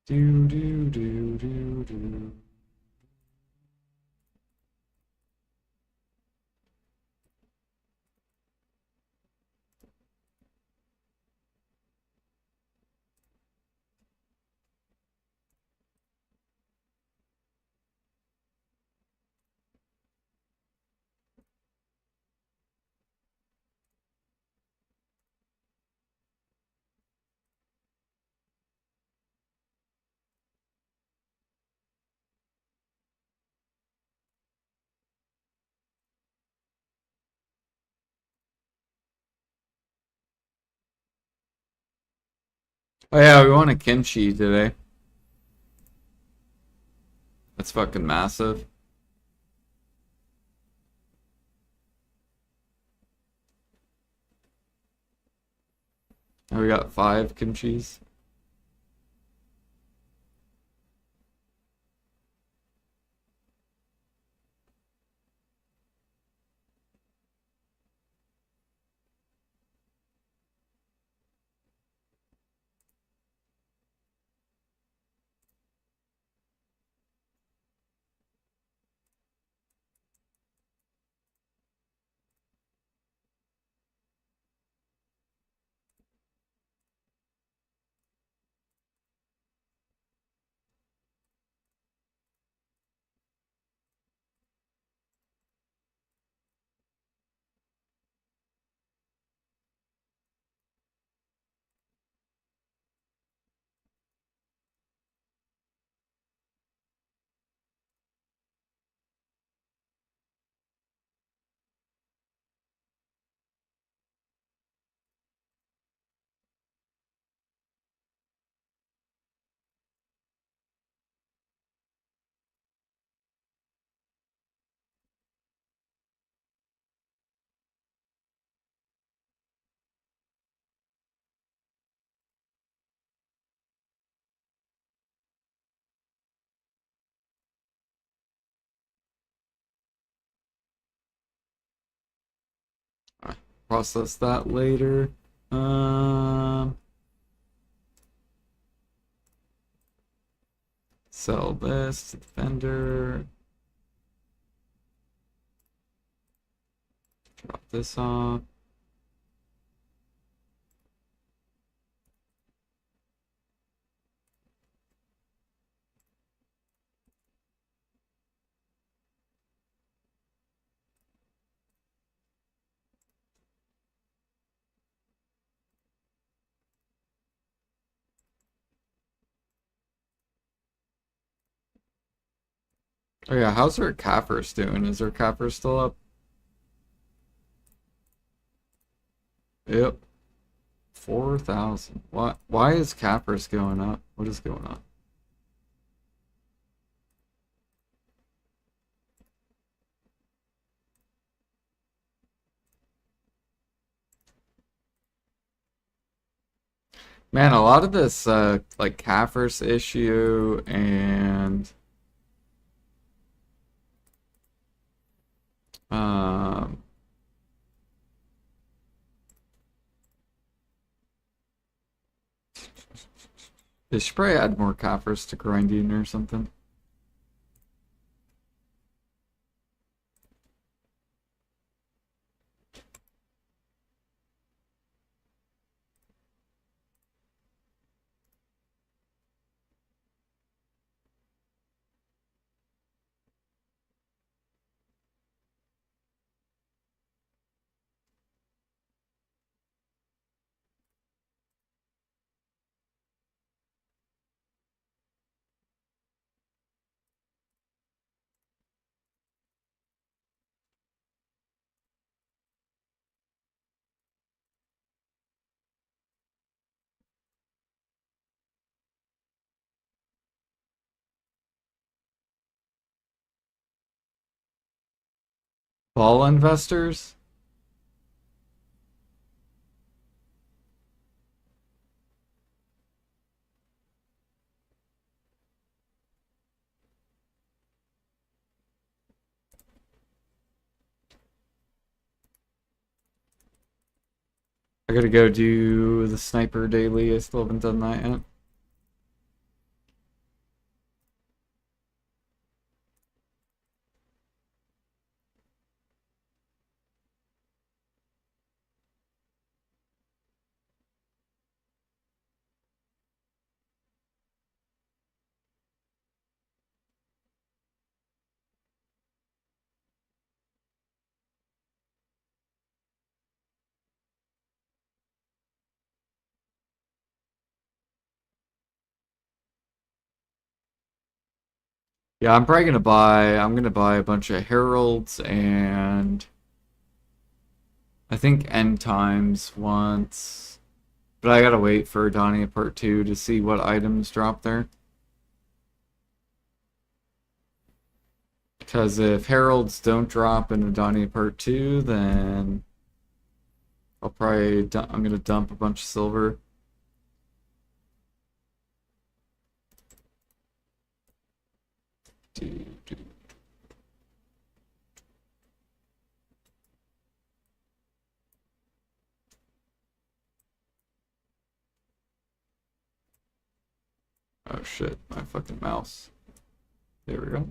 Do do do do do. Oh yeah, we want a kimchi today. That's fucking massive. And we got 5 kimchis. Process that later. Um, Sell this to the vendor. Drop this off. Oh yeah, how's our Cappers doing? Is our Capper still up? Yep. 4,000. Why is Cappers going up? What is going on? Man, a lot of this like Cappers issue and um they should probably add more Cappers to grinding or something. Ball investors? I gotta go do the sniper daily. I still haven't done that yet. Yeah, I'm gonna buy a bunch of heralds and I think end times once. But I gotta wait for Donnie Part 2 to see what items drop there. Because if heralds don't drop in Donnie Part 2, then I'm gonna dump a bunch of silver. Oh shit, my fucking mouse. There we go.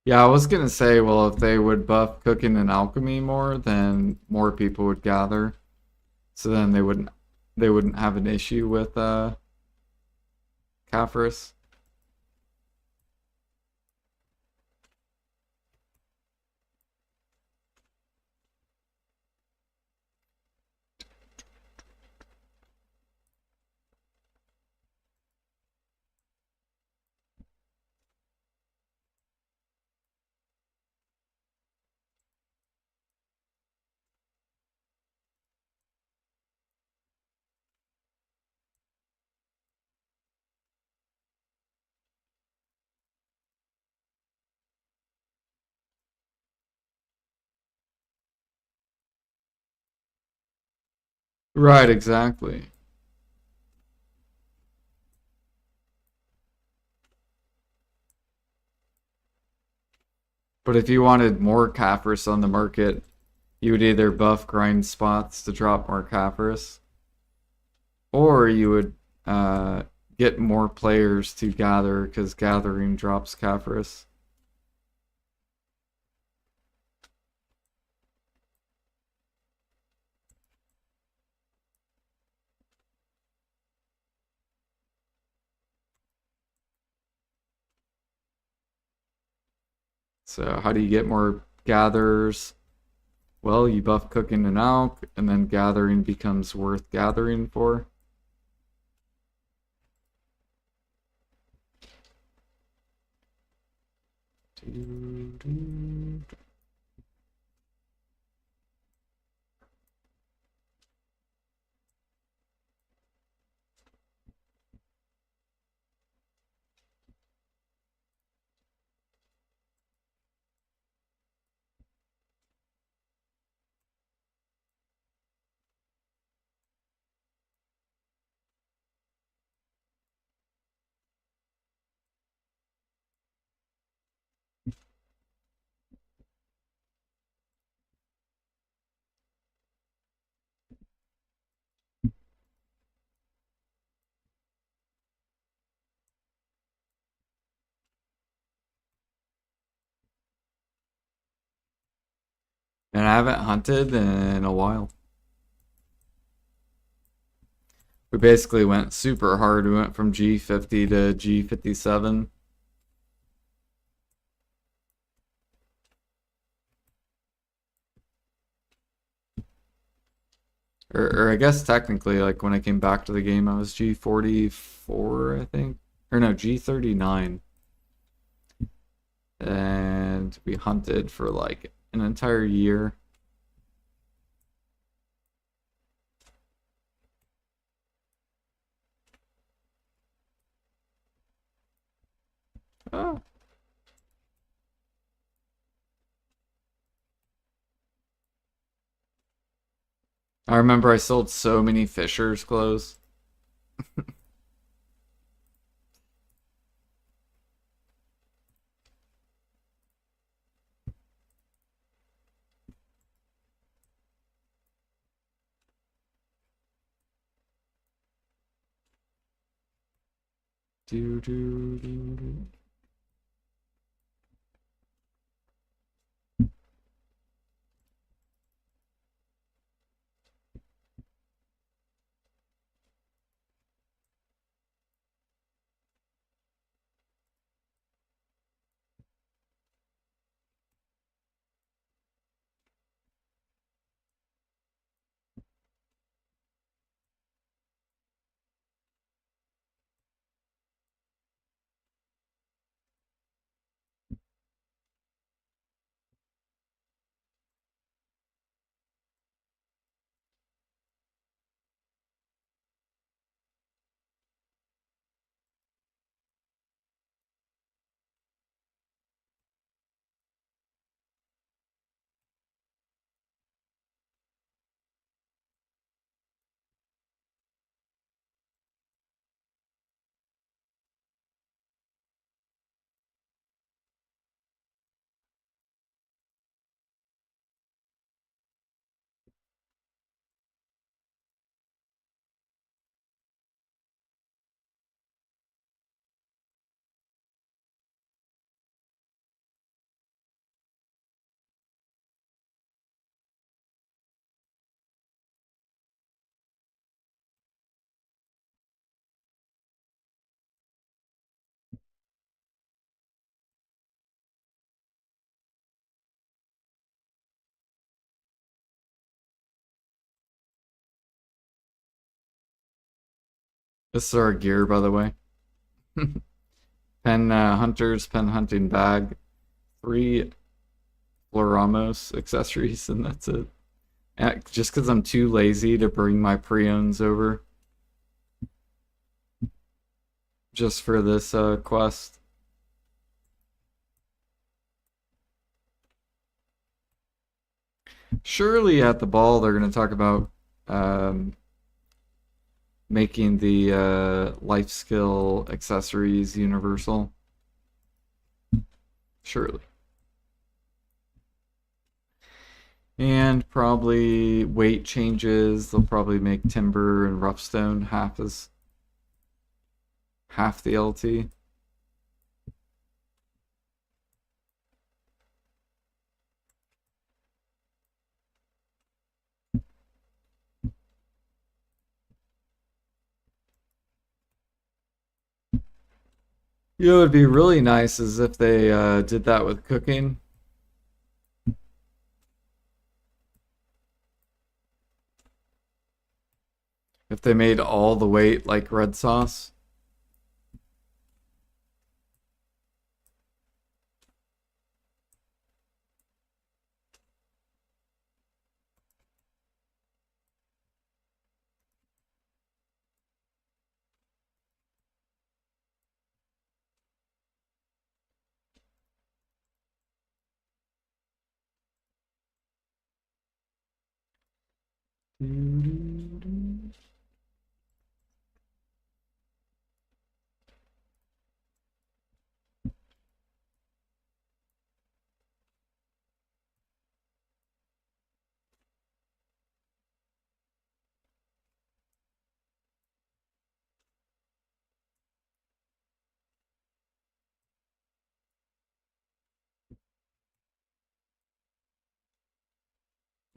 Yeah, I was gonna say, well, if they would buff cooking and alchemy more, then more people would gather. So then they wouldn't have an issue with Caphras. Right, exactly. But if you wanted more Caphras on the market, you would either buff grind spots to drop more Caphras, or you would uh, get more players to gather because gathering drops Caphras. So how do you get more gatherers? Well, you buff cooking and alch, and then gathering becomes worth gathering for. And I haven't hunted in a while. We basically went super hard. We went from G50 to G57. Or I guess technically, like when I came back to the game, I was G44, I think. Or no, G39. And we hunted for like an entire year. Oh. I remember I sold so many Fisher's clothes. Do, do, do, do. This is our gear, by the way. Pen hunters, pen hunting bag, 3 Floramos accessories, and that's it. And just because I'm too lazy to bring my pre-owns over just for this quest. Surely at the ball they're going to talk about um, making the life skill accessories universal. Surely. And probably weight changes. They'll probably make timber and rough stone half the LT. You know, it would be really nice is if they did that with cooking. If they made all the weight like red sauce.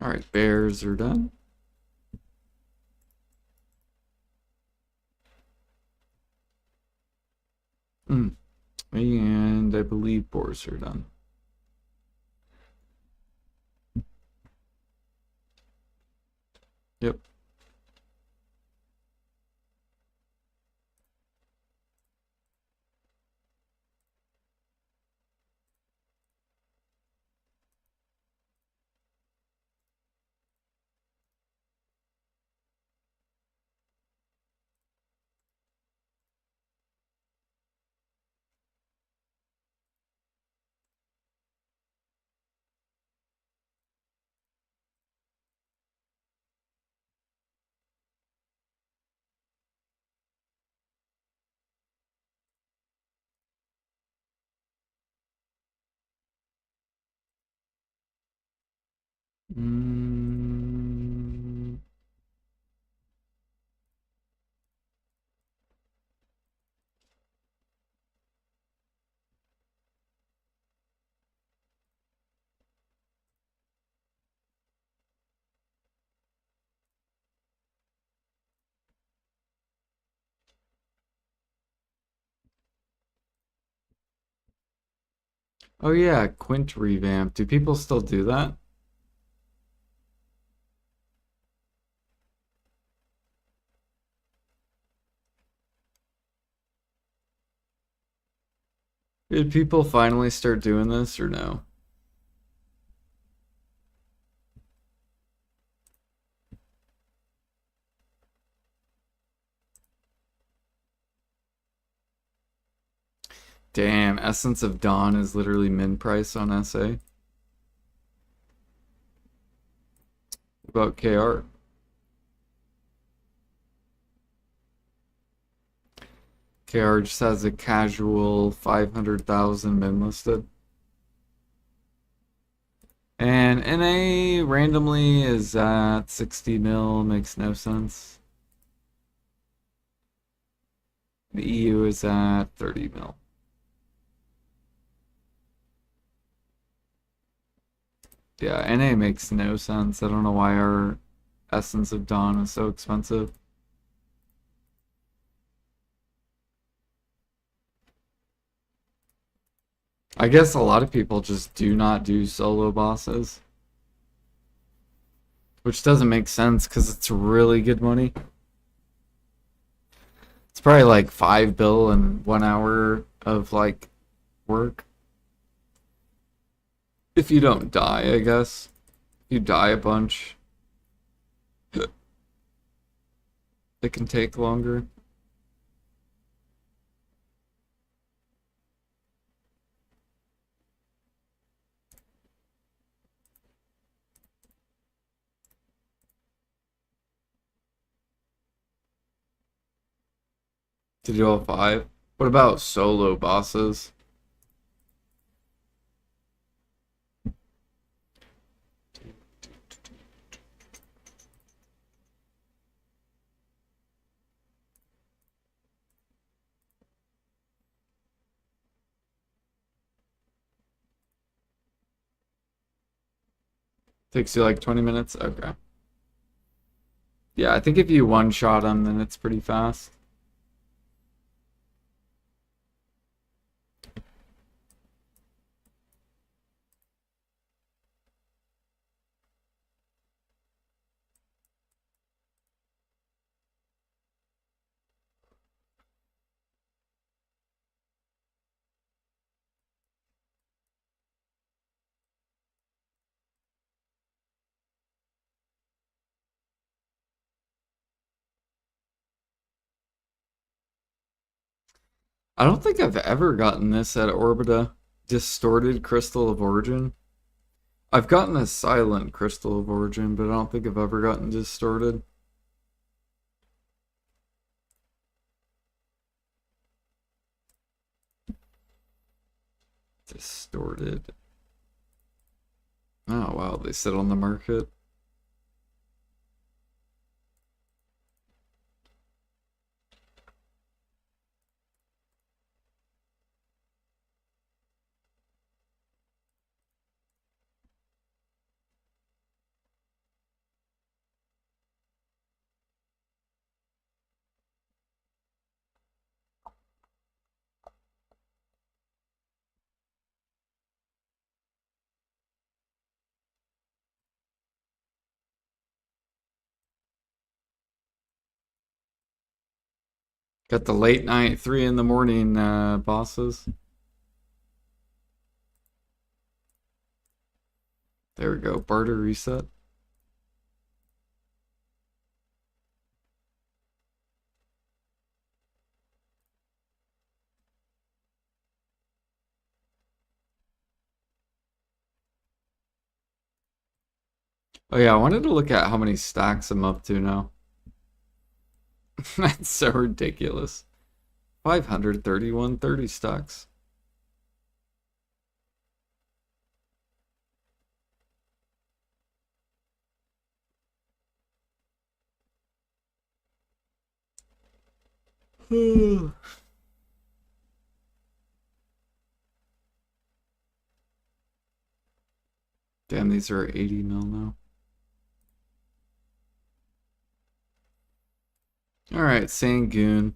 All right, bears are done. And I believe boars are done. Yep. Mm. Oh yeah, Quint revamp. Do people still do that? Did people finally start doing this or no? Damn, Essence of Dawn is literally min price on SA. What about KR? KR just has a casual 500,000 min listed. And NA randomly is at 60 mil, makes no sense. The EU is at 30 mil. Yeah, NA makes no sense. I don't know why our Essence of Dawn is so expensive. I guess a lot of people just do not do solo bosses, which doesn't make sense because it's really good money. It's probably like 5 bill and 1 hour of like work. If you don't die, I guess. If you die a bunch, it can take longer. To do all 5. What about solo bosses? Takes you like 20 minutes? Okay. Yeah, I think if you one-shot them, then it's pretty fast. I don't think I've ever gotten this at Orbita. Distorted Crystal of Origin. I've gotten a Silent Crystal of Origin, but I don't think I've ever gotten Distorted. Distorted. Oh wow, they sit on the market. Got the late night, 3 in the morning bosses. There we go. Barter reset. Oh yeah, I wanted to look at how many stacks I'm up to now. That's so ridiculous. 531 30 stacks. Damn, these are 80 mil now. Alright, Sangoon.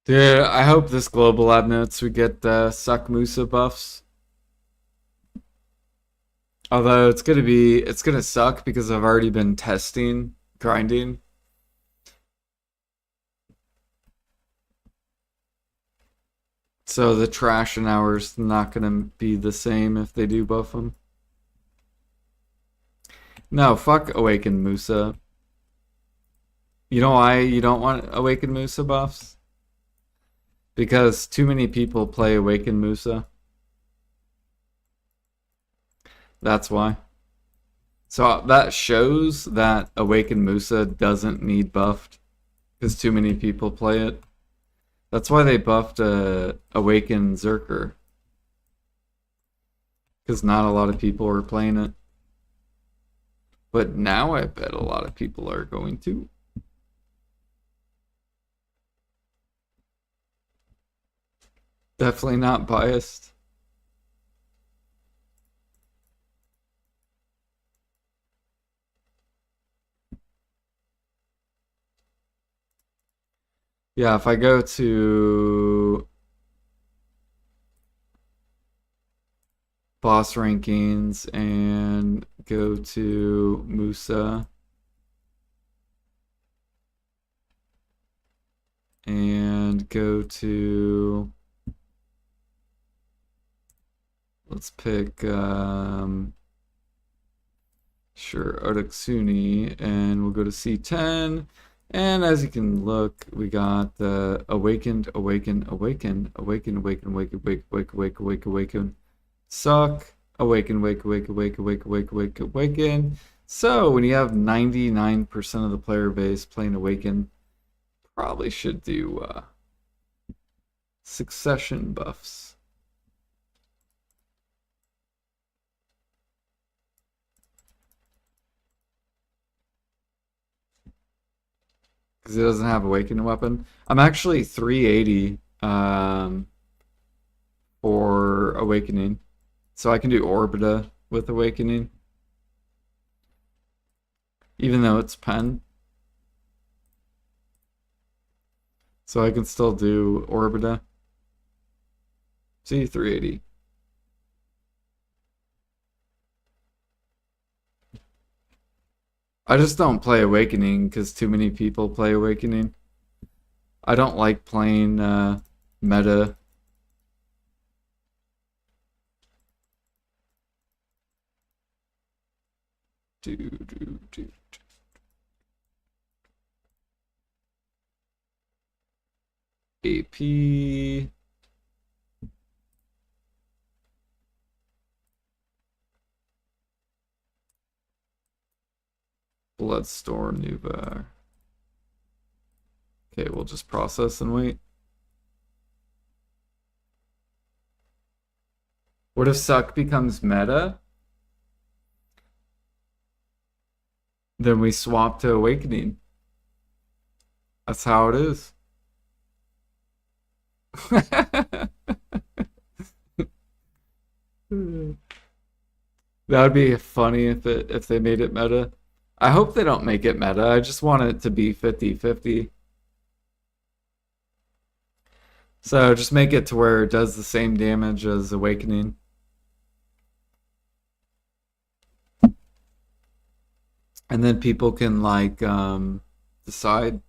Dude, I hope this global lab notes we get the Suck Musa buffs. Although it's gonna suck because I've already been testing grinding. So the trash an hour's not gonna be the same if they do buff them. No, fuck Awakened Musa. You know why you don't want Awakened Musa buffs? Because too many people play Awakened Musa. That's why. So that shows that Awakened Musa doesn't need buffed because too many people play it. That's why they buffed Awakened Zerker. Because not a lot of people are playing it. But now I bet a lot of people are going to. Definitely not biased. Yeah, if I go to boss rankings and go to Musa and go to, let's pick sure, Otaksuni, and we'll go to C10. And as you can look, we got the awakened, suck, awaken. So when you have 99% of the player base playing awaken, probably should do succession buffs. Because it doesn't have awakened weapon. I'm actually 380 for awakening. So I can do Orbita with awakening. Even though it's pen. So I can still do Orbita. See, 380. I just don't play Awakening because too many people play Awakening. I don't like playing meta. AP. Bloodstorm, Nuva. Okay, we'll just process and wait. What if Suck becomes meta? Then we swap to Awakening. That's how it is. That would be funny if they made it meta. I hope they don't make it meta. I just want it to be 50-50. So just make it to where it does the same damage as Awakening. And then people can like decide.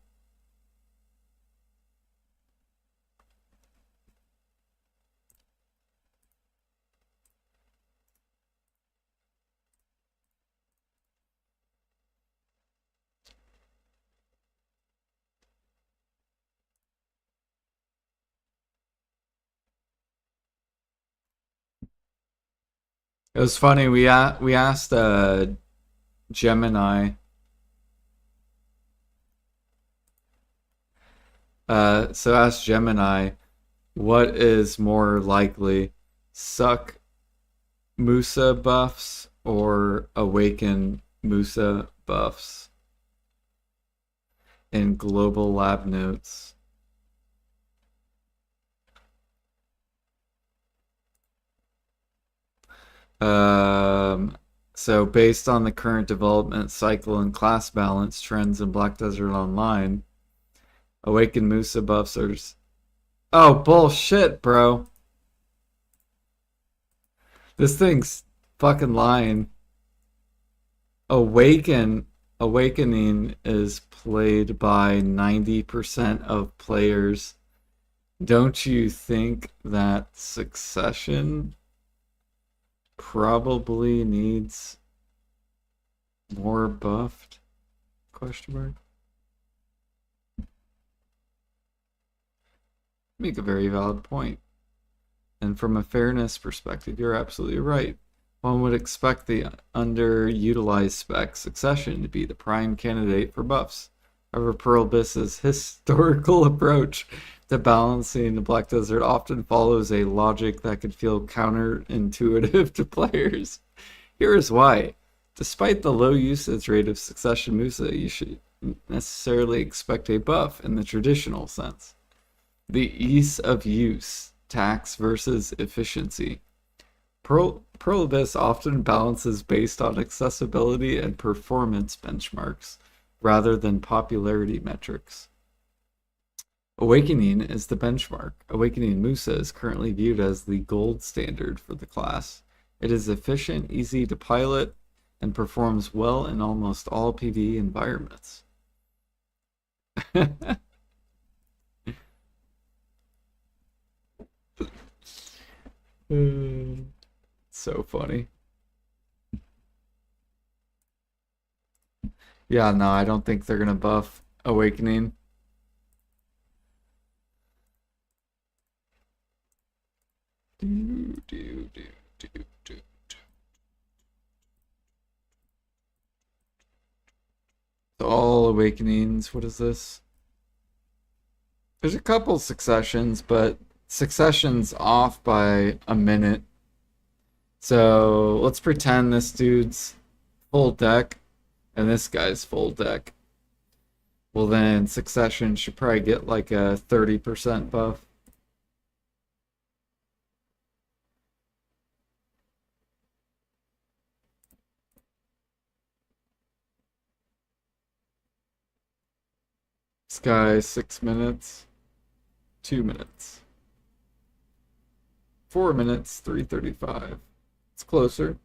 It was funny. We asked Gemini. So asked Gemini, what is more likely, suck Musa buffs or awaken Musa buffs in global lab notes? Um, so based on the current development cycle and class balance trends in Black Desert Online, awaken Musa buffs are... Oh, bullshit, bro. This thing's fucking lying. Awakening is played by 90% of players. Don't you think that Succession probably needs more buffed? Question mark. Make a very valid point. And from a fairness perspective, you're absolutely right. One would expect the underutilized spec Succession to be the prime candidate for buffs. However, Pearl Abyss's historical approach to balancing the Black Desert often follows a logic that could feel counterintuitive to players. Here is why. Despite the low usage rate of Succession Musa, you should necessarily expect a buff in the traditional sense. The ease of use, tax versus efficiency. Pearl Abyss often balances based on accessibility and performance benchmarks rather than popularity metrics. Awakening is the benchmark. Awakening Musa is currently viewed as the gold standard for the class. It is efficient, easy to pilot, and performs well in almost all PvE environments. So funny. Yeah, no, I don't think they're gonna buff Awakening. So all Awakenings, what is this? There's a couple Successions, but Succession's off by a minute. So let's pretend this dude's full deck and this guy's full deck. Well, then Succession should probably get like a 30% buff. This guy, 6 minutes, 2 minutes, 4 minutes, 3:35. It's closer.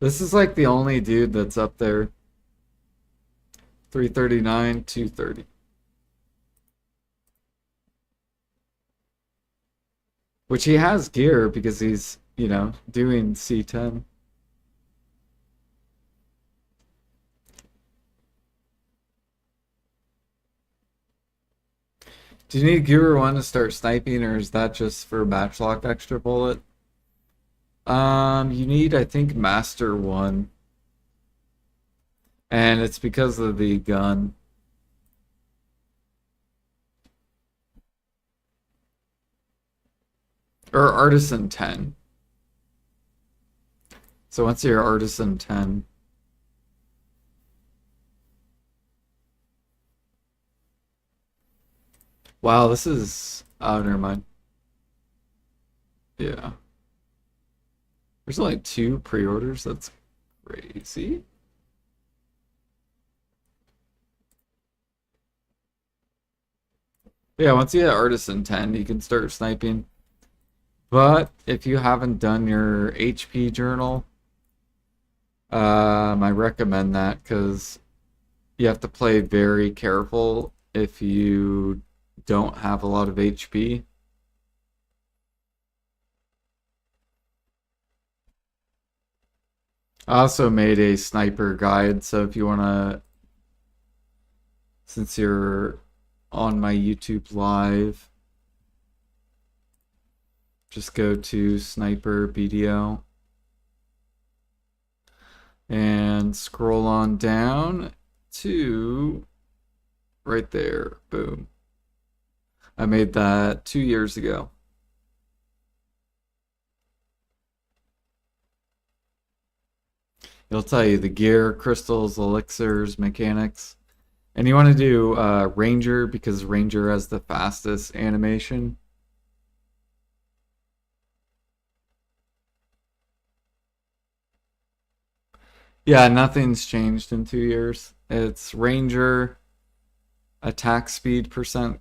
This is like the only dude that's up there. 3:39, 2:30. Which he has gear because he's, doing C10. Do you need Gear 1 to start sniping, or is that just for Matchlock extra bullet? You need, I think, Master 1. And it's because of the gun. Or Artisan 10. So once you're Artisan 10. Wow, this is... Oh, never mind. Yeah. There's only 2 pre-orders? That's crazy. Yeah, once you hit Artisan 10, you can start sniping. But if you haven't done your HP journal, I recommend that because you have to play very careful if you don't have a lot of HP. I also made a sniper guide, so if you want to, since you're on my YouTube live, just go to Sniper BDO and scroll on down to right there. Boom. I made that 2 years ago. It'll tell you the gear, crystals, elixirs, mechanics. And you want to do Ranger because Ranger has the fastest animation. Yeah, nothing's changed in 2 years. It's Ranger, attack speed percent.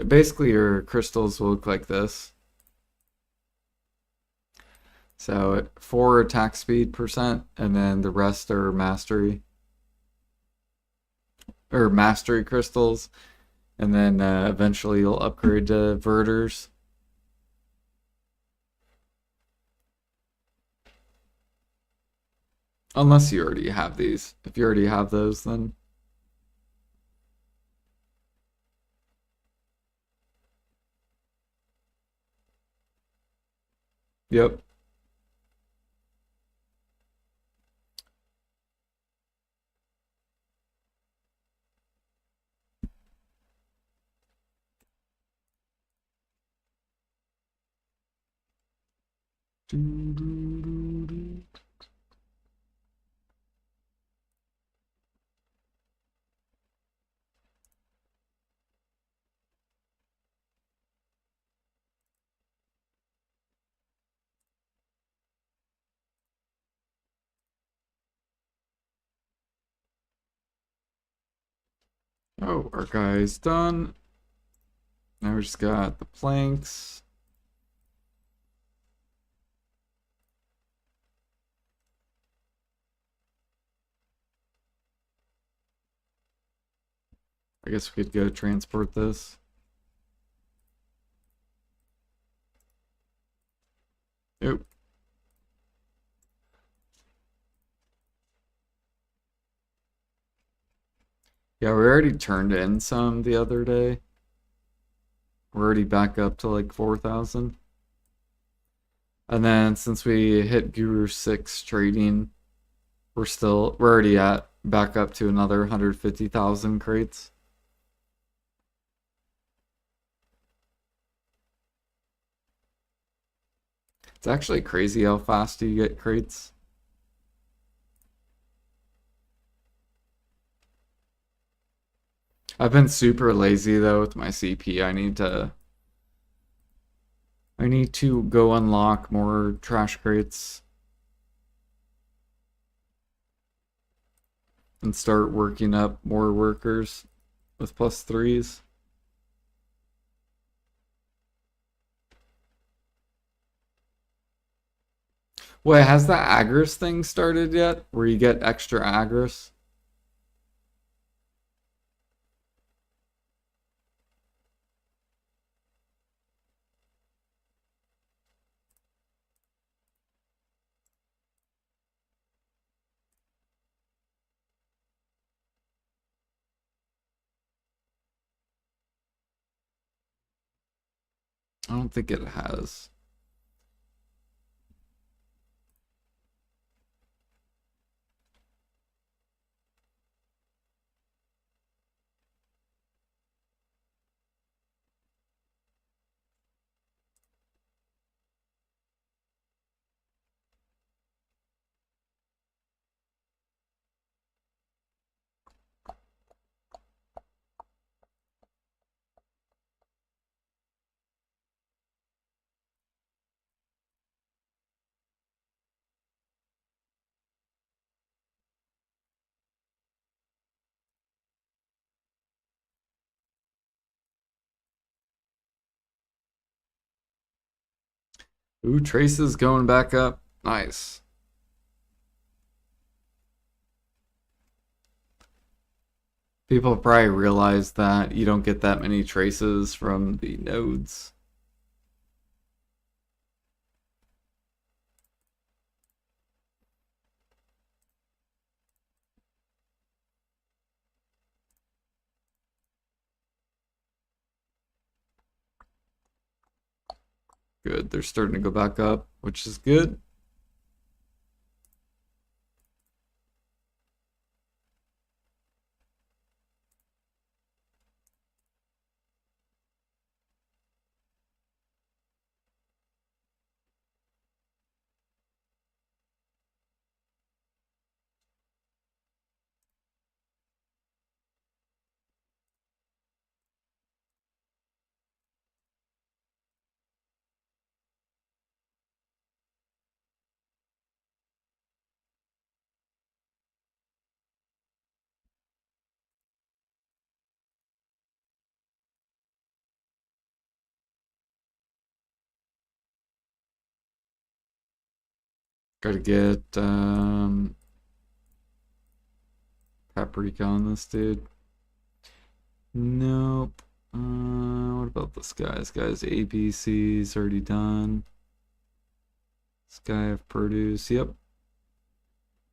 Basically, your crystals will look like this. So 4 attack speed percent, and then the rest are mastery or mastery crystals, and then eventually you'll upgrade to verters. Unless you already have these. If you already have those, then yep. Oh, our guy's done. Now we just got the planks. I guess we could go transport this. Yep. Yeah, we already turned in some the other day. We're already back up to like 4,000. And then since we hit Guru 6 trading, we're already at back up to another 150,000 crates. It's actually crazy how fast you get crates. I've been super lazy though with my CP. I need to go unlock more trash crates and start working up more workers with +3s. Wait, has the Agris thing started yet? Where you get extra Agris? I don't think it has. Ooh, Trace is going back up. Nice. People probably realize that you don't get that many traces from the nodes. Good. They're starting to go back up, which is good. Gotta get paprika on this dude. Nope. What about this guy? This guy's ABC's already done. This guy have produce. Yep.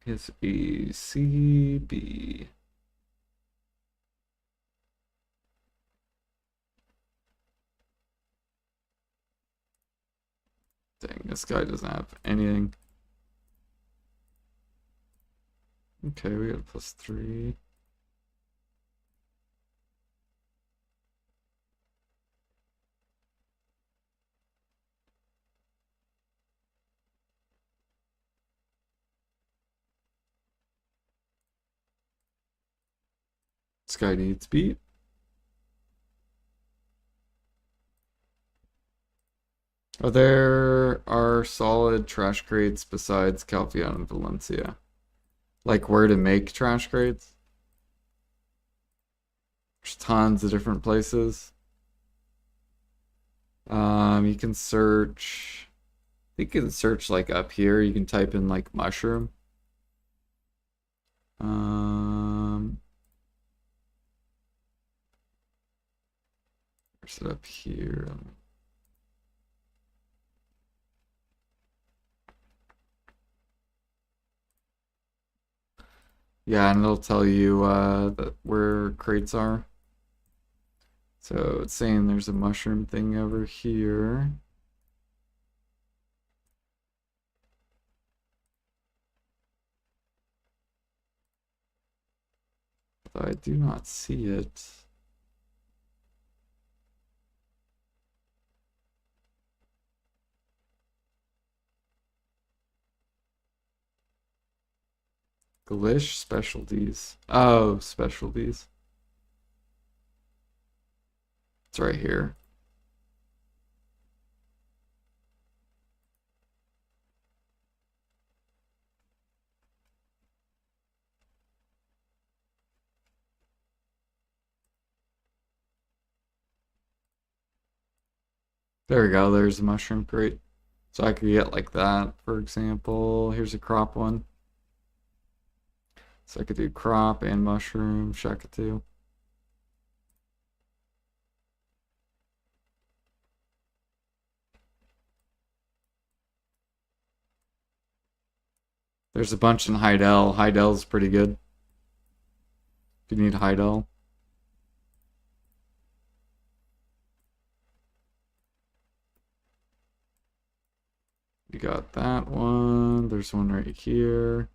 Yes, A, C, B. Dang, this guy doesn't have anything. Okay, we got a +3. This guy needs beat. There are solid trash crates besides Calvion and Valencia? Like where to make trash crates? There's tons of different places. You can search. I think you can search like up here. You can type in like mushroom. Where's it up here? Yeah, and it'll tell you where crates are. So it's saying there's a mushroom thing over here. But I do not see it. Glish specialties. Oh, specialties. It's right here. There we go. There's a mushroom crate. So I could get like that, for example. Here's a crop one. So I could do crop and mushroom, shakatu. There's a bunch in Heidel. Heidel's pretty good. If you need Heidel. You got that one. There's one right here.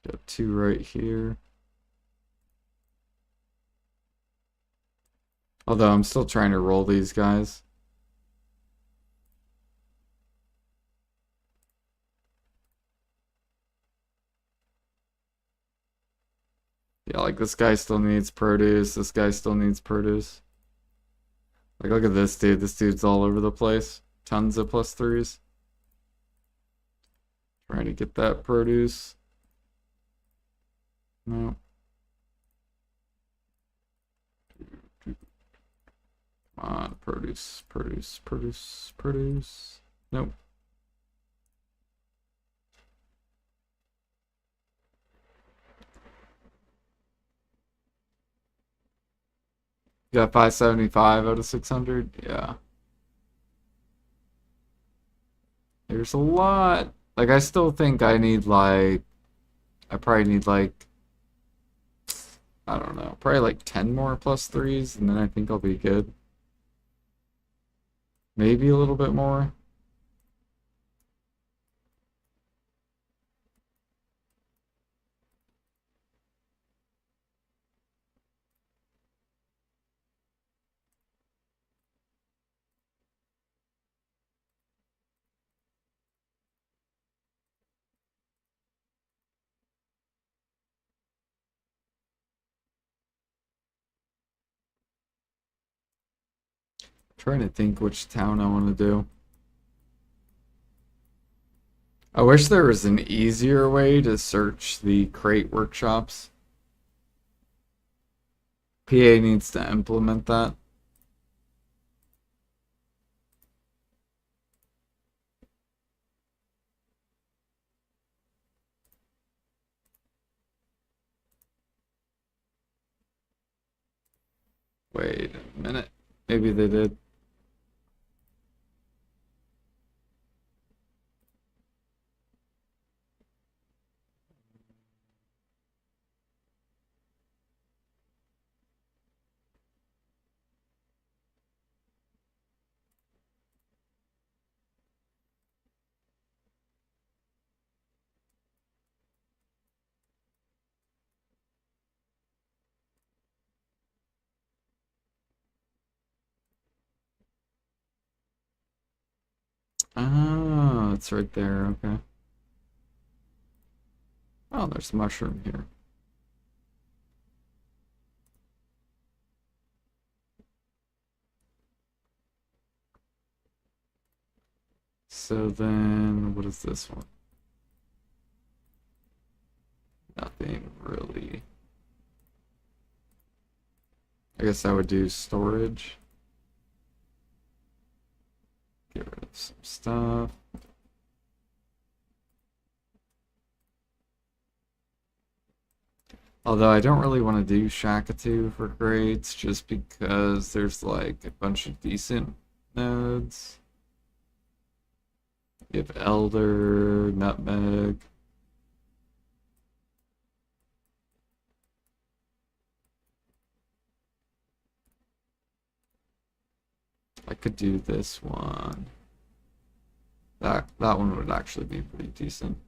Got two right here. Although I'm still trying to roll these guys. Yeah, like this guy still needs produce. This guy still needs produce. Like, look at this dude. This dude's all over the place. Tons of +3s. Trying to get that produce. No. Come on, produce, produce, produce, produce. Nope. You got 575 out of 600? Yeah. There's a lot. Like, I still think I need, like, I probably need, like, I don't know, probably like 10 more plus threes, and then I think I'll be good. Maybe a little bit more. Trying to think which town I want to do. I wish there was an easier way to search the crate workshops. PA needs to implement that. Wait a minute. Maybe they did. Ah, it's right there. Okay. Oh, there's mushroom here. So then, what is this one? Nothing really. I guess I would do storage. Get rid of some stuff. Although I don't really want to do Shakatu for grades just because there's like a bunch of decent nodes. You have Elder, Nutmeg. I could do this one. That one would actually be pretty decent.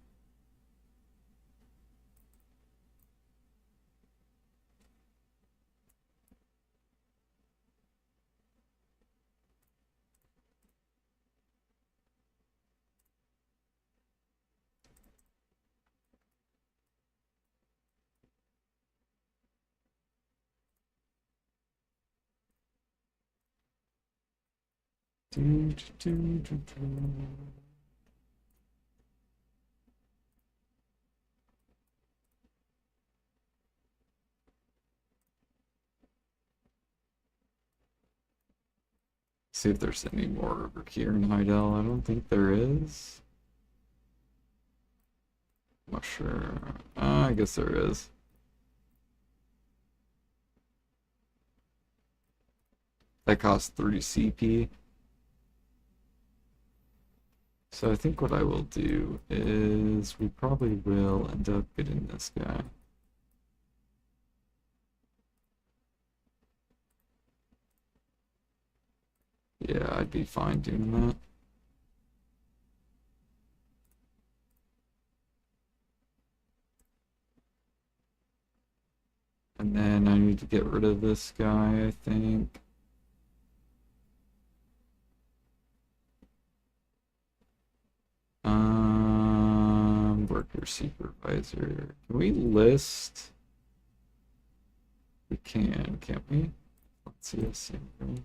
See if there's any more over here in Heidel. I don't think there is. Not sure. I guess there is. That costs 3 CP. So I think what I will do is we probably will end up getting this guy. Yeah, I'd be fine doing that. And then I need to get rid of this guy, I think. Worker supervisor. Can we list? We can, can't we? Let's see a single.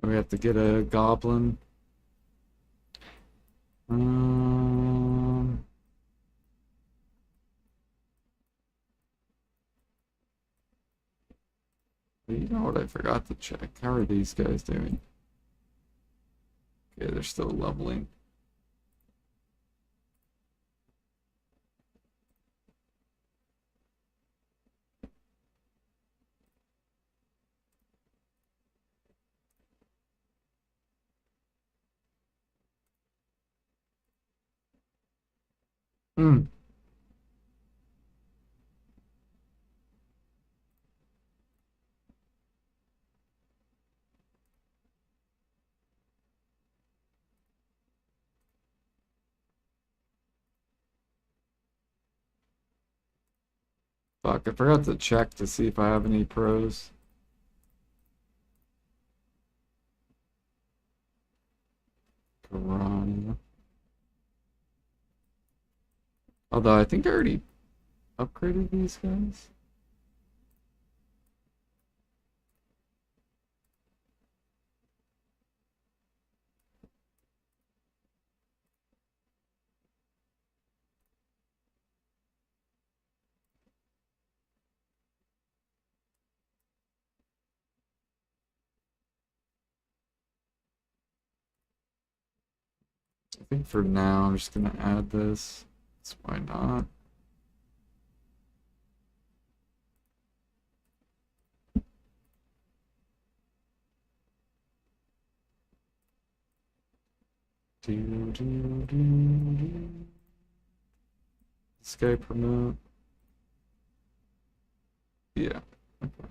We have to get a goblin. Um, You know what I forgot to check? How are these guys doing? Okay, they're still leveling. Hmm. Fuck, I forgot to check to see if I have any pros. Piranha. Although I think I already upgraded these guys. I think for now I'm just gonna add this. So why not? Do, do, do. This guy promote. Yeah. Okay.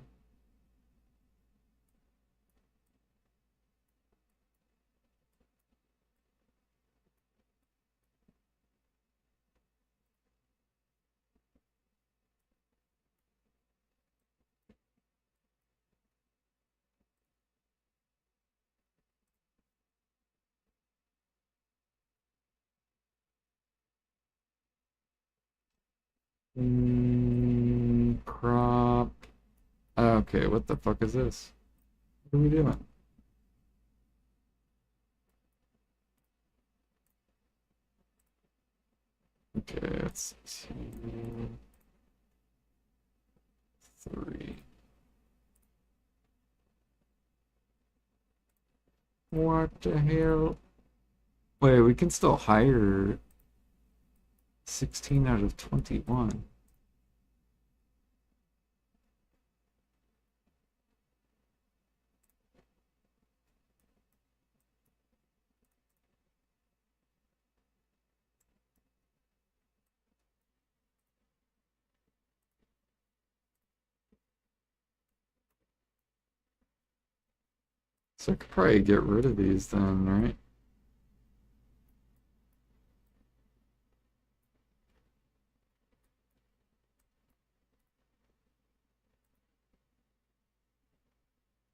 Crop. Okay, what the fuck is this? What are we doing? Okay, it's 2, 3. What the hell? Wait, we can still hire 16 out of 21. So I could probably get rid of these then, right?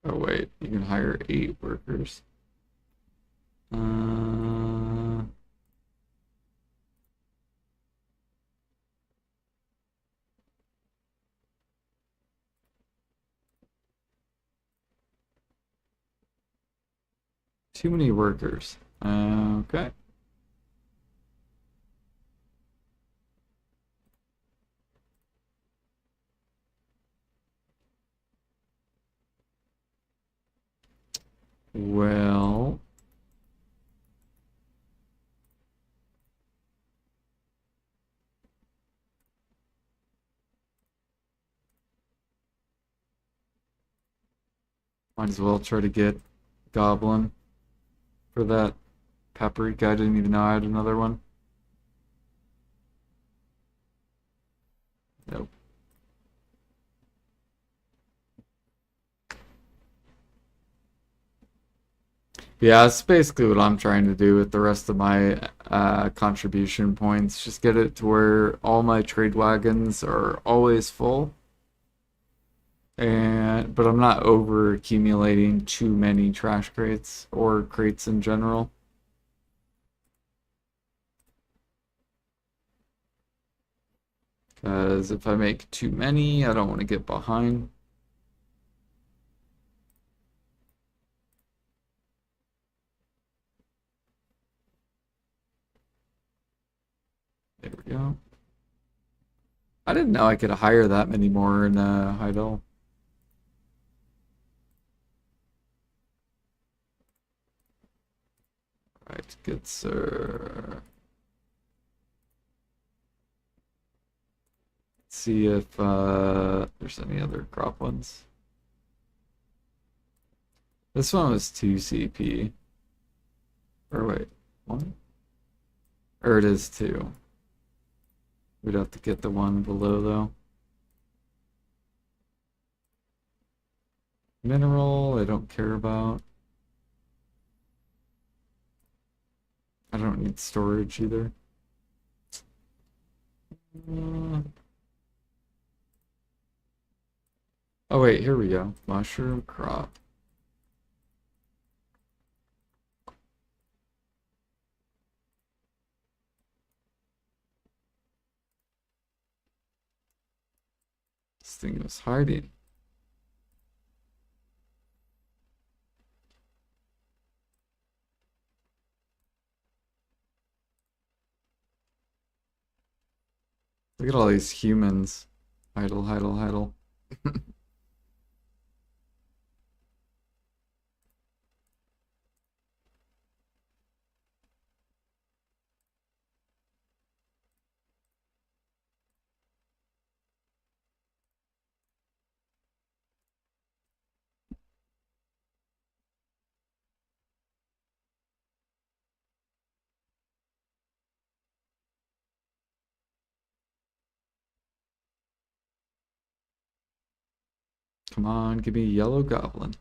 Oh wait, you can hire 8 workers. Uh, Too many workers. Okay. Well, might as well try to get Goblin for that paprika. I didn't even know I had another one. Nope. Yeah, that's basically what I'm trying to do with the rest of my contribution points. Just get it to where all my trade wagons are always full. But I'm not over accumulating too many trash crates or crates in general. Because if I make too many, I don't want to get behind. There we go. I didn't know I could hire that many more in Heidel. Right, good sir. Let's see if there's any other crop ones. This one was 2 CP. Or wait, 1? Or it is 2. We'd have to get the one below though. Mineral, I don't care about. I don't need storage either. Oh wait, here we go. Mushroom crop. This thing was hiding. Look at all these humans. Idle, idle, idle. Come on, give me a yellow goblin.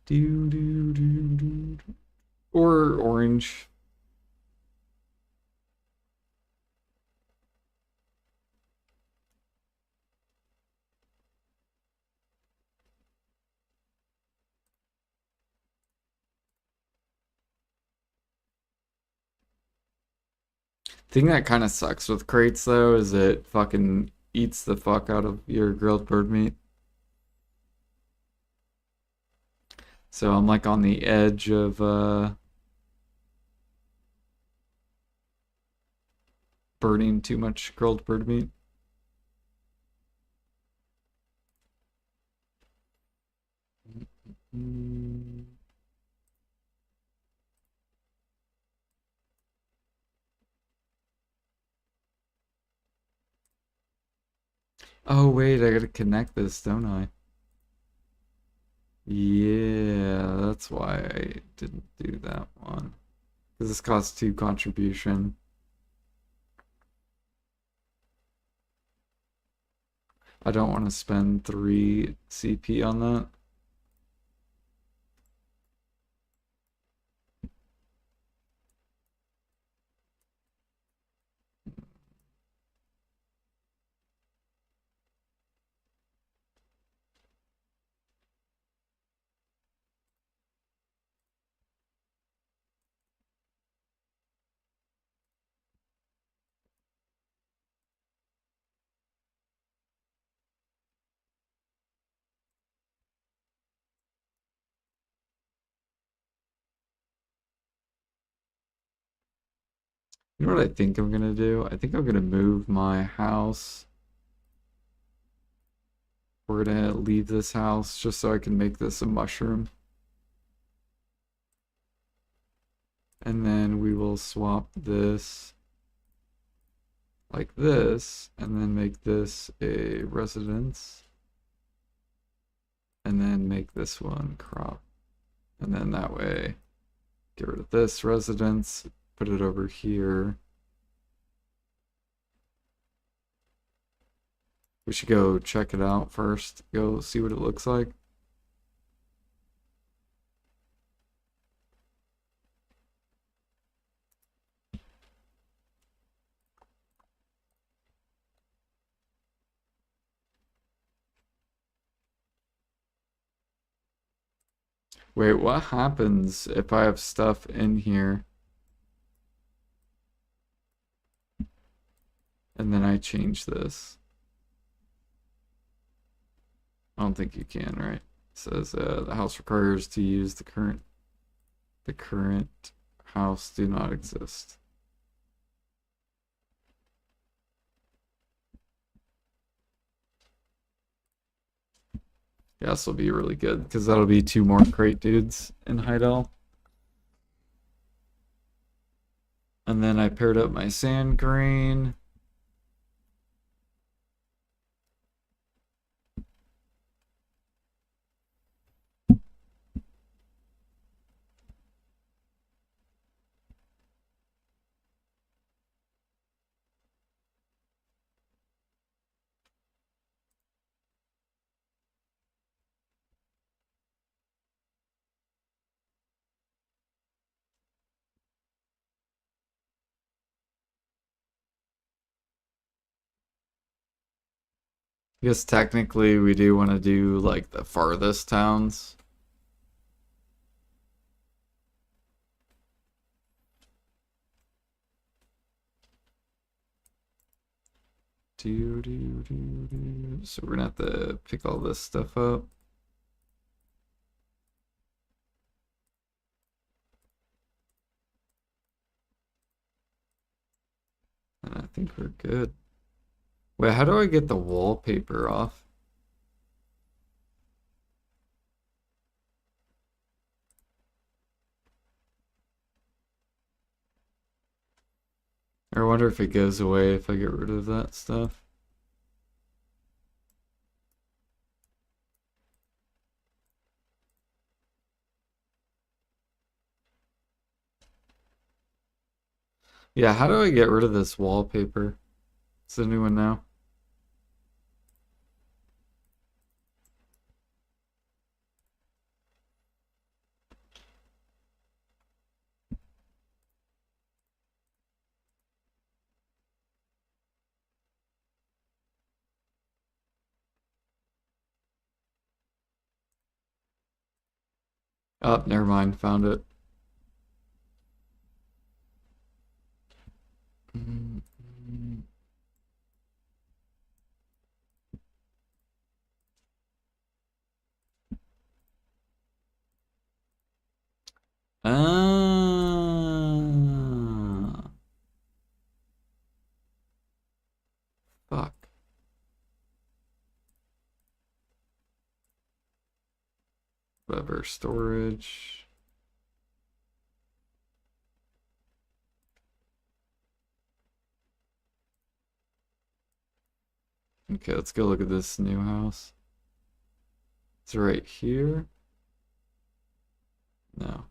Do, do, do, do. Or orange. Thing that kind of sucks with crates though is it fucking eats the fuck out of your grilled bird meat. So I'm like on the edge of burning too much grilled bird meat. Oh wait, I gotta connect this, don't I? Yeah, that's why I didn't do that one. Because this costs 2 contribution. I don't want to spend 3 CP on that. You know what I think I'm gonna do? I think I'm gonna move my house. We're gonna leave this house just so I can make this a mushroom. And then we will swap this like this, and then make this a residence. And then make this one crop. And then that way, get rid of this residence, put it over here. We should go check it out first, go see what it looks like. Wait, what happens if I have stuff in here and then I change this? I don't think you can, right? It says the house requires to use the current house do not exist. Yeah, this will be really good because that'll be 2 more crate dudes in Heidel. And then I paired up my sand grain. I guess technically we do want to do like the farthest towns. So we're gonna have to pick all this stuff up. And I think we're good. Wait, how do I get the wallpaper off? I wonder if it goes away if I get rid of that stuff. Yeah, how do I get rid of this wallpaper? Does anyone know? Oh, never mind, found it. Mm, mm. Ah, fuck. Whatever, storage. Okay, let's go look at this new house. It's right here. No.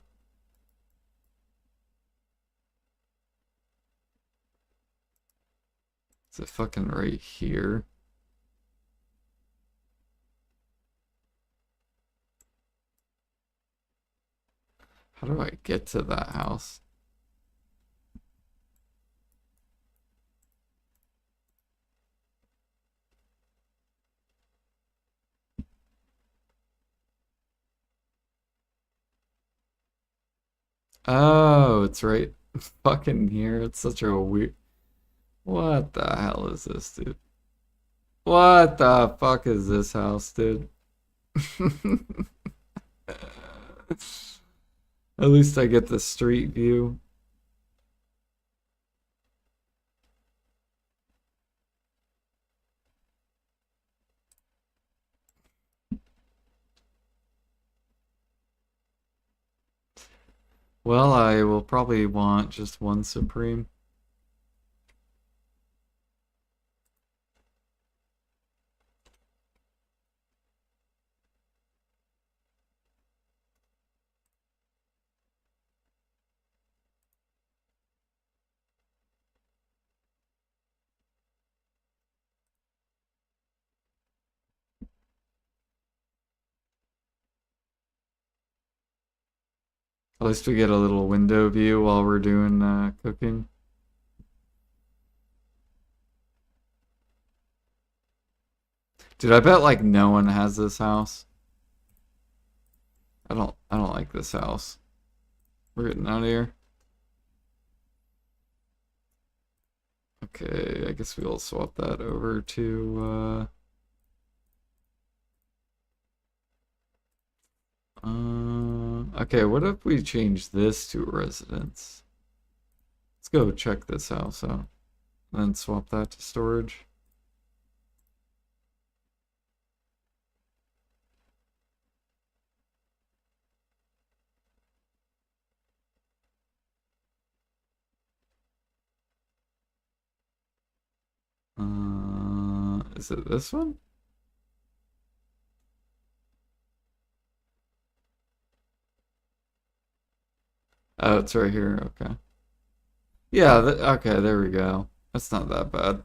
Is it fucking right here? How do I get to that house? Oh, it's right fucking here. It's such a weird. What the hell is this, dude? What the fuck is this house, dude? At least I get the street view. Well, I will probably want just one Supreme. At least we get a little window view while we're doing cooking. Dude, I bet like no one has this house. I don't like this house. We're getting out of here. Okay, I guess we'll swap that over to okay, what if we change this to a residence? Let's go check this house out. Then swap that to storage. Is it this one? Oh, it's right here. Okay. Yeah, okay, there we go. That's not that bad.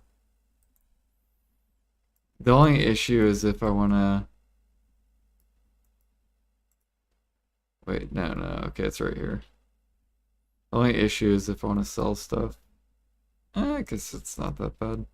The only issue is if I want to... Wait, no, no. Okay, it's right here. The only issue is if I want to sell stuff. I guess it's not that bad.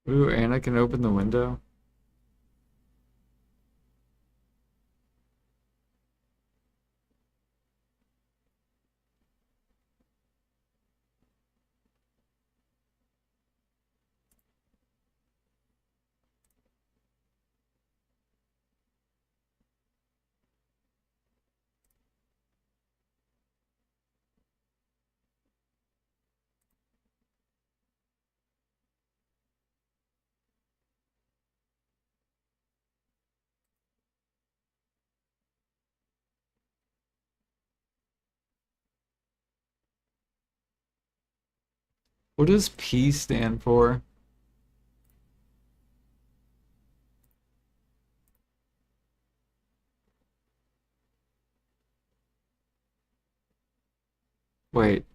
Ooh, and I can open the window. What does P stand for? Wait,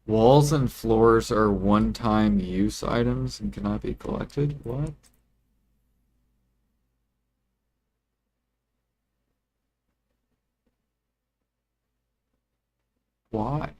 walls and floors are one-time use items and cannot be collected? What? Why?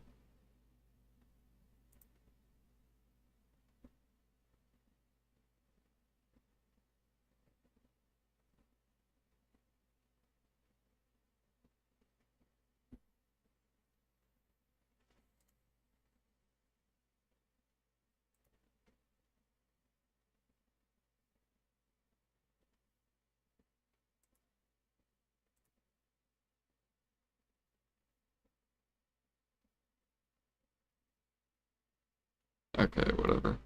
Okay, whatever.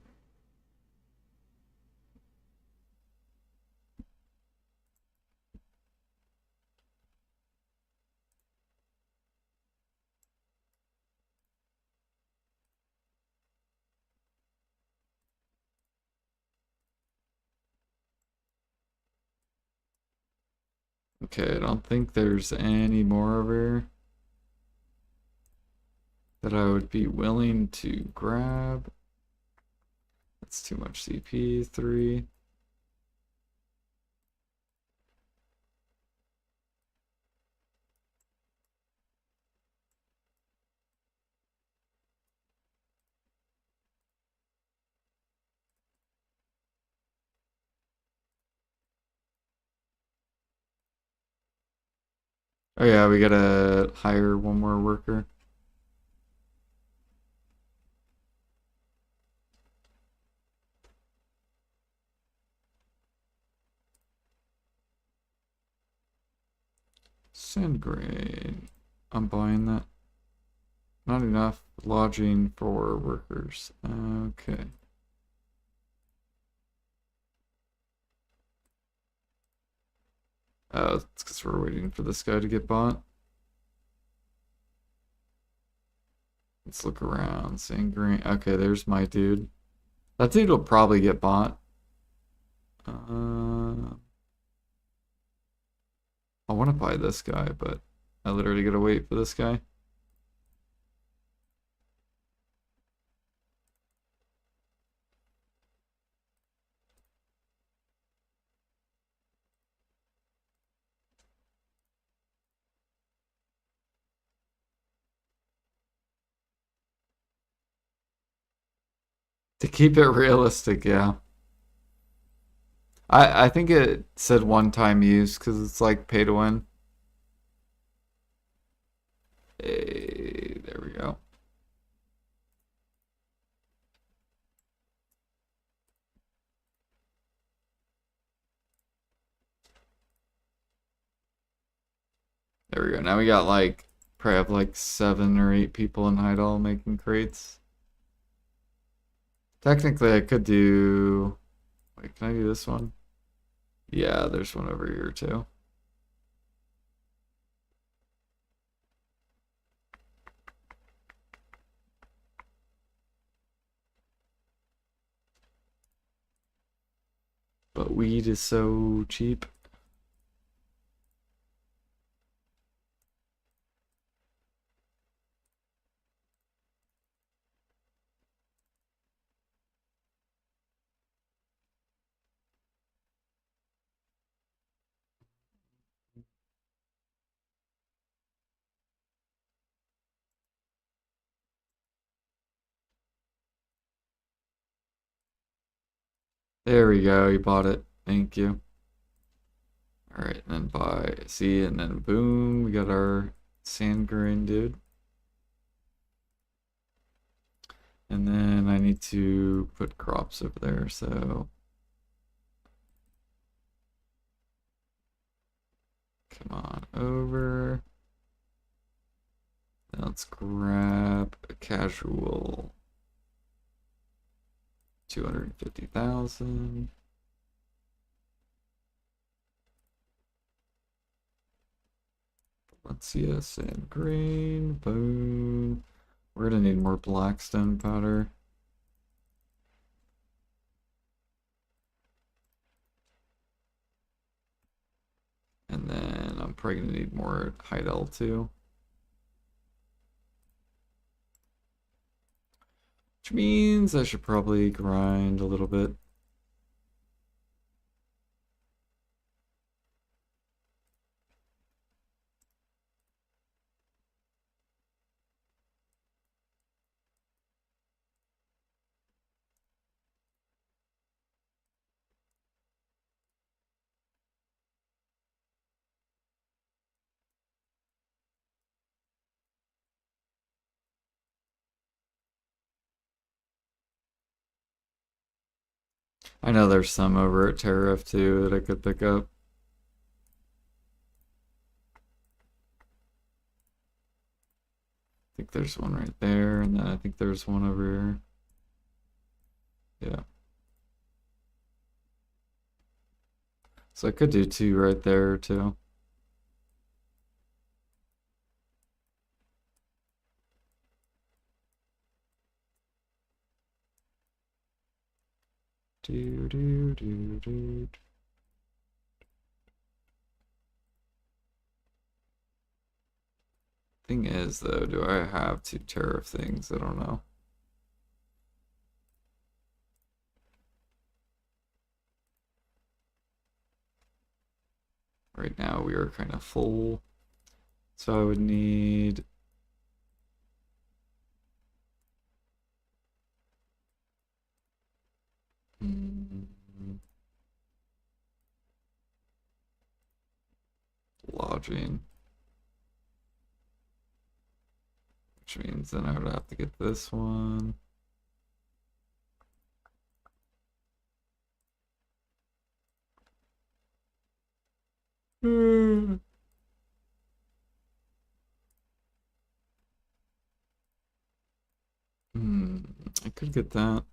Okay, I don't think there's any more over here that I would be willing to grab. That's too much CP3. Oh yeah, we gotta hire one more worker. Sand grain. I'm buying that. Not enough lodging for workers. Okay. It's because we're waiting for this guy to get bought. Let's look around. Sand grain. Okay, there's my dude. That dude will probably get bought. I want to buy this guy, but I literally gotta wait for this guy. To keep it realistic, yeah. I think it said one-time use because it's like pay to win. Hey, there we go. There we go. Now we got like probably have like 7 or 8 people in Heidel making crates. Technically, I could do. Wait, can I do this one? Yeah, there's one over here too. But weed is so cheap. There we go. You bought it. Thank you. All right, and then buy. See, and then boom, we got our sand grain, dude. And then I need to put crops over there, so come on over. Now let's grab a casual 250,000. Let's see us and green. Boom. We're gonna need more blackstone powder. And then I'm probably gonna need more Heidel too. Which means I should probably grind a little bit. I know there's some over at Tariff too that I could pick up. I think there's one right there, and then I think there's one over here. Yeah. So I could do 2 right there too. Do do do do. Thing is though, do I have 2 tariff things? I don't know. Right now we are kind of full. So I would need lodging. Which means then I would have to get this one. Hmm. I could get that.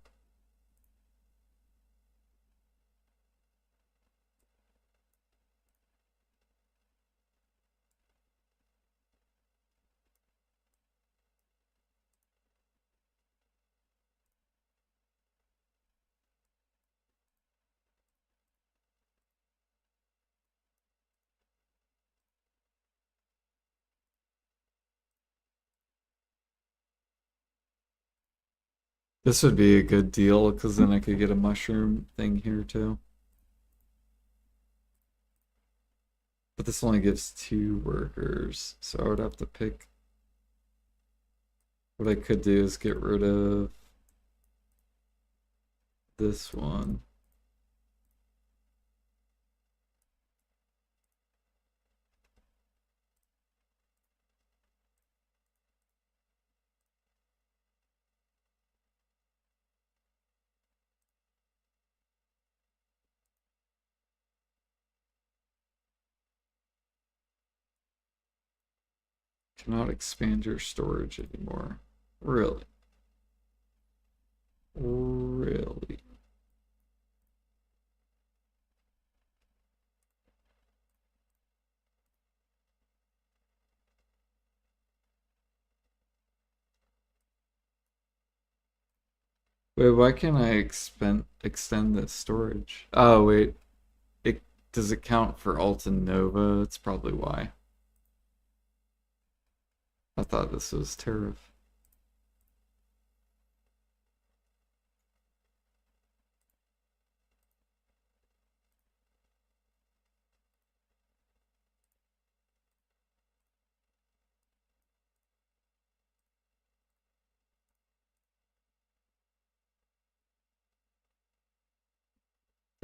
This would be a good deal because then I could get a mushroom thing here too. But this only gives 2 workers, so I would have to pick. What I could do is get rid of this one. Cannot expand your storage anymore. Really? Really? Wait, why can't I extend the storage? Oh, wait. It does it count for Alta Nova? That's probably why. I thought this was tariff.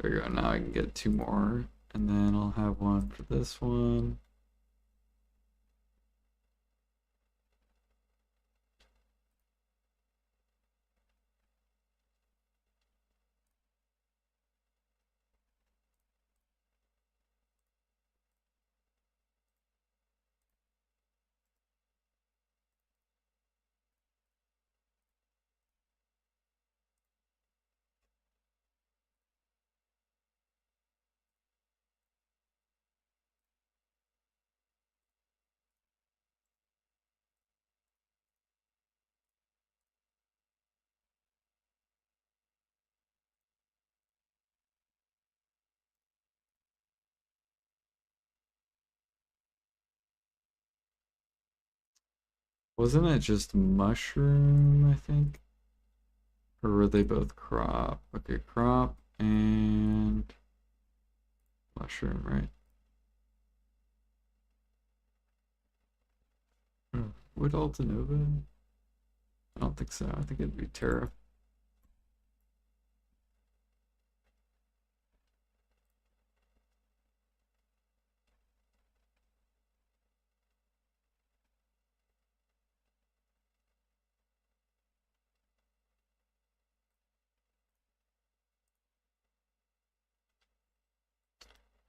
There you go. Now I can get two more, and then I'll have one for this one. Wasn't it just mushroom, I think? Or were they both crop? Okay, crop and mushroom, right? Would Alta Nova? I don't think so. I think it'd be Terra.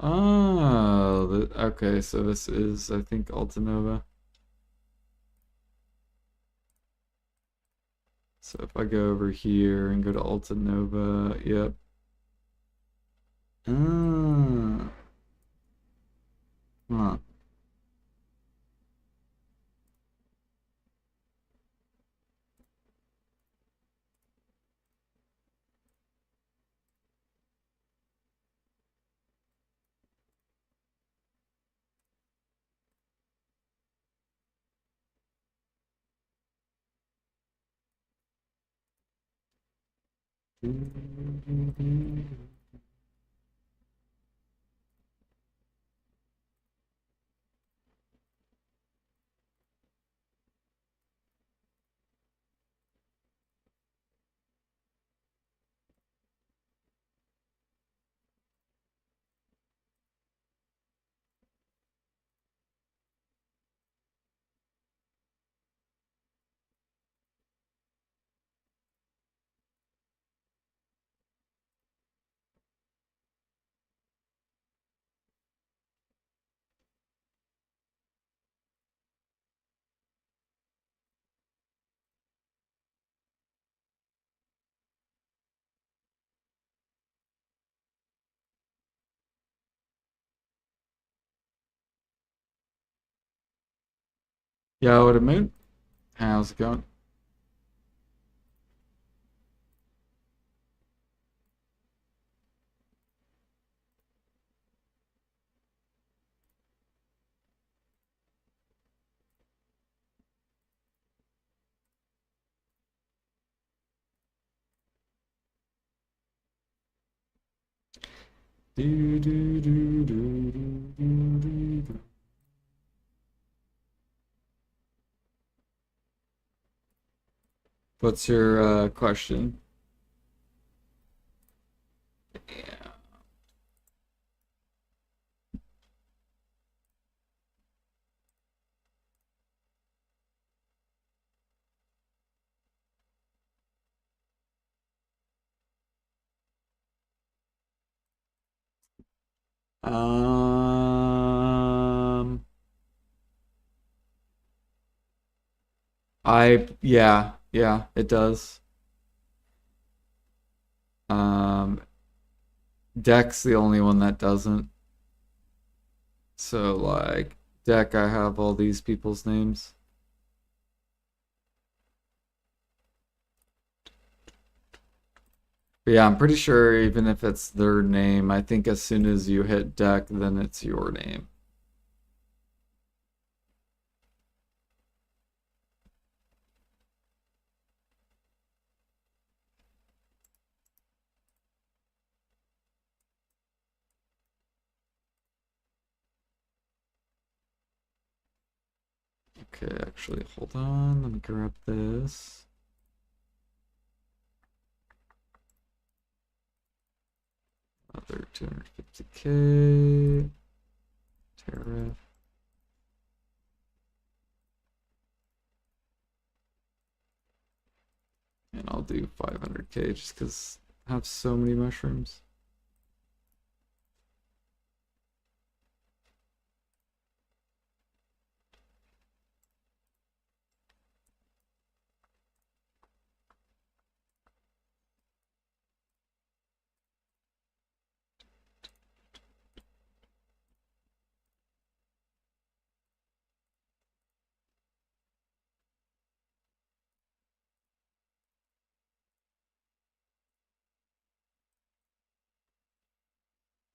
Oh, okay, so this is, I think, Alta Nova. So if I go over here and go to Alta Nova, yep. Ah, huh. Yeah, what a moon. How's it going? Do, do, do, do, do, do, do. What's your question? Yeah. Um, Yeah, it does. Um, Deck's the only one that doesn't. So like Deck, I have all these people's names. But yeah, I'm pretty sure even if it's their name, I think as soon as you hit Deck, then it's your name. Okay, actually, hold on. Let me grab this. Another 250K. Tariff. And I'll do 500K just because I have so many mushrooms.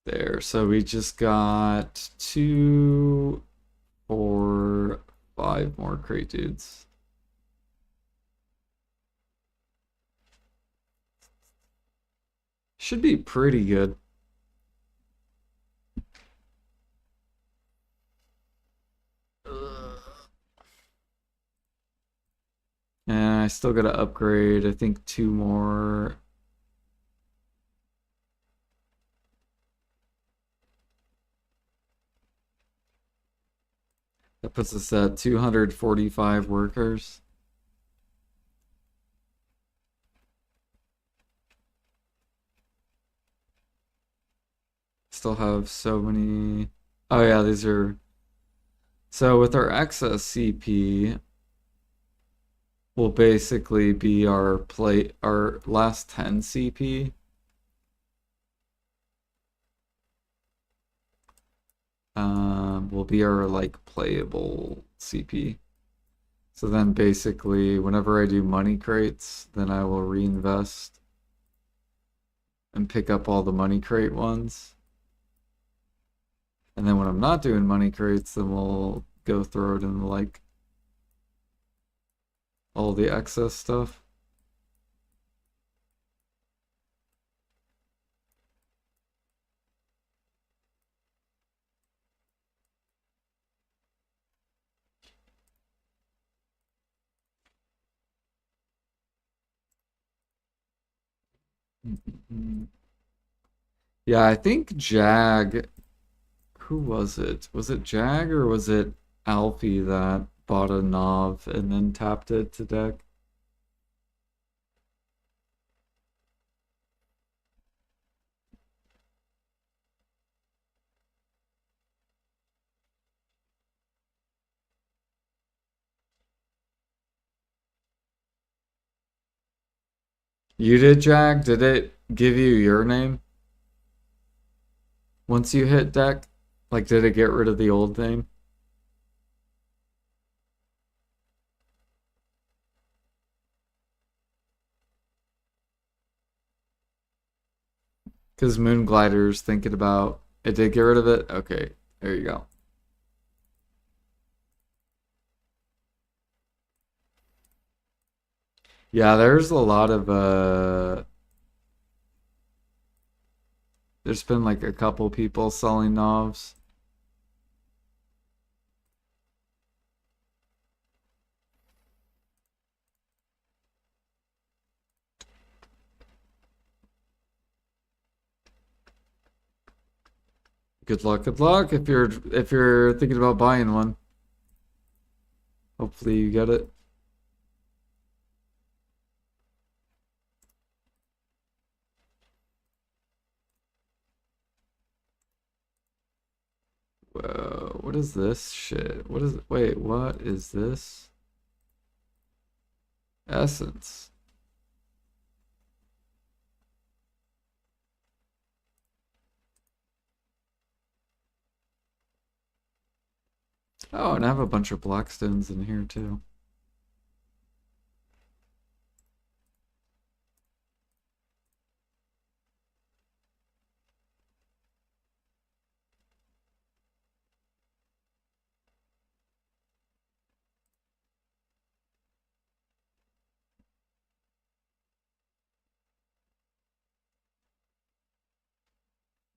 There, so we just got 2, 4, 5 more crate dudes. Should be pretty good. And I still gotta upgrade, I think 2 more. That puts us at 245 workers. Still have so many. Oh yeah, these are. So with our excess CP, will basically be our last 10 CP. Will be our like playable CP. So then basically whenever I do money crates, then I will reinvest and pick up all the money crate ones. And then when I'm not doing money crates, then we'll go throw it in like all the excess stuff. Yeah, I think Jag, who was it? Was it Jag or was it Alfie that bought a Nov and then tapped it to deck? You did, Jag? Did it give you your name once you hit deck? Like, did it get rid of the old name? Because Moonglider's thinking about it. Did get rid of it? Okay, there you go. Yeah, there's a lot of there's been like a couple people selling Novs. Good luck if you're thinking about buying one. Hopefully you get it. Whoa, what is this shit? What is, wait, what is this? Essence. Oh, and I have a bunch of black stones in here too.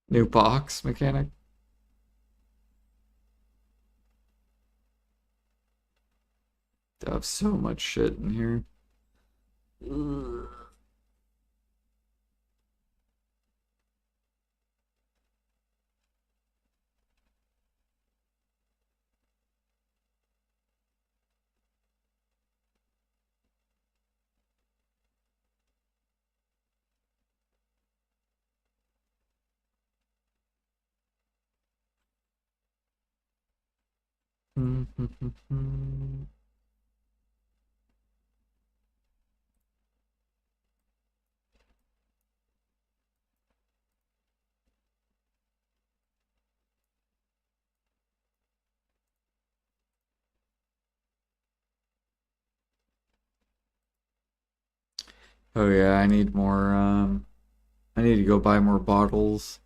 New box mechanic. I have so much shit in here. Ugh. Oh yeah, I need more I need to go buy more bottles.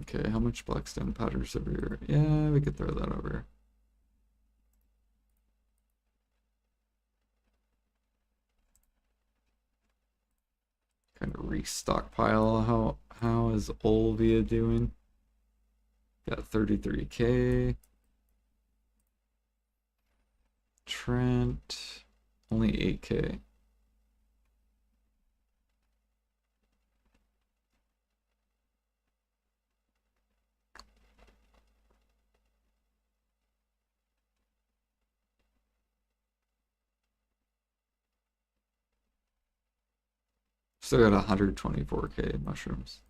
Okay, how much blackstone powder's over here? Yeah, we could throw that over. Kind of restockpile. How is Olvia doing? Got 33K. Trent, only 8K. Still got 124K mushrooms.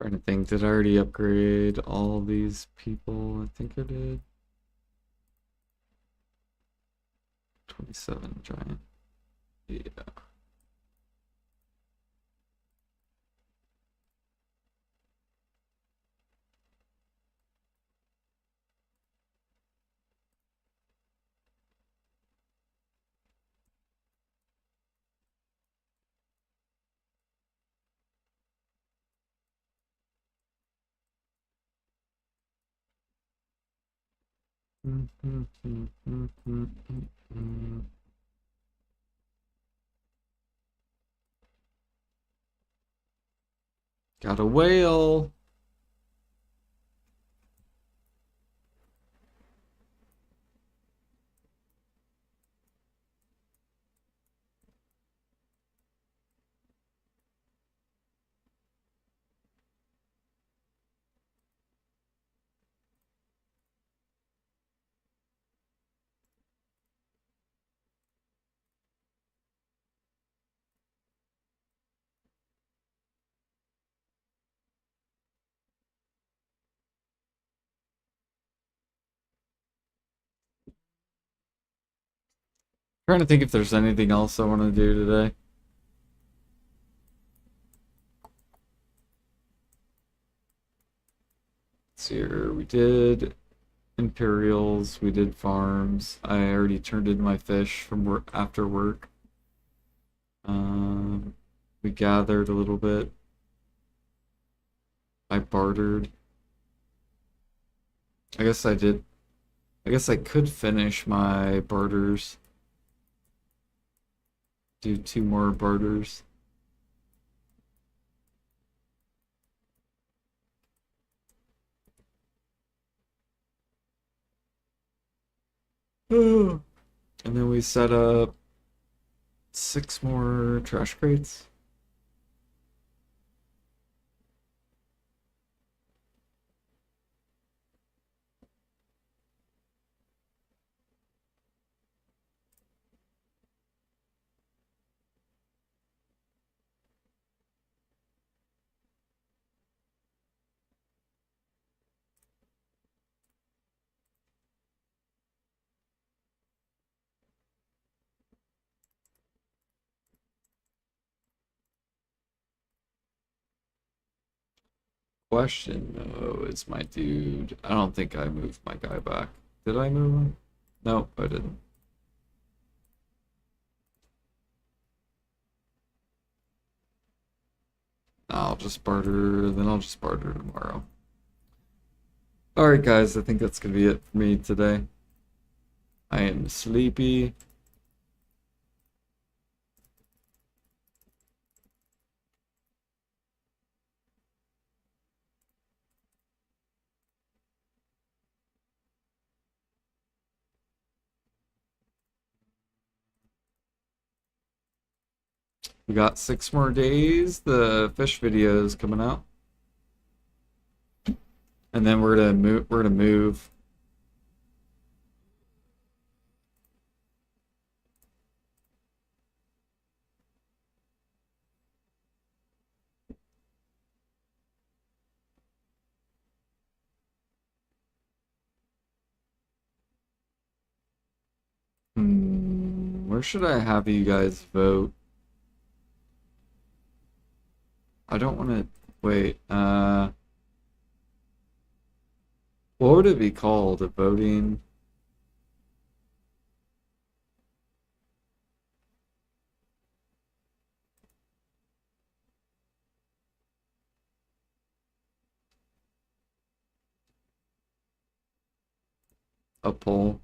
Trying to think, did I already upgrade all these people? I think I did. 27 giant. Yeah. Got a whale. Trying to think if there's anything else I want to do today. Let's see here. We did Imperials, we did farms. I already turned in my fish from work after work. Um, we gathered a little bit. I bartered. I guess I did. I guess I could finish my barters. Do two more barters. And then we set up six more trash crates. Question though, is my dude. I don't think I moved my guy back. Did I move him? No, I didn't. I'll just barter, then I'll just barter tomorrow. Alright, guys, I think that's gonna be it for me today. I am sleepy. We got 6 more days. The fish video is coming out. And then we're gonna move. Where should I have you guys vote? I don't want to wait. What would it be called? A voting? A poll?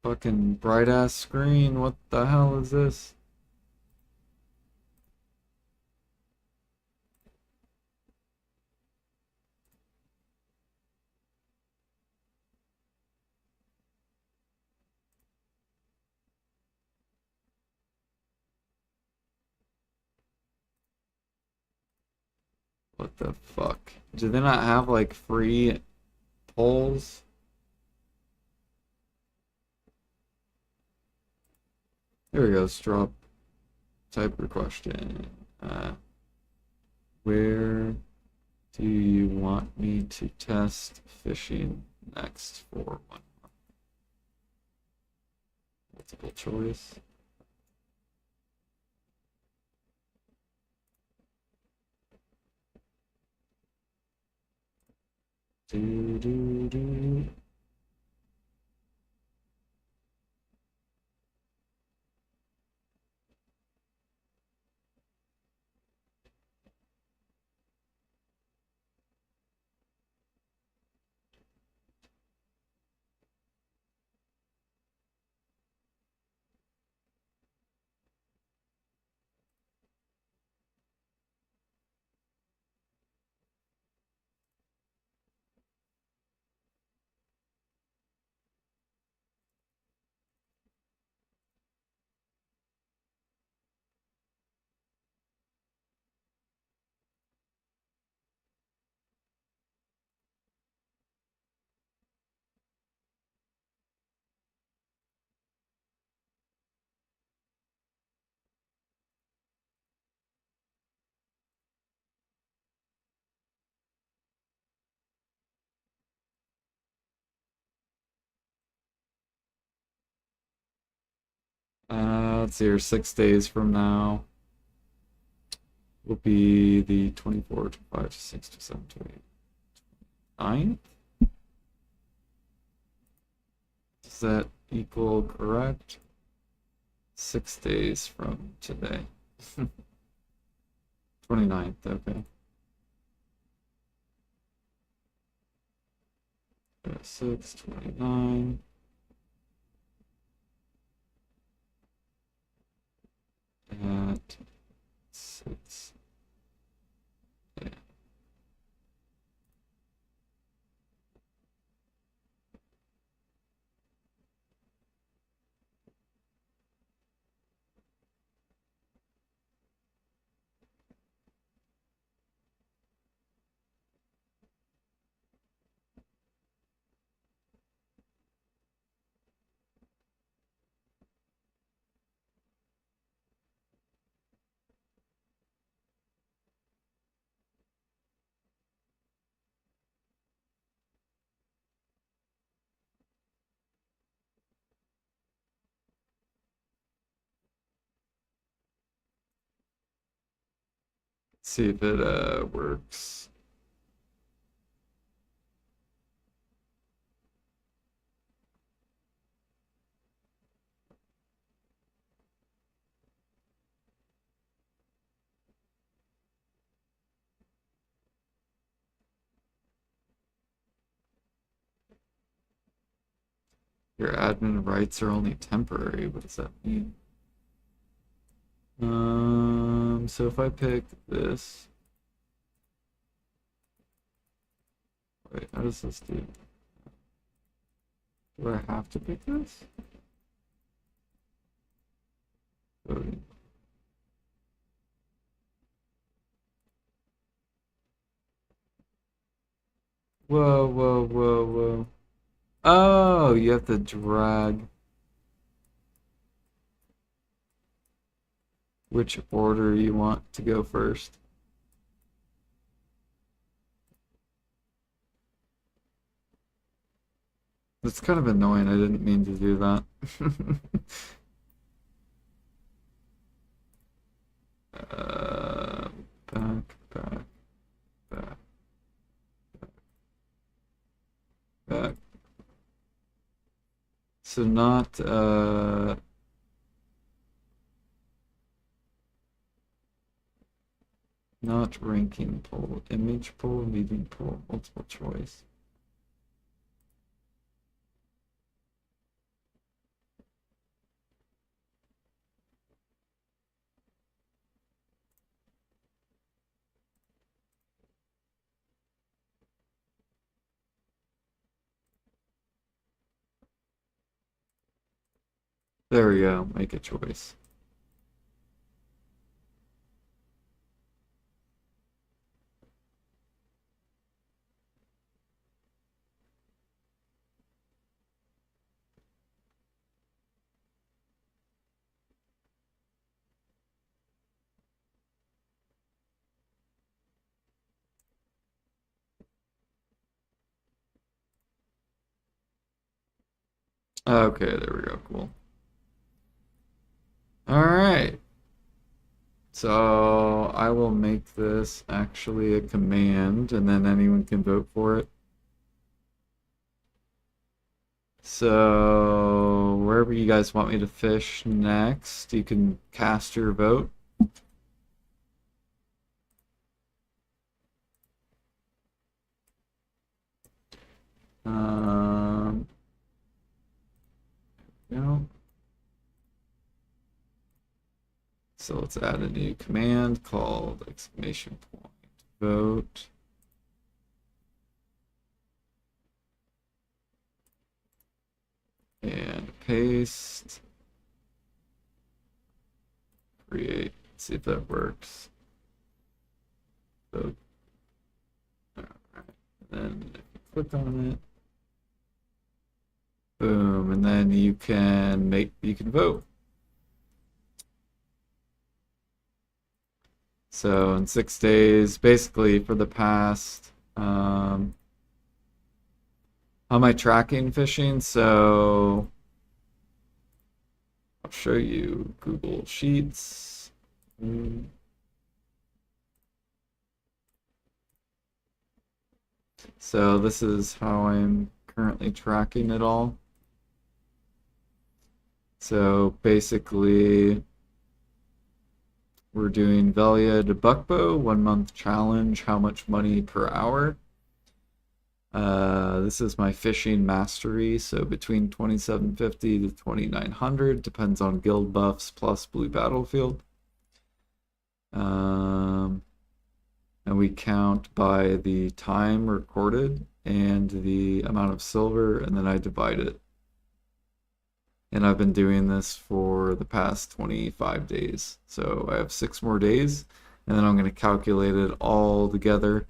Fucking bright ass screen. What the hell is this? What the fuck? Do they not have like free polls? There we go. Drop type your question. Where do you want me to test fishing next for 1 month? Multiple choice. Do, do, do. Let's see here, 6 days from now will be the 24th, 25th, 6th, 7th, 9th. Does that equal correct? 6 days from today. 29th, okay. 6, 29. At 6. Yeah. See if it works. Your admin rights are only temporary. What does that mean? So if I pick this, wait, how does this do? Do I have to pick this? Voting. Whoa, whoa, whoa, whoa. Oh, you have to drag which order you want to go first. That's kind of annoying. I didn't mean to do that. Back, back, back, back. So not ranking poll, image poll, meeting poll, multiple choice. There we go, make a choice. Okay, there we go, cool. All right. So I will make this actually a command and then anyone can vote for it. So wherever you guys want me to fish next, you can cast your vote. Um, you know. So let's add a new command called exclamation point vote. And paste. Create. See if that works. Vote. All right. And then if you click on it, boom, and then you can vote. So in 6 days, basically for the past, how am I tracking fishing? So I'll show you Google Sheets. So this is how I'm currently tracking it all. So basically, we're doing Velia to Buckbow, 1 month challenge, how much money per hour. This is my fishing mastery, so between 2750 to 2900, depends on guild buffs plus blue battlefield. And we count by the time recorded and the amount of silver, and then I divide it. And I've been doing this for the past 25 days. So I have 6 more days, and then I'm going to calculate it all together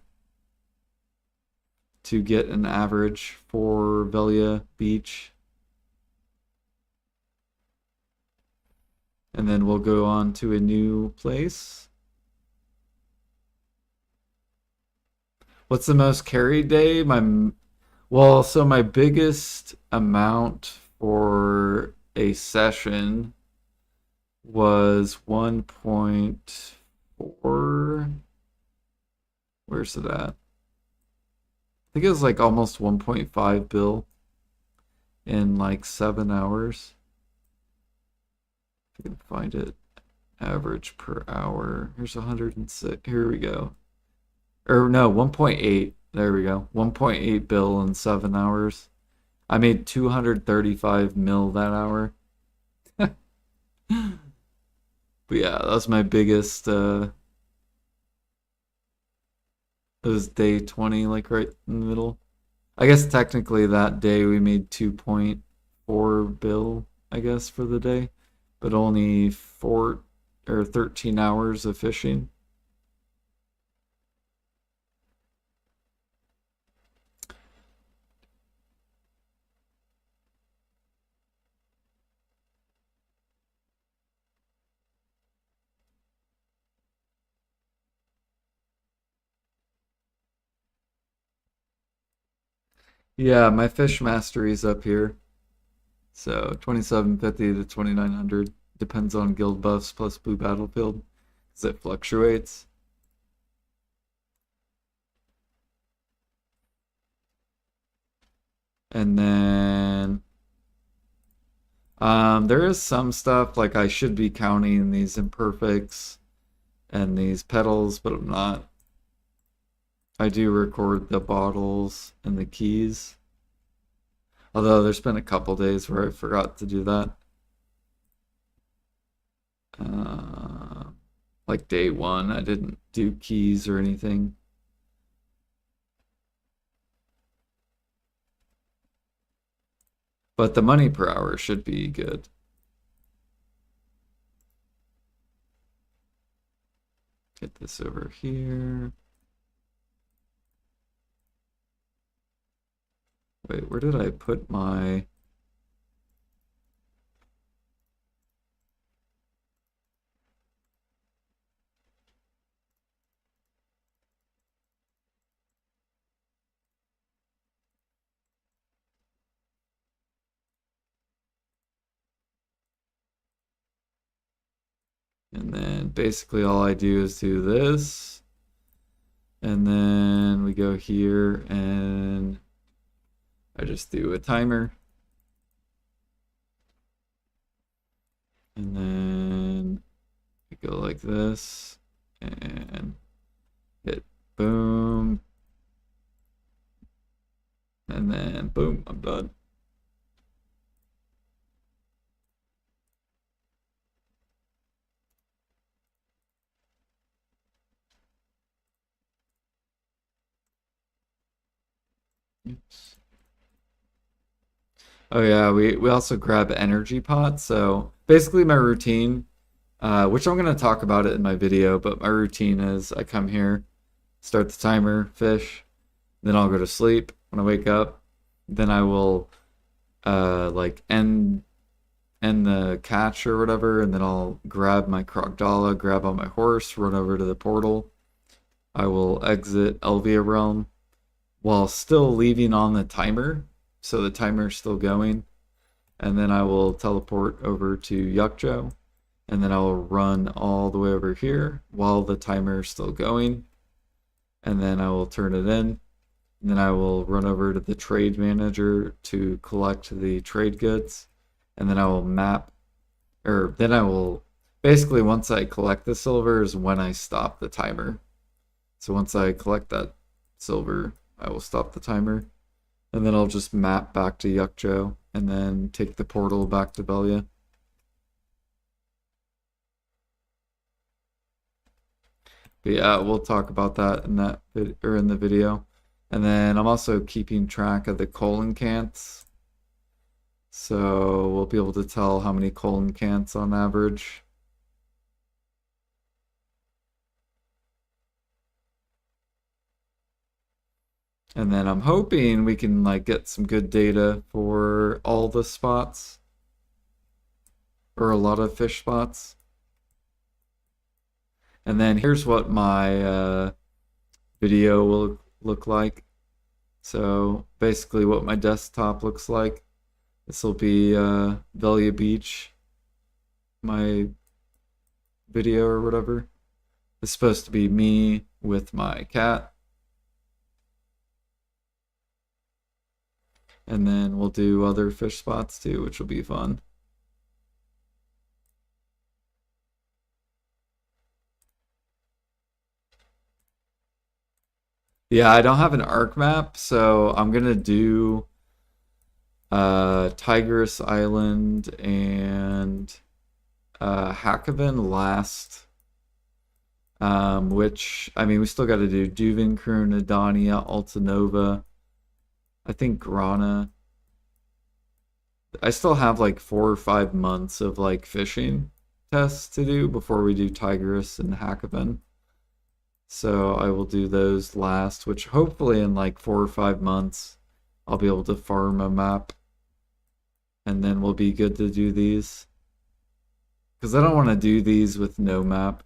to get an average for Velia Beach. And then we'll go on to a new place. What's the most carried day? So my biggest amount for a session was 1.4. Where's it at? I think it was like almost 1.5 bill in like 7 hours. If I can find it. Average per hour. Here's 106. Here we go. Or no, 1.8. There we go. 1.8 bill in 7 hours. I made 235 mil that hour. But yeah, that was my biggest. It was day 20, like right in the middle. I guess technically that day we made 2.4 bill, I guess, for the day, but only 4 or 13 hours of fishing. Yeah, my fish mastery's up here. So 2750 to 2900 depends on guild buffs plus blue battlefield because it fluctuates. And then there is some stuff like I should be counting these imperfects and these petals, but I'm not. I do record the bottles and the keys. Although there's been a couple days where I forgot to do that. Like day 1, I didn't do keys or anything. But the money per hour should be good. Get this over here. Wait, where did I put my... And then basically all I do is do this. And then we go here and I just do a timer. And then we go like this and hit boom. And then boom, I'm done. Oops. Oh yeah, we also grab energy pots. So basically my routine, which I'm gonna talk about it in my video, but my routine is I come here, start the timer, fish, then I'll go to sleep. When I wake up, then I will like end the catch or whatever, and then I'll grab my Krogdala, grab on my horse, run over to the portal. I will exit Elvia Realm while still leaving on the timer, so the timer's still going. and then I will teleport over to Yukjo, and then I will run all the way over here while the timer is still going, and then I will turn it in, and then I will run over to the trade manager to collect the trade goods, and then I will map, or then I will, basically once I collect the silver is when I stop the timer. So once I collect that silver, I will stop the timer, and then I'll just map back to Yukjo, and then take the portal back to Belia. But yeah, we'll talk about that in the video. And then I'm also keeping track of the colon cants. So we'll be able to tell how many colon cants on average. And then I'm hoping we can like get some good data for all the spots, or a lot of fish spots. And then here's what my video will look like. So basically what my desktop looks like. This will be Velia Beach, my video or whatever. It's supposed to be me with my cat. And then we'll do other fish spots too, which will be fun. Yeah, I don't have an arc map, so I'm gonna do Tigress Island and Hakoven last. Which, I mean, we still got to do Duvincrew, Nadania, Altanova. I think Grana. I still have like 4 or 5 months of like fishing tests to do before we do Tigress and Hakoven. So I will do those last, which hopefully in like 4 or 5 months I'll be able to farm a map, and then we'll be good to do these. Because I don't want to do these with no map.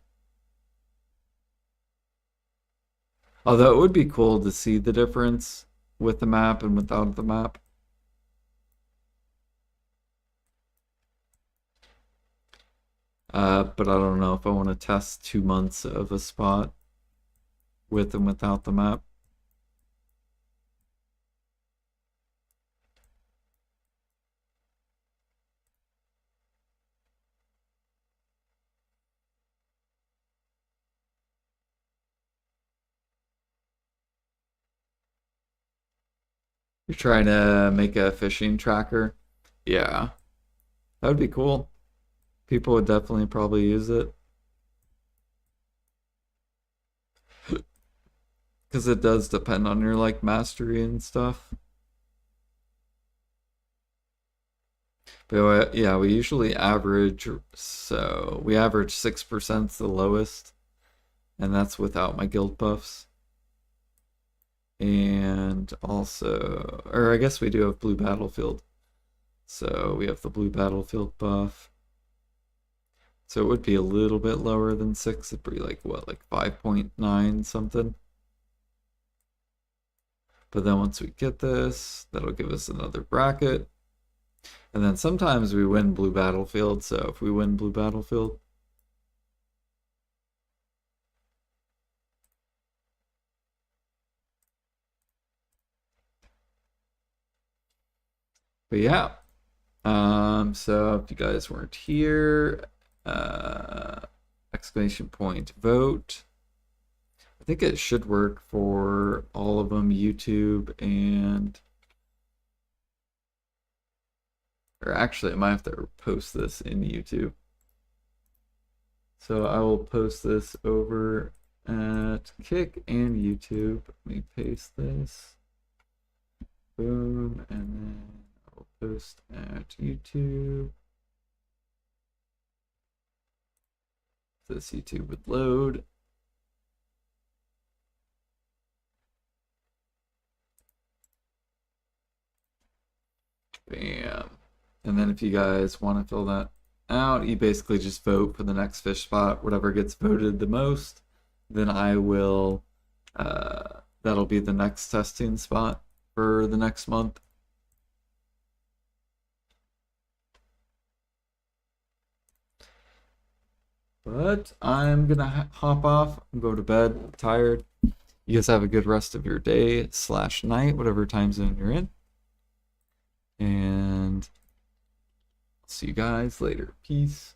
Although it would be cool to see the difference with the map and without the map. But I don't know if I want to test 2 months of a spot with and without the map. You're trying to make a fishing tracker? Yeah, that would be cool. People would definitely probably use it. Because it does depend on your like mastery and stuff. But yeah, we usually average, so we average 6% the lowest, and that's without my guild buffs. And also, or I guess we do have blue battlefield. So we have the blue battlefield buff. So it would be a little bit lower than 6. It'd be like what, like 5.9 something. But then once we get this, that'll give us another bracket. And then sometimes we win blue battlefield. So if we win blue battlefield, but yeah. So if you guys weren't here, exclamation point vote. I think it should work for all of them, YouTube and, or actually I might have to post this in YouTube. So I will post this over at Kick and YouTube. Let me paste this. Boom, and then I'll post at YouTube. This YouTube would load. Bam. And then if you guys want to fill that out, you basically just vote for the next fish spot. Whatever gets voted the most, then I will, that'll be the next testing spot for the next month. But I'm gonna hop off and go to bed. I'm tired. You guys have a good rest of your day / night, whatever time zone you're in. And I'll see you guys later. Peace.